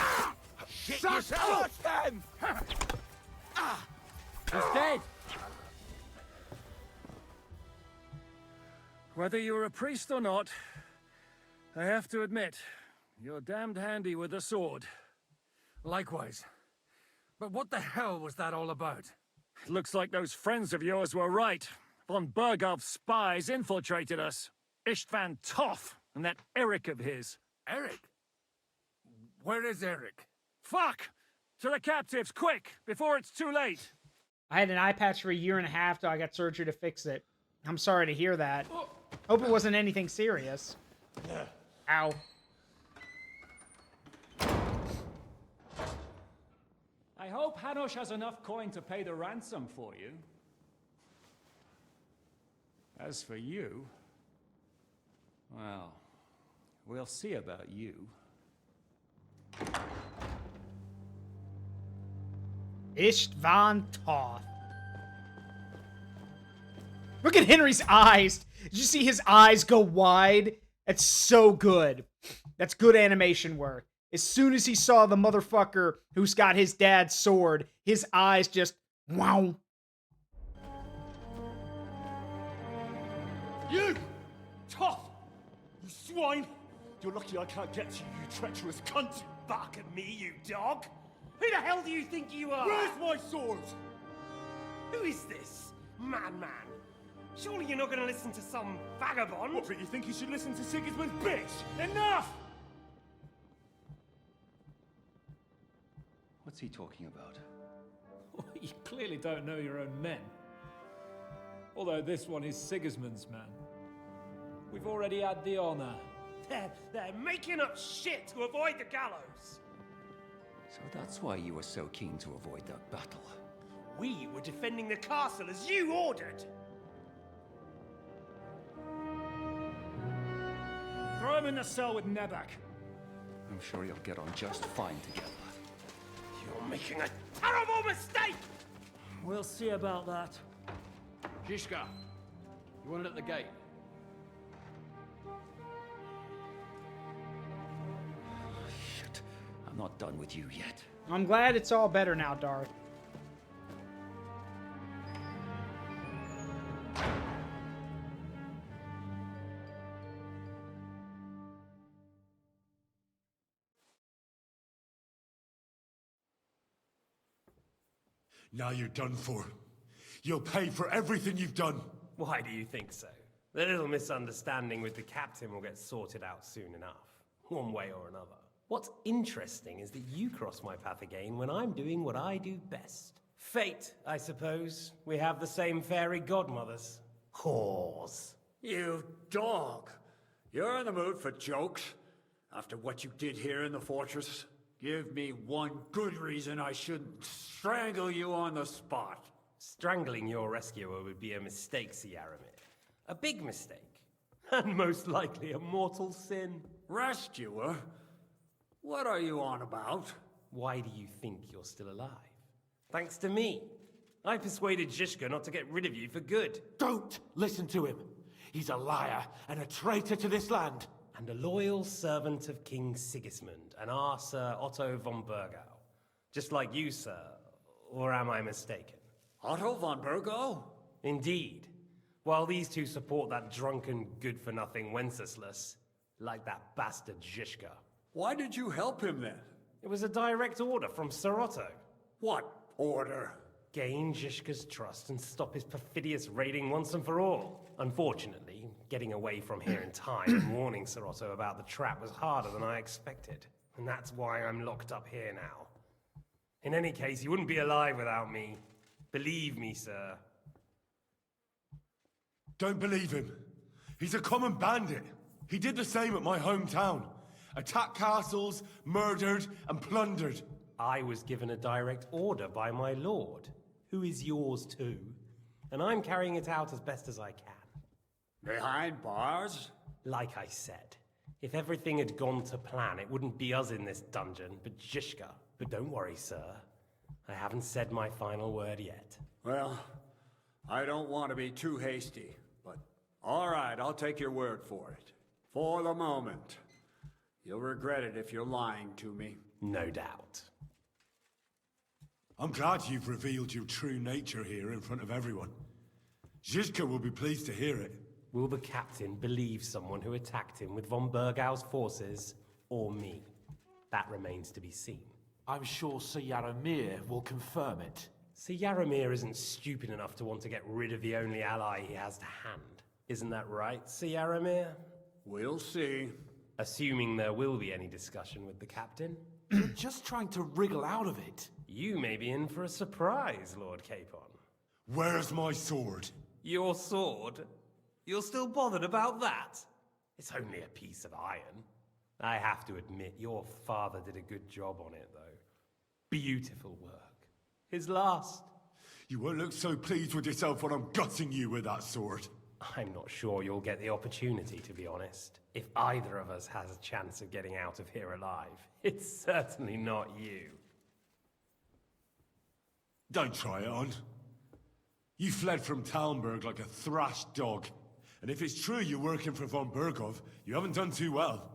Shit yourself. Him. He's dead. Whether you're a priest or not, I have to admit, you're damned handy with a sword. Likewise. But what the hell was that all about? It looks like those friends of yours were right. Von Bergov's spies infiltrated us. Istvan Toth and that Eric of his. Eric? Where is Eric? Fuck! To the captives, quick, before it's too late. I had an eye patch for 1.5 years till I got surgery to fix it. I'm sorry to hear that. Hope it wasn't anything serious. Ow. I hope Hanush has enough coin to pay the ransom for you. As for you, well, we'll see about you. Istvan Toth. Look at Henry's eyes. Did you see his eyes go wide? That's so good. That's good animation work. As soon as he saw the motherfucker who's got his dad's sword, his eyes just, wow. You! Tough! You swine! You're lucky I can't get to you, you treacherous cunt! Bark at me, you dog! Who the hell do you think you are? Where's my sword? Who is this? Man. Surely you're not going to listen to some vagabond? What, but you think you should listen to Sigismund's bitch? Enough! What's he talking about? You clearly don't know your own men. Although this one is Sigismund's man. We've already had the honor. They're making up shit to avoid the gallows. So that's why you were so keen to avoid that battle. We were defending the castle as you ordered. Throw him in the cell with Nebak. I'm sure you'll get on just fine together. You're making a terrible mistake! We'll see about that. Zizka, you want it at the gate? Shit, I'm not done with you yet. I'm glad it's all better now, Darth. Now you're done for. You'll pay for everything you've done. Why do you think so? The little misunderstanding with the captain will get sorted out soon enough, one way or another. What's interesting is that you cross my path again when I'm doing what I do best. Fate, I suppose. We have the same fairy godmothers. Whores. You dog! You're in the mood for jokes? After what you did here in the fortress? Give me one good reason I shouldn't strangle you on the spot. Strangling your rescuer would be a mistake, Siaramir. A big mistake. And most likely a mortal sin. Rescuer? What are you on about? Why do you think you're still alive? Thanks to me. I persuaded Zizka not to get rid of you for good. Don't listen to him. He's a liar and a traitor to this land. And a loyal servant of King Sigismund and our Sir Otto von Burgau. Just like you, sir. Or am I mistaken? Otto von Burgau? Indeed. While these two support that drunken, good-for-nothing Wenceslas, like that bastard Zizka. Why did you help him then? It was a direct order from Sir Otto. What order? Gain Zizka's trust and stop his perfidious raiding once and for all. Unfortunately, getting away from here in time and warning Sir Otto about the trap was harder than I expected. And that's why I'm locked up here now. In any case, you wouldn't be alive without me. Believe me, sir. Don't believe him. He's a common bandit. He did the same at my hometown. Attacked castles, murdered, and plundered. I was given a direct order by my lord, who is yours too. And I'm carrying it out as best as I can. Behind bars? Like I said, if everything had gone to plan, it wouldn't be us in this dungeon, but Zizka. But don't worry, sir. I haven't said my final word yet. Well, I don't want to be too hasty, but all right, I'll take your word for it. For the moment. You'll regret it if you're lying to me. No doubt. I'm glad you've revealed your true nature here in front of everyone. Zizka will be pleased to hear it. Will the captain believe someone who attacked him with von Burgau's forces, or me? That remains to be seen. I'm sure Sir Yaramir will confirm it. Sir Yaramir isn't stupid enough to want to get rid of the only ally he has to hand. Isn't that right, Sir Yaramir? We'll see. Assuming there will be any discussion with the captain. You're just trying to wriggle out of it. You may be in for a surprise, Lord Capon. Where's my sword? Your sword? You're still bothered about that? It's only a piece of iron. I have to admit, your father did a good job on it, though. Beautiful work. His last. You won't look so pleased with yourself when I'm gutting you with that sword. I'm not sure you'll get the opportunity, to be honest. If either of us has a chance of getting out of here alive, it's certainly not you. Don't try it on. You fled from Talmberg like a thrashed dog. And if it's true you're working for von Burgov, you haven't done too well.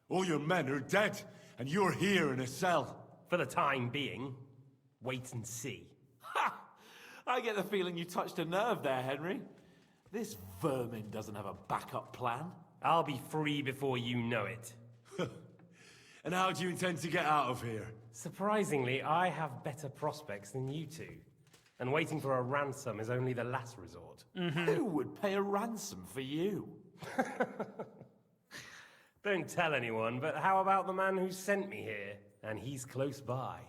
All your men are dead, and you're here in a cell. For the time being, wait and see. Ha! I get the feeling you touched a nerve there, Henry. This vermin doesn't have a backup plan. I'll be free before you know it. And how do you intend to get out of here? Surprisingly, I have better prospects than you two. And waiting for a ransom is only the last resort. Who would pay a ransom for you? Don't tell anyone, but how about the man who sent me here? And he's close by.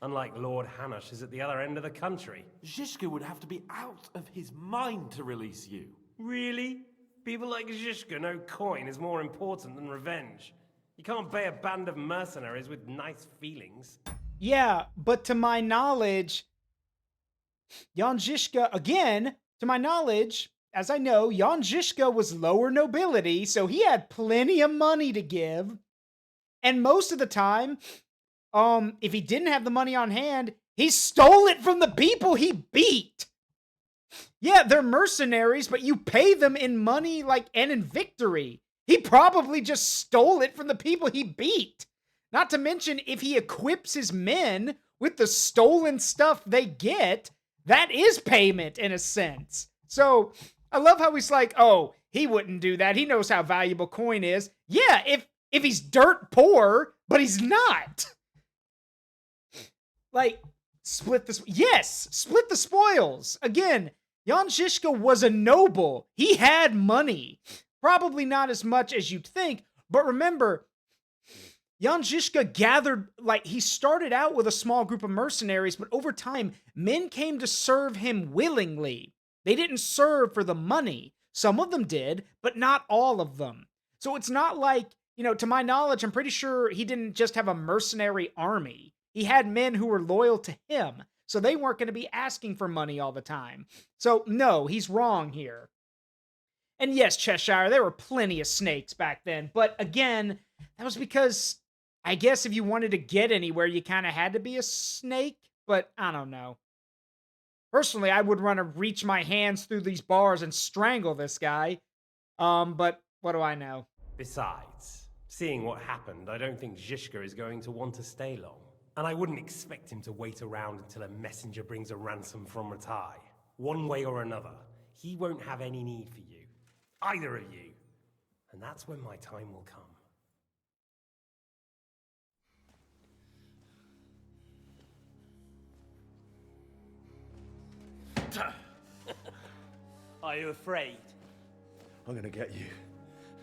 Unlike Lord Hanush is at the other end of the country. Zizka would have to be out of his mind to release you. Really? People like Zizka know coin is more important than revenge. You can't pay a band of mercenaries with nice feelings. Yeah, but to my knowledge, Jan Zizka, again, to my knowledge, as I know, Jan Zizka was lower nobility, so he had plenty of money to give. And most of the time, if he didn't have the money on hand, he stole it from the people he beat. Yeah, they're mercenaries, but you pay them in money, and in victory. He probably just stole it from the people he beat. Not to mention, if he equips his men with the stolen stuff they get, that is payment in a sense. So, I love how he's like, oh, he wouldn't do that. He knows how valuable coin is. Yeah, if he's dirt poor, but he's not. Split the spoils. Again, Jan Zizka was a noble. He had money. Probably not as much as you'd think, but remember, Jan Zizka gathered, he started out with a small group of mercenaries, but over time, men came to serve him willingly. They didn't serve for the money. Some of them did, but not all of them. So it's not like, to my knowledge, I'm pretty sure he didn't just have a mercenary army. He had men who were loyal to him, so they weren't going to be asking for money all the time. So no, he's wrong here. And yes, Cheshire, there were plenty of snakes back then, but again, that was because I guess if you wanted to get anywhere, you kind of had to be a snake, but I don't know. Personally, I would want to reach my hands through these bars and strangle this guy. But what do I know? Besides, seeing what happened, I don't think Zizka is going to want to stay long. And I wouldn't expect him to wait around until a messenger brings a ransom from Ratai. One way or another, he won't have any need for you. Either of you. And that's when my time will come. Are you afraid? I'm gonna get you.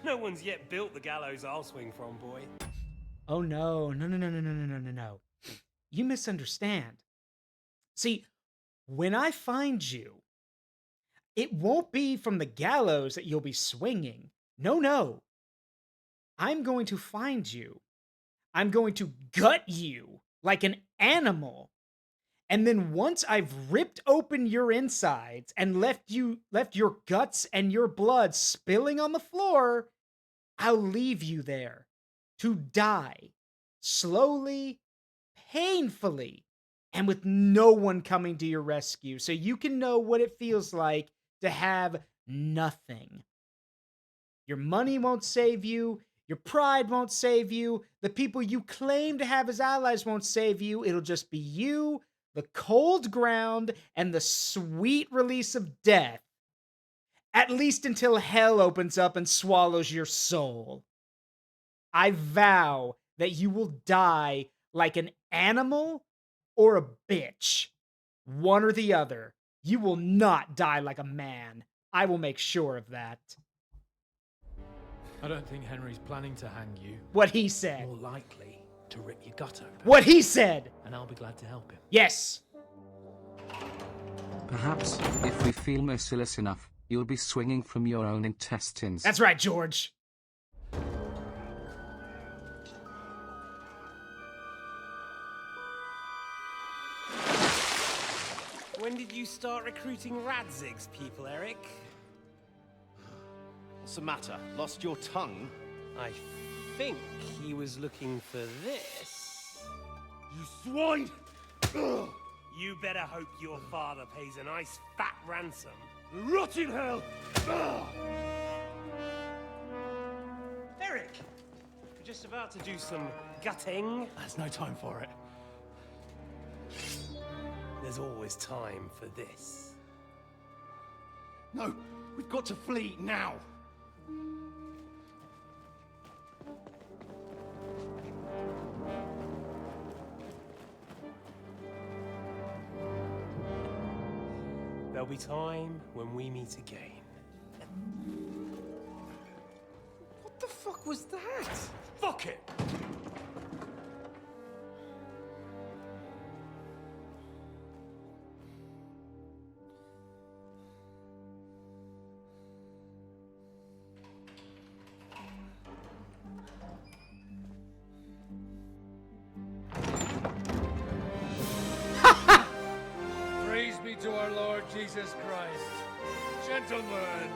No one's yet built the gallows I'll swing from, boy. Oh no. You misunderstand. See, when I find you, it won't be from the gallows that you'll be swinging. No. I'm going to find you. I'm going to gut you like an animal. And then once I've ripped open your insides and left your guts and your blood spilling on the floor, I'll leave you there to die slowly, painfully, and with no one coming to your rescue, so you can know what it feels like to have nothing. Your money won't save you. Your pride won't save you. The people you claim to have as allies won't save you. It'll just be you, the cold ground, and the sweet release of death. At least until hell opens up and swallows your soul. I vow that you will die like an animal or a bitch. One or the other. You will not die like a man. I will make sure of that. I don't think Henry's planning to hang you. What he said. More likely to rip your gut open. What he said. And I'll be glad to help him. Yes. Perhaps, if we feel merciless enough, you'll be swinging from your own intestines. That's right, George. When did you start recruiting Radzig's people, Eric? What's the matter? Lost your tongue? I think he was looking for this. You swine! Ugh. You better hope your father pays a nice fat ransom. Rot in hell! Ugh. Eric! We're just about to do some gutting. There's no time for it. There's always time for this. No, we've got to flee now. There'll be time when we meet again. What the fuck was that? Fuck it! Praise be to our Lord Jesus Christ. Gentlemen.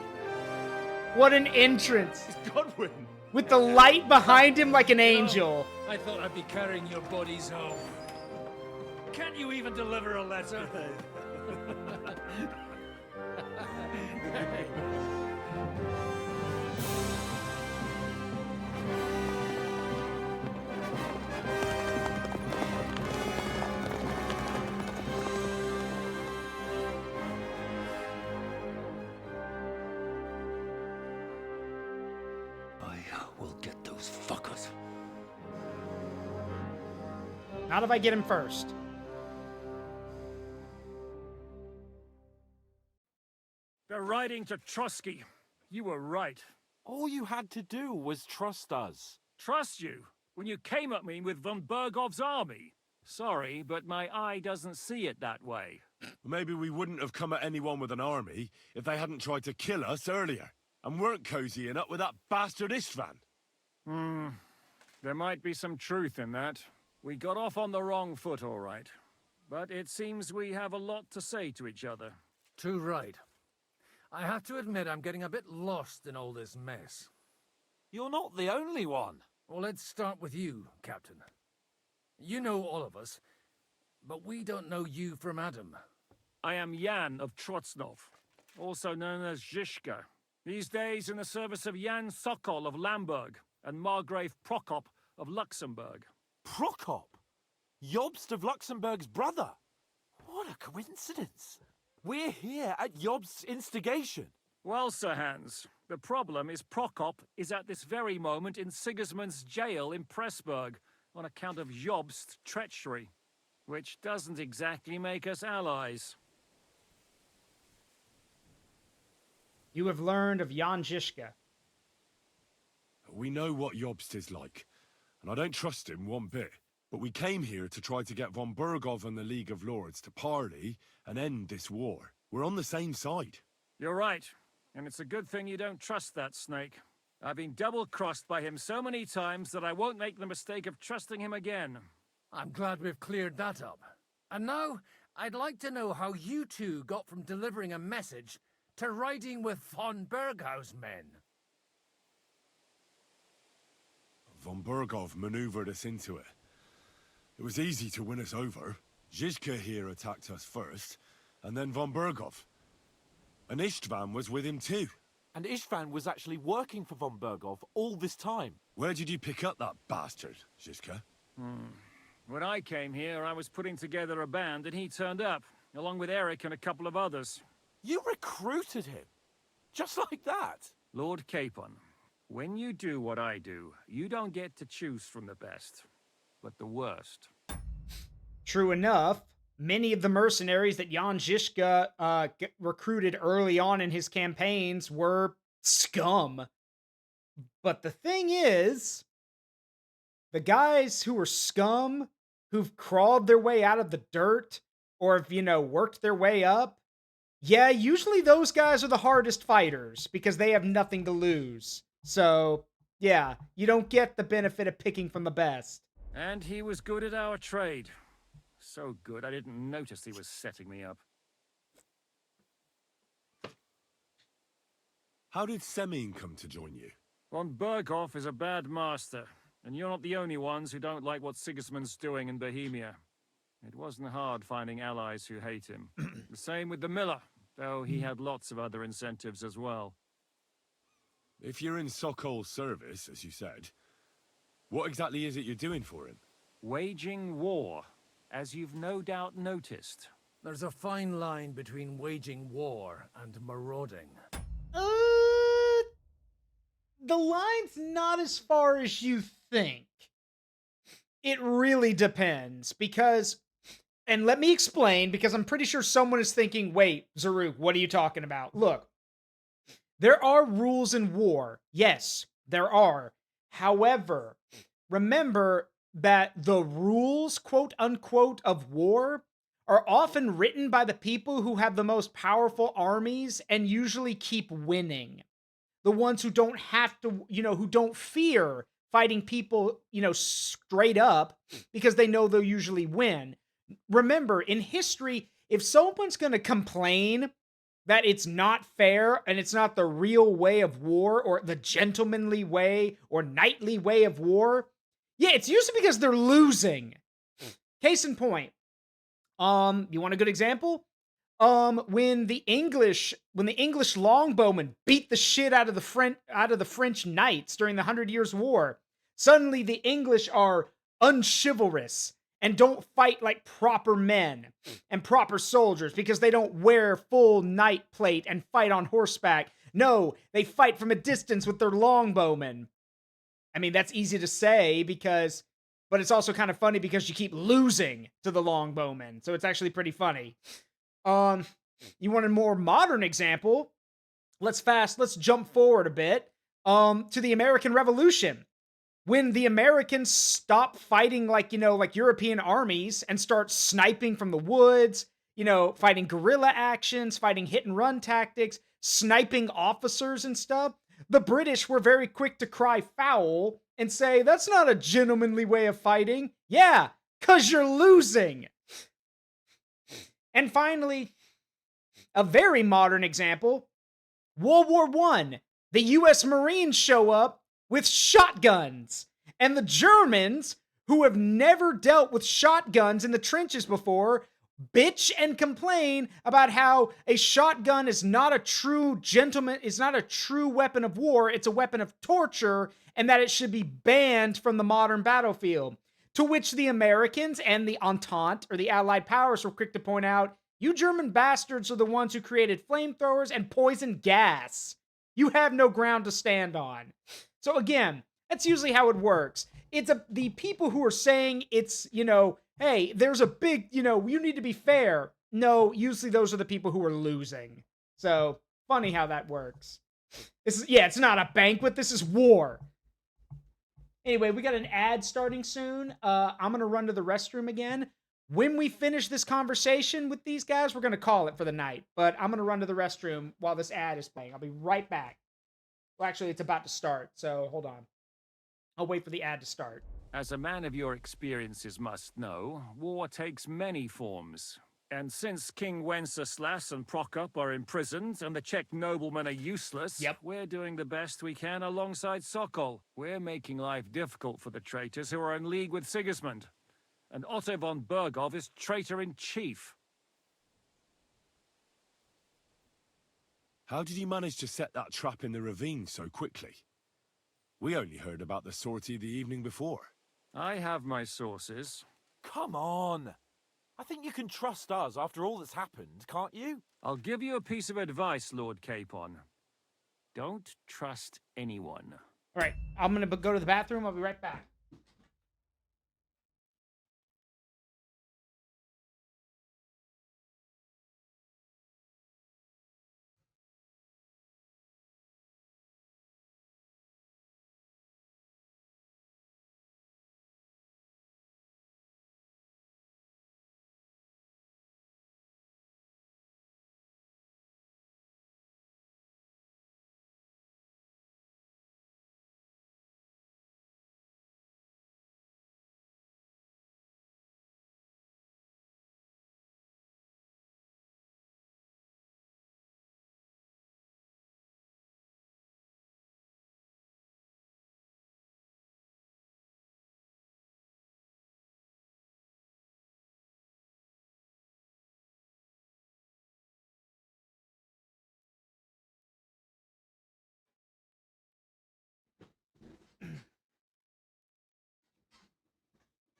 What an entrance. Godwin. With the light behind him like an angel. I thought I'd be carrying your bodies home. Can't you even deliver a letter? We'll get those fuckers. Not if I get him first. They're riding to Trusky. You were right. All you had to do was trust us. Trust you? When you came at me with von Bergov's army? Sorry, but my eye doesn't see it that way. Maybe we wouldn't have come at anyone with an army if they hadn't tried to kill us earlier, and weren't cozying up with that bastard Istvan. There might be some truth in that. We got off on the wrong foot, all right. But it seems we have a lot to say to each other. Too right. I have to admit I'm getting a bit lost in all this mess. You're not the only one. Well, let's start with you, Captain. You know all of us, but we don't know you from Adam. I am Jan of Trotsnov, also known as Zizka. These days in the service of Jan Sokol of Lamberg and Margrave Prokop of Luxembourg. Prokop? Jobst of Luxembourg's brother? What a coincidence. We're here at Jobst's instigation. Well, Sir Hans, the problem is Prokop is at this very moment in Sigismund's jail in Pressburg on account of Jobst's treachery, which doesn't exactly make us allies. You have learned of Jan Zizka. We know what Jobst is like, and I don't trust him one bit. But we came here to try to get von Bergov and the League of Lords to parley and end this war. We're on the same side. You're right, and it's a good thing you don't trust that snake. I've been double-crossed by him so many times that I won't make the mistake of trusting him again. I'm glad we've cleared that up. And now, I'd like to know how you two got from delivering a message to riding with von Berghaus' men. Von Bergov maneuvered us into it. It was easy to win us over. Zizka here attacked us first, and then von Bergov. And Istvan was with him too. And Istvan was actually working for von Bergov all this time. Where did you pick up that bastard, Zizka? When I came here, I was putting together a band, and he turned up, along with Eric and a couple of others. You recruited him? Just like that? Lord Capon, when you do what I do, you don't get to choose from the best, but the worst. True enough, many of the mercenaries that Jan Zizka recruited early on in his campaigns were scum. But the thing is, the guys who were scum, who've crawled their way out of the dirt, or have, worked their way up, yeah, usually those guys are the hardest fighters, because they have nothing to lose. So, yeah, you don't get the benefit of picking from the best. And he was good at our trade. So good, I didn't notice he was setting me up. How did Semyon come to join you? Von Berghoff is a bad master, and you're not the only ones who don't like what Sigismund's doing in Bohemia. It wasn't hard finding allies who hate him. The same with the miller, though he had lots of other incentives as well. If you're in Sokol's service, as you said, what exactly is it you're doing for him? Waging war, as you've no doubt noticed. There's a fine line between waging war and marauding. The line's not as far as you think. It really depends, because And let me explain, because I'm pretty sure someone is thinking, wait, Zaruk, what are you talking about? Look, there are rules in war. Yes, there are. However, remember that the rules, quote unquote, of war are often written by the people who have the most powerful armies and usually keep winning. The ones who don't have to, who don't fear fighting people, straight up because they know they'll usually win. Remember, in history, if someone's going to complain that it's not fair and it's not the real way of war or the gentlemanly way or knightly way of war, yeah, it's usually because they're losing. Case in point, you want a good example? When the English longbowmen beat the shit out of the French knights during the 100 Years' War, suddenly the English are unchivalrous and don't fight like proper men and proper soldiers because they don't wear full knight plate and fight on horseback. No, they fight from a distance with their longbowmen. I mean, that's easy to say but it's also kind of funny because you keep losing to the longbowmen. So it's actually pretty funny. You want a more modern example? Let's jump forward a bit. To the American Revolution. When the Americans stop fighting like European armies and start sniping from the woods, fighting guerrilla actions, fighting hit and run tactics, sniping officers and stuff, the British were very quick to cry foul and say, that's not a gentlemanly way of fighting. Yeah, because you're losing. And finally, a very modern example, World War I. The US Marines show up with shotguns. And the Germans, who have never dealt with shotguns in the trenches before, bitch and complain about how a shotgun is not a true weapon of war, it's a weapon of torture, and that it should be banned from the modern battlefield. To which the Americans and the Entente, or the Allied powers, were quick to point out, you German bastards are the ones who created flamethrowers and poison gas. You have no ground to stand on. So again, that's usually how it works. It's the people who are saying it's, hey, there's a big, you need to be fair. No, usually those are the people who are losing. So funny how that works. It's not a banquet. This is war. Anyway, we got an ad starting soon. I'm gonna run to the restroom again. When we finish this conversation with these guys, we're gonna call it for the night. But I'm gonna run to the restroom while this ad is playing. I'll be right back. Well, actually, it's about to start, so hold on. I'll wait for the ad to start. As a man of your experiences must know, war takes many forms. And since King Wenceslas and Prokop are imprisoned and the Czech noblemen are useless, we're doing the best we can alongside Sokol. We're making life difficult for the traitors who are in league with Sigismund. And Otto von Bergov is traitor-in-chief. How did you manage to set that trap in the ravine so quickly? We only heard about the sortie the evening before. I have my sources. Come on! I think you can trust us after all that's happened, can't you? I'll give you a piece of advice, Lord Capon. Don't trust anyone. All right, I'm gonna go to the bathroom. I'll be right back.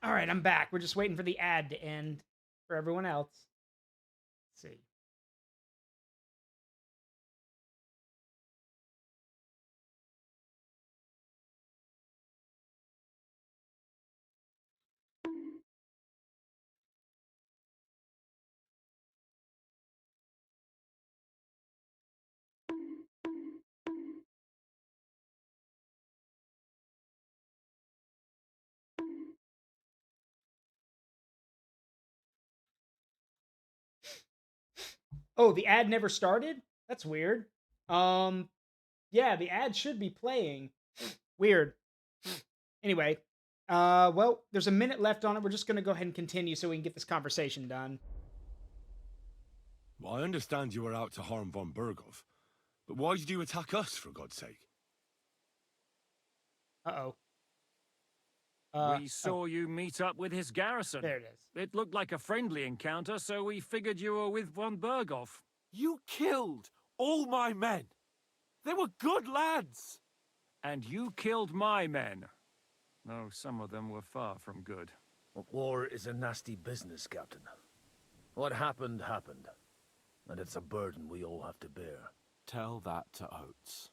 All right, I'm back. We're just waiting for the ad to end for everyone else. Let's see. Oh, the ad never started? That's weird. Yeah, the ad should be playing. Weird. Anyway, well, there's a minute left on it. We're just gonna go ahead and continue so we can get this conversation done. Well, I understand you were out to harm von Berghoff, but why did you attack us, for God's sake? Uh-oh. We saw you meet up with his garrison. There it is. It looked like a friendly encounter, so we figured you were with von Berghoff. You killed all my men. They were good lads. And you killed my men. Though some of them were far from good. War is a nasty business, Captain. What happened, happened. And it's a burden we all have to bear. Tell that to Oates.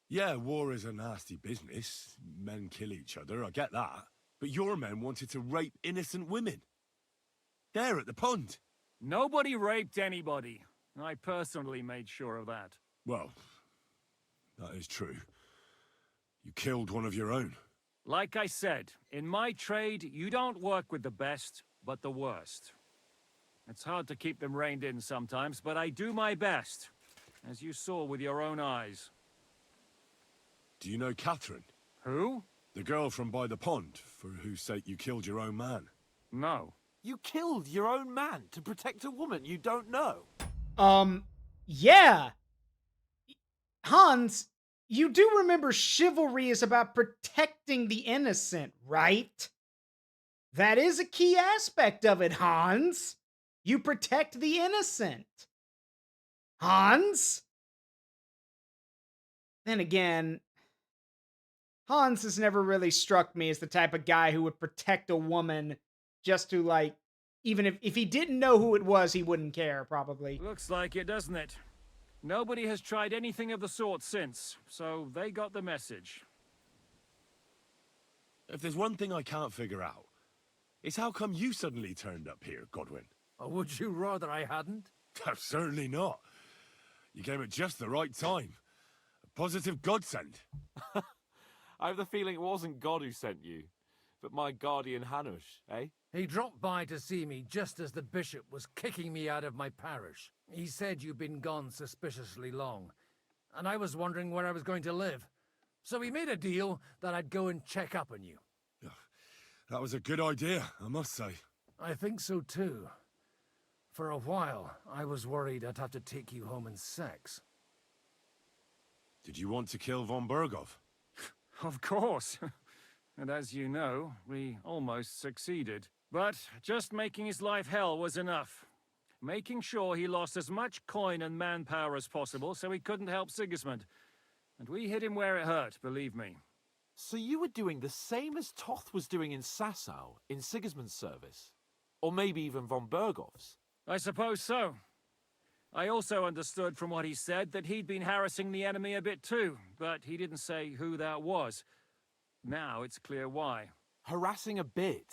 Yeah, war is a nasty business. Men kill each other, I get that. But your men wanted to rape innocent women. There at the pond. Nobody raped anybody. I personally made sure of that. Well, that is true. You killed one of your own. Like I said, in my trade, you don't work with the best, but the worst. It's hard to keep them reined in sometimes, but I do my best, as you saw with your own eyes. Do you know Catherine? Who? The girl from by the pond, for whose sake you killed your own man. No. You killed your own man to protect a woman you don't know. Yeah. Hans, you do remember chivalry is about protecting the innocent, right? That is a key aspect of it, Hans. You protect the innocent. Hans? Then again, Hans has never really struck me as the type of guy who would protect a woman just to, like, even if he didn't know who it was, he wouldn't care, probably. Looks like it, doesn't it? Nobody has tried anything of the sort since, so they got the message. If there's one thing I can't figure out, it's how come you suddenly turned up here, Godwin? Or would you rather I hadn't? Certainly not. You came at just the right time. A positive godsend. I have the feeling it wasn't God who sent you, but my guardian Hanush, eh? He dropped by to see me just as the bishop was kicking me out of my parish. He said you'd been gone suspiciously long, and I was wondering where I was going to live. So we made a deal that I'd go and check up on you. That was a good idea, I must say. I think so too. For a while, I was worried I'd have to take you home in sex. Did you want to kill von Berghoff? Of course. And as you know, we almost succeeded. But just making his life hell was enough. Making sure he lost as much coin and manpower as possible so he couldn't help Sigismund. And we hit him where it hurt, believe me. So you were doing the same as Toth was doing in Sasau, in Sigismund's service? Or maybe even von Berghoff's? I suppose so. I also understood from what he said that he'd been harassing the enemy a bit too, but he didn't say who that was. Now it's clear why. Harassing a bit?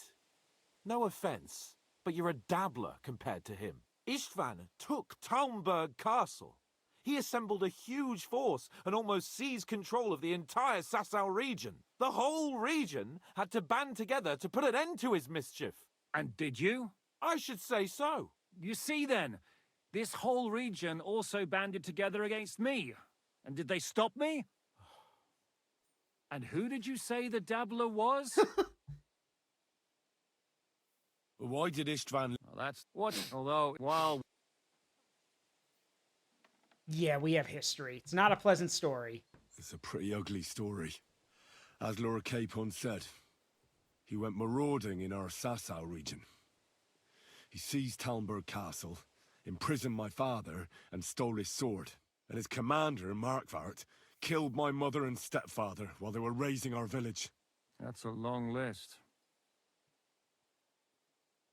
No offense, but you're a dabbler compared to him. Istvan took Talmberg Castle. He assembled a huge force and almost seized control of the entire Sasau region. The whole region had to band together to put an end to his mischief. And did you? I should say so. You see then, this whole region also banded together against me. And did they stop me? And who did you say the dabbler was? Why did Istvan... Well, that's what, although, while... Yeah, we have history. It's not a pleasant story. It's a pretty ugly story. As Lord Capon said, he went marauding in our Sasau region. He seized Talmberg Castle, imprisoned my father, and stole his sword. And his commander, Markvart, killed my mother and stepfather while they were raising our village. That's a long list.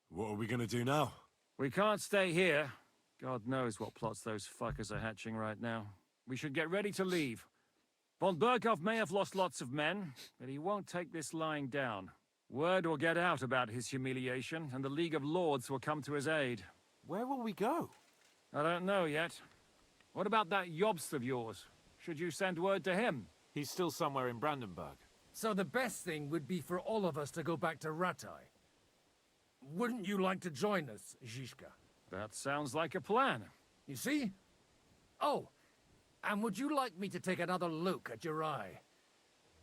What are we gonna do now? We can't stay here. God knows what plots those fuckers are hatching right now. We should get ready to leave. Von Berghoff may have lost lots of men, but he won't take this lying down. Word will get out about his humiliation, and the League of Lords will come to his aid. Where will we go? I don't know yet. What about that Jobst of yours? Should you send word to him? He's still somewhere in Brandenburg. So the best thing would be for all of us to go back to Ratai. Wouldn't you like to join us, Zizka? That sounds like a plan. You see? Oh, and would you like me to take another look at your eye?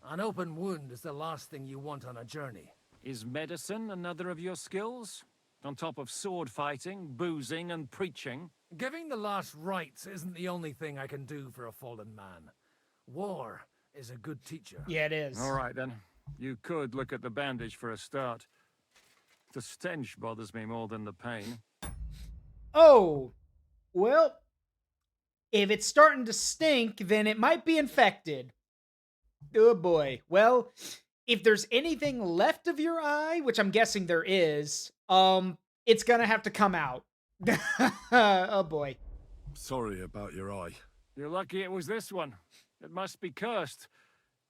An open wound is the last thing you want on a journey. Is medicine another of your skills? On top of sword fighting, boozing, and preaching? Giving the last rites isn't the only thing I can do for a fallen man. War is a good teacher. Yeah, it is. All right, then. You could look at the bandage for a start. The stench bothers me more than the pain. Oh, well, if it's starting to stink, then it might be infected. Oh boy. Well, if there's anything left of your eye, which I'm guessing there is, it's gonna have to come out. Oh boy. Sorry about your eye. You're lucky it was this one. It must be cursed.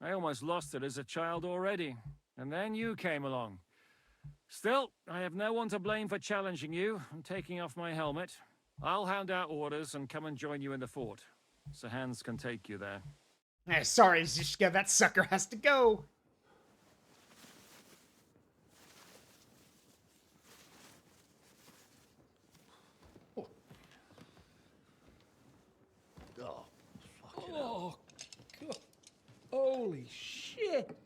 I almost lost it as a child already. And then you came along. Still, I have no one to blame for challenging you and taking off my helmet. I'll hound out orders and come and join you in the fort. Sir Hans can take you there. Sorry, Zizka, that sucker has to go. Oh, God. Holy shit.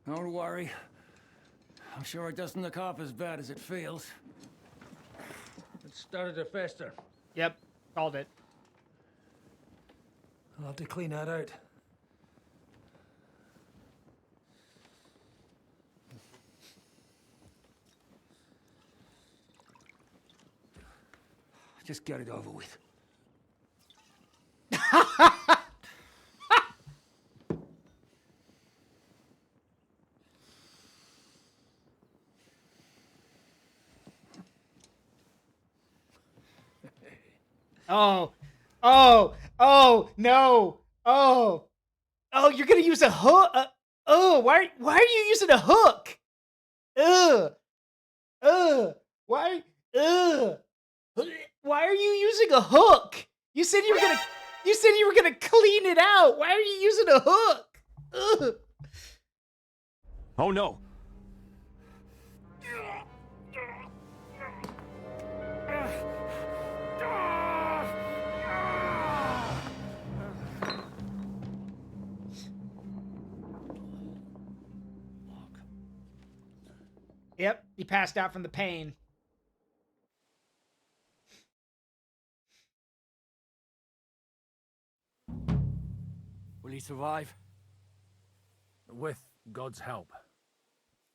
Don't worry. I'm sure it doesn't look half as bad as it feels. It started to fester. Yep, called it. I'll have to clean that out. Just get it over with. Oh, no. Oh, you're gonna use a hook. Why are you using a hook? Why are you using a hook? You said you were gonna clean it out. Why are you using a hook? Ugh. Oh no! Yep, he passed out from the pain. Will he survive? With God's help.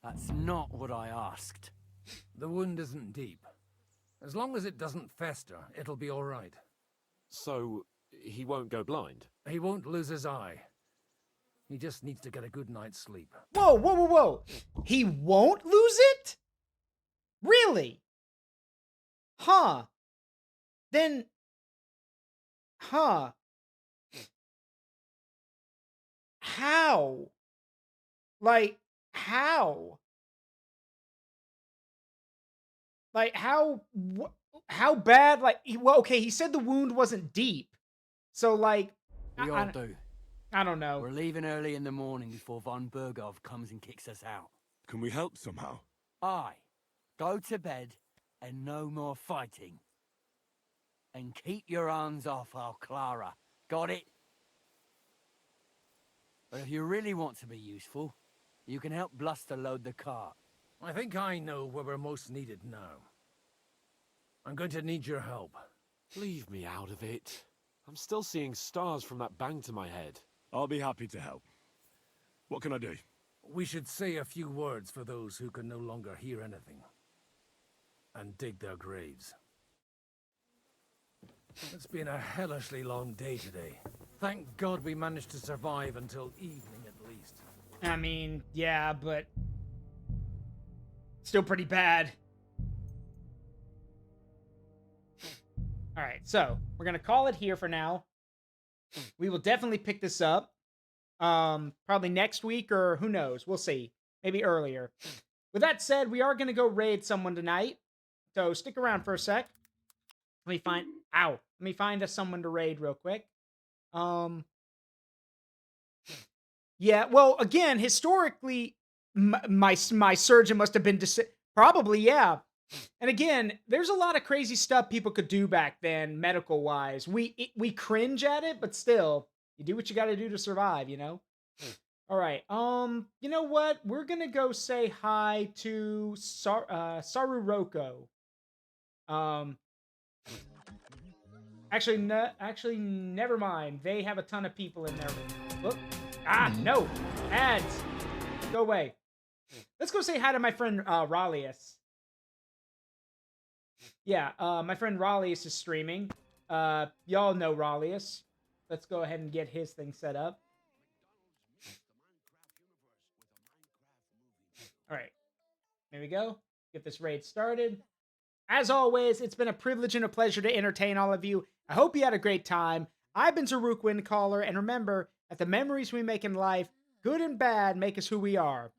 That's not what I asked. The wound isn't deep. As long as it doesn't fester, it'll be all right. So, he won't go blind? He won't lose his eye. He just needs to get a good night's sleep. Whoa. He won't lose it? Really? Huh. Then... Huh. How? Like, how? Like, how bad, like, well, okay, he said the wound wasn't deep. So, like... We all do. I don't know. We're leaving early in the morning before von Burgov comes and kicks us out. Can we help somehow? Aye. Go to bed and no more fighting. And keep your hands off our Clara. Got it? But if you really want to be useful, you can help Bluster load the cart. I think I know where we're most needed now. I'm going to need your help. Leave me out of it. I'm still seeing stars from that bang to my head. I'll be happy to help. What can I do? We should say a few words for those who can no longer hear anything. And dig their graves. It's been a hellishly long day today. Thank God we managed to survive until evening at least. I mean, yeah, but... still pretty bad. Alright, so, we're gonna call it here for now. We will definitely pick this up. Probably next week, or who knows, we'll see. Maybe earlier. With that said, we are gonna go raid someone tonight. So, stick around for a sec. Let me find us someone to raid real quick. Yeah, well, again, historically, my surgeon must have been probably, yeah. And again, there's a lot of crazy stuff people could do back then, medical wise. We cringe at it, but still, you do what you got to do to survive. You know. All right. You know what? We're gonna go say hi to Saruroko. Um. Actually, no. Actually, never mind. They have a ton of people in there. Look. Ah, no. Ads. Go away. Let's go say hi to my friend Raleus. Yeah, my friend Raleus is streaming. Y'all know Raleus. Let's go ahead and get his thing set up. All right. There we go. Get this raid started. As always, it's been a privilege and a pleasure to entertain all of you. I hope you had a great time. I've been Zaruk Windcaller, and remember that the memories we make in life, good and bad, make us who we are.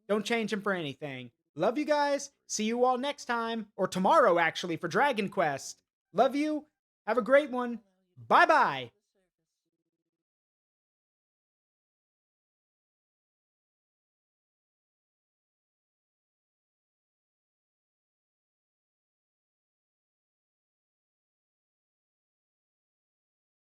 Don't change them for anything. Love you guys. See you all next time, or tomorrow, actually, for Dragon Quest. Love you. Have a great one. Bye-bye.